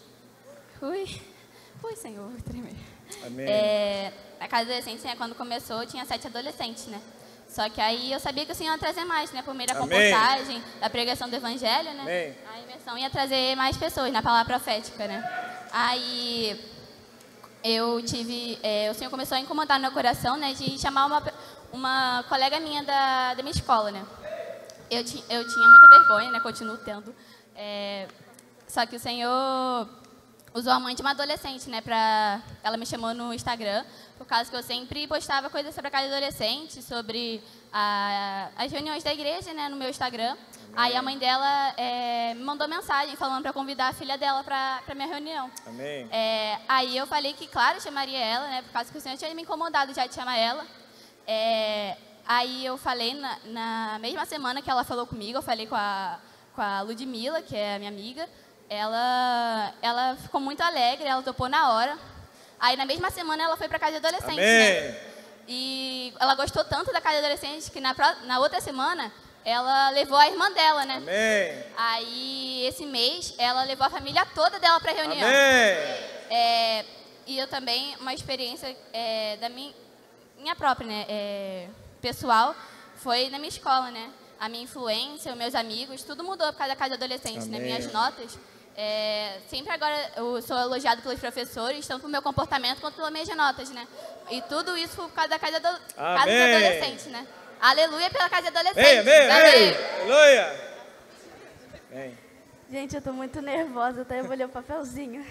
Ui, Senhor, vou tremer. Amém. A casa de adolescentes, né, quando começou, tinha 7 adolescentes, né? Só que aí eu sabia que o Senhor ia trazer mais, né? Por meio da comportagem, da pregação do Evangelho, né? Amém. A imersão ia trazer mais pessoas na palavra profética, né? Aí eu tive... o Senhor começou a incomodar no meu coração, né? De chamar uma colega minha da minha escola, né? Eu tinha muita vergonha, né? Continuo tendo. Só que o Senhor usou a mãe de uma adolescente, né? Ela me chamou no Instagram, por causa que eu sempre postava coisas sobre a casa de adolescente, sobre as reuniões da igreja, né? No meu Instagram. Aí a mãe dela me mandou mensagem falando para convidar a filha dela para minha reunião. Amém. Aí eu falei que, claro, eu chamaria ela, né? Por causa que o Senhor tinha me incomodado já de chamar ela. Aí eu falei, na mesma semana que ela falou comigo, eu falei com a Ludmila, que é a minha amiga. Ela ficou muito alegre, ela topou na hora. Aí na mesma semana ela foi para a casa de adolescente, né? E ela gostou tanto da casa de adolescente que na outra semana ela levou a irmã dela, né? Amém. Aí esse mês ela levou a família toda dela para a reunião. Amém. E eu também, uma experiência da minha própria, né? Pessoal, foi na minha escola, né? A minha influência, os meus amigos, tudo mudou por causa da casa de adolescente, né? Minhas notas. Sempre agora eu sou elogiado pelos professores, tanto pelo meu comportamento quanto pelas minhas notas, né? E tudo isso foi por causa da casa de adolescente, né? Aleluia pela casa de adolescente. Amém. Aleluia. Gente, eu tô muito nervosa, até eu vou ler o papelzinho.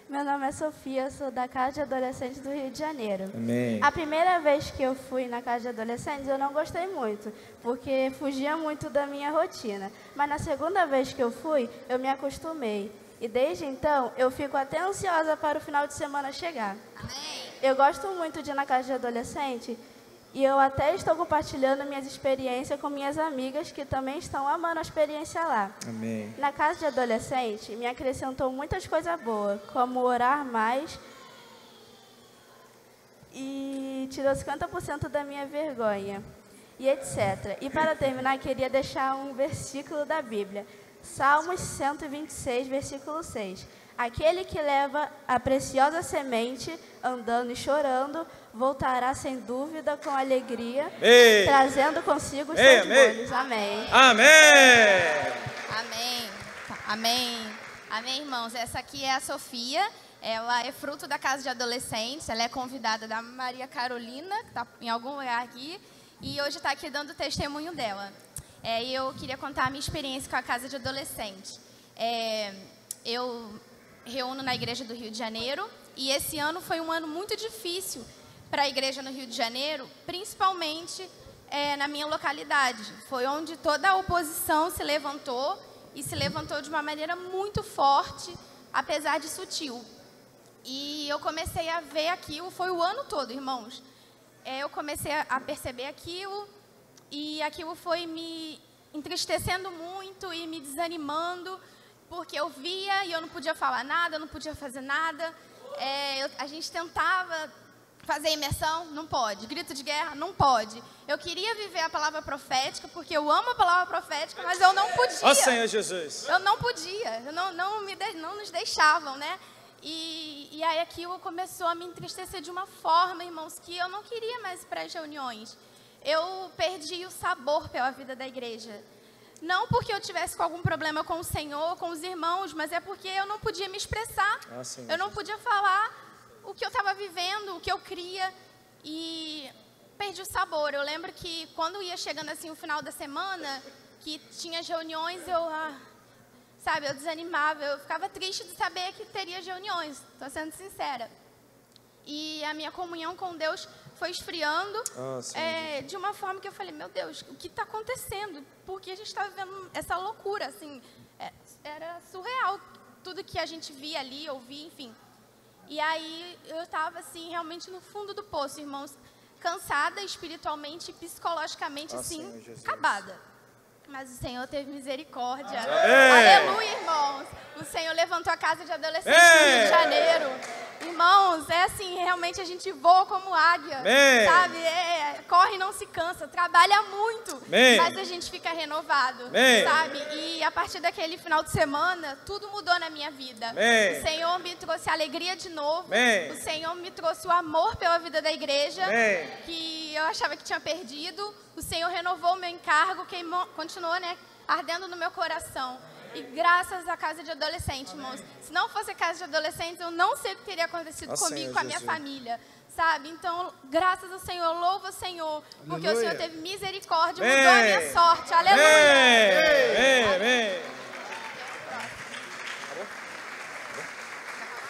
Meu nome é Sofia, eu sou da Casa de Adolescentes do Rio de Janeiro. Amém. A primeira vez que eu fui na Casa de Adolescentes, eu não gostei muito, porque fugia muito da minha rotina. Mas na segunda vez que eu fui, eu me acostumei. E desde então, eu fico até ansiosa para o final de semana chegar. Amém. Eu gosto muito de ir na Casa de Adolescente e eu até estou compartilhando minhas experiências com minhas amigas que também estão amando a experiência lá. Amém. Na Casa de Adolescente, me acrescentou muitas coisas boas, como orar mais e tirou 50% da minha vergonha, e etc. E para terminar, queria deixar um versículo da Bíblia. Salmos 126, versículo 6. Aquele que leva a preciosa semente, andando e chorando, voltará sem dúvida com alegria, trazendo consigo os seus molhos. Amém. Amém. Amém. Amém. Amém, irmãos. Essa aqui é a Sofia. Ela é fruto da Casa de Adolescentes. Ela é convidada da Maria Carolina, que está em algum lugar aqui. E hoje está aqui dando o testemunho dela. E eu queria contar a minha experiência com a Casa de Adolescentes. Eu reúno na Igreja do Rio de Janeiro. E esse ano foi um ano muito difícil para a Igreja no Rio de Janeiro, principalmente na minha localidade. Foi onde toda a oposição se levantou, e se levantou de uma maneira muito forte, apesar de sutil. E eu comecei a ver aquilo, foi o ano todo, irmãos. Eu comecei a perceber aquilo, e aquilo foi me entristecendo muito e me desanimando, porque eu via e eu não podia falar nada, eu não podia fazer nada. A gente tentava fazer imersão, não pode. Grito de guerra, não pode. Eu queria viver a palavra profética, porque eu amo a palavra profética, mas eu não podia. Ó Senhor Jesus. Eu não podia, não nos deixavam, né? E aí aquilo começou a me entristecer de uma forma, irmãos, que eu não queria mais ir para as reuniões. Eu perdi o sabor pela vida da igreja. Não porque eu tivesse com algum problema com o Senhor, com os irmãos, mas é porque eu não podia me expressar. Eu não podia falar o que eu estava vivendo, o que eu cria, e perdi o sabor. Eu lembro que quando ia chegando assim o final da semana, que tinha as reuniões, eu desanimava, eu ficava triste de saber que teria reuniões, estou sendo sincera. E a minha comunhão com Deus foi esfriando de uma forma que eu falei, meu Deus, o que está acontecendo? Porque a gente está vivendo essa loucura, assim, era surreal tudo que a gente via ali, ouvia, enfim. E aí eu estava assim, realmente no fundo do poço, irmãos, cansada espiritualmente e psicologicamente, assim, acabada. Mas o Senhor teve misericórdia. Aleluia, irmãos. O Senhor levantou a Casa de Adolescentes no Rio de Janeiro. Irmãos, é assim, realmente a gente voa como águia, sabe? Corre e não se cansa, trabalha muito, mas a gente fica renovado, sabe? E a partir daquele final de semana, tudo mudou na minha vida. O Senhor me trouxe alegria de novo. O Senhor me trouxe o amor pela vida da igreja, que eu achava que tinha perdido. O Senhor renovou o meu encargo, continuou, né, ardendo no meu coração. E graças à Casa de Adolescentes, irmãos. Se não fosse a Casa de Adolescentes, eu não sei o que teria acontecido comigo, com a minha família, sabe? Então, graças ao Senhor, eu louvo o Senhor, porque o Senhor teve misericórdia, mudou a minha sorte. Aleluia!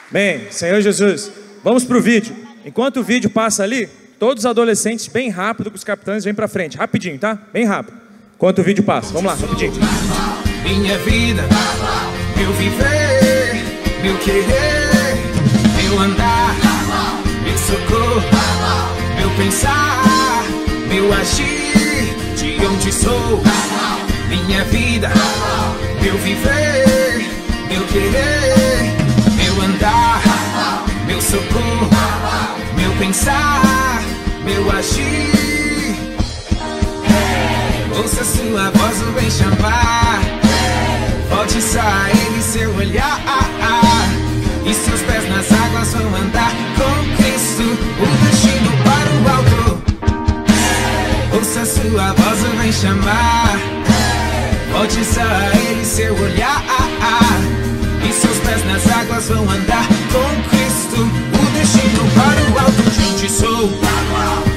Bem, Senhor Jesus, vamos para o vídeo. Enquanto o vídeo passa ali, todos os adolescentes, bem rápido, que os capitães vêm para frente. Rapidinho, tá? Bem rápido. Enquanto o vídeo passa. Vamos lá, rapidinho. Minha vida, meu viver, meu querer, meu andar, meu socorro, meu pensar, meu agir, de onde sou. Minha vida, meu viver, meu querer, meu andar, meu socorro, meu pensar, meu agir. Ouça sua voz, o vem chamar. Volte só ele, seu olhar, e seus pés nas águas vão andar com Cristo, o destino para o alto. Ouça sua voz, o vem chamar. Volte só ele, seu olhar, e seus pés nas águas vão andar com Cristo, o destino para o alto. De onde sou,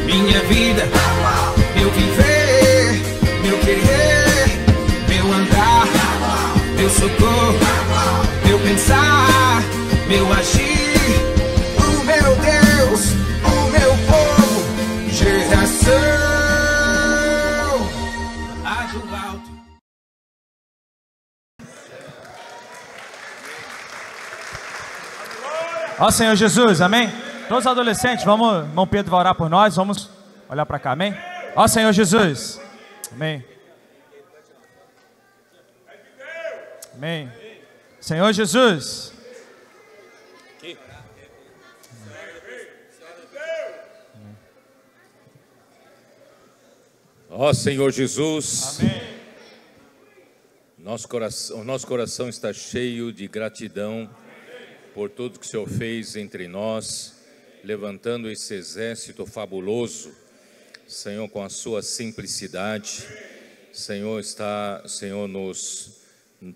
minha vida, meu viver, meu querer, meu andar, meu socorro, meu pensar, meu agir, o meu Deus, o meu povo, geração ágil alto. Ó Senhor Jesus, amém? Todos os adolescentes, vamos, irmão Pedro vai orar por nós, vamos olhar para cá, amém? Ó Senhor Jesus, amém. Amém. Senhor Jesus. Ó Senhor Jesus. Amém. O nosso coração está cheio de gratidão por tudo que o Senhor fez entre nós, levantando esse exército fabuloso, Senhor, com a sua simplicidade. Senhor,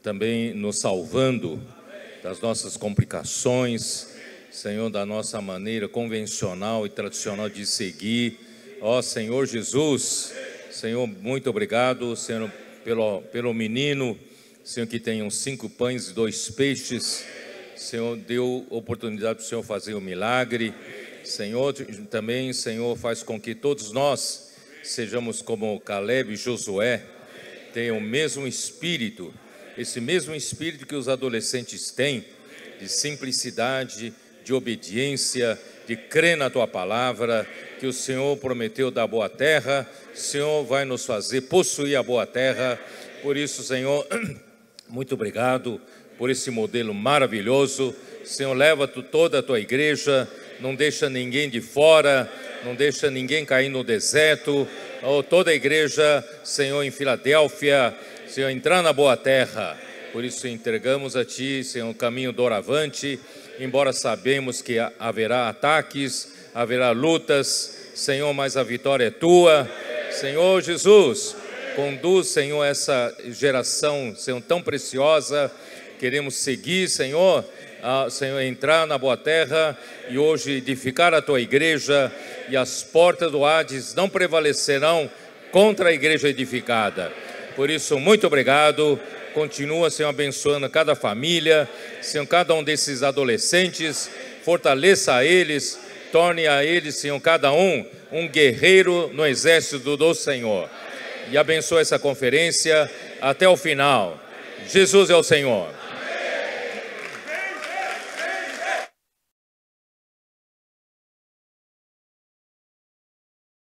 também nos salvando das nossas complicações, Senhor, da nossa maneira convencional e tradicional de seguir. Ó Senhor Jesus, Senhor, muito obrigado, Senhor, pelo menino, Senhor, que tem uns 5 pães e 2 peixes. Senhor, deu oportunidade para o Senhor fazer o milagre. Senhor, também, Senhor, faz com que todos nós sejamos como Caleb e Josué, tenham o mesmo espírito, esse mesmo espírito que os adolescentes têm, de simplicidade, de obediência, de crer na Tua palavra, que o Senhor prometeu da boa terra, o Senhor vai nos fazer possuir a boa terra. Por isso, Senhor, muito obrigado por esse modelo maravilhoso. Senhor, leva toda a Tua igreja, não deixa ninguém de fora, não deixa ninguém cair no deserto. Toda a igreja, Senhor, em Filadélfia, Senhor, entrar na boa terra. Por isso entregamos a Ti, Senhor, o caminho doravante, embora sabemos que haverá ataques, haverá lutas, Senhor, mas a vitória é Tua. Senhor Jesus, conduz, Senhor, essa geração, Senhor, tão preciosa. Queremos seguir, Senhor, Senhor, entrar na boa terra e hoje edificar a Tua igreja, e as portas do Hades não prevalecerão contra a igreja edificada. Por isso, muito obrigado. Continua, Senhor, abençoando cada família, Senhor, cada um desses adolescentes, fortaleça eles, torne a eles, Senhor, cada um guerreiro no exército do Senhor. E abençoe essa conferência até o final. Jesus é o Senhor.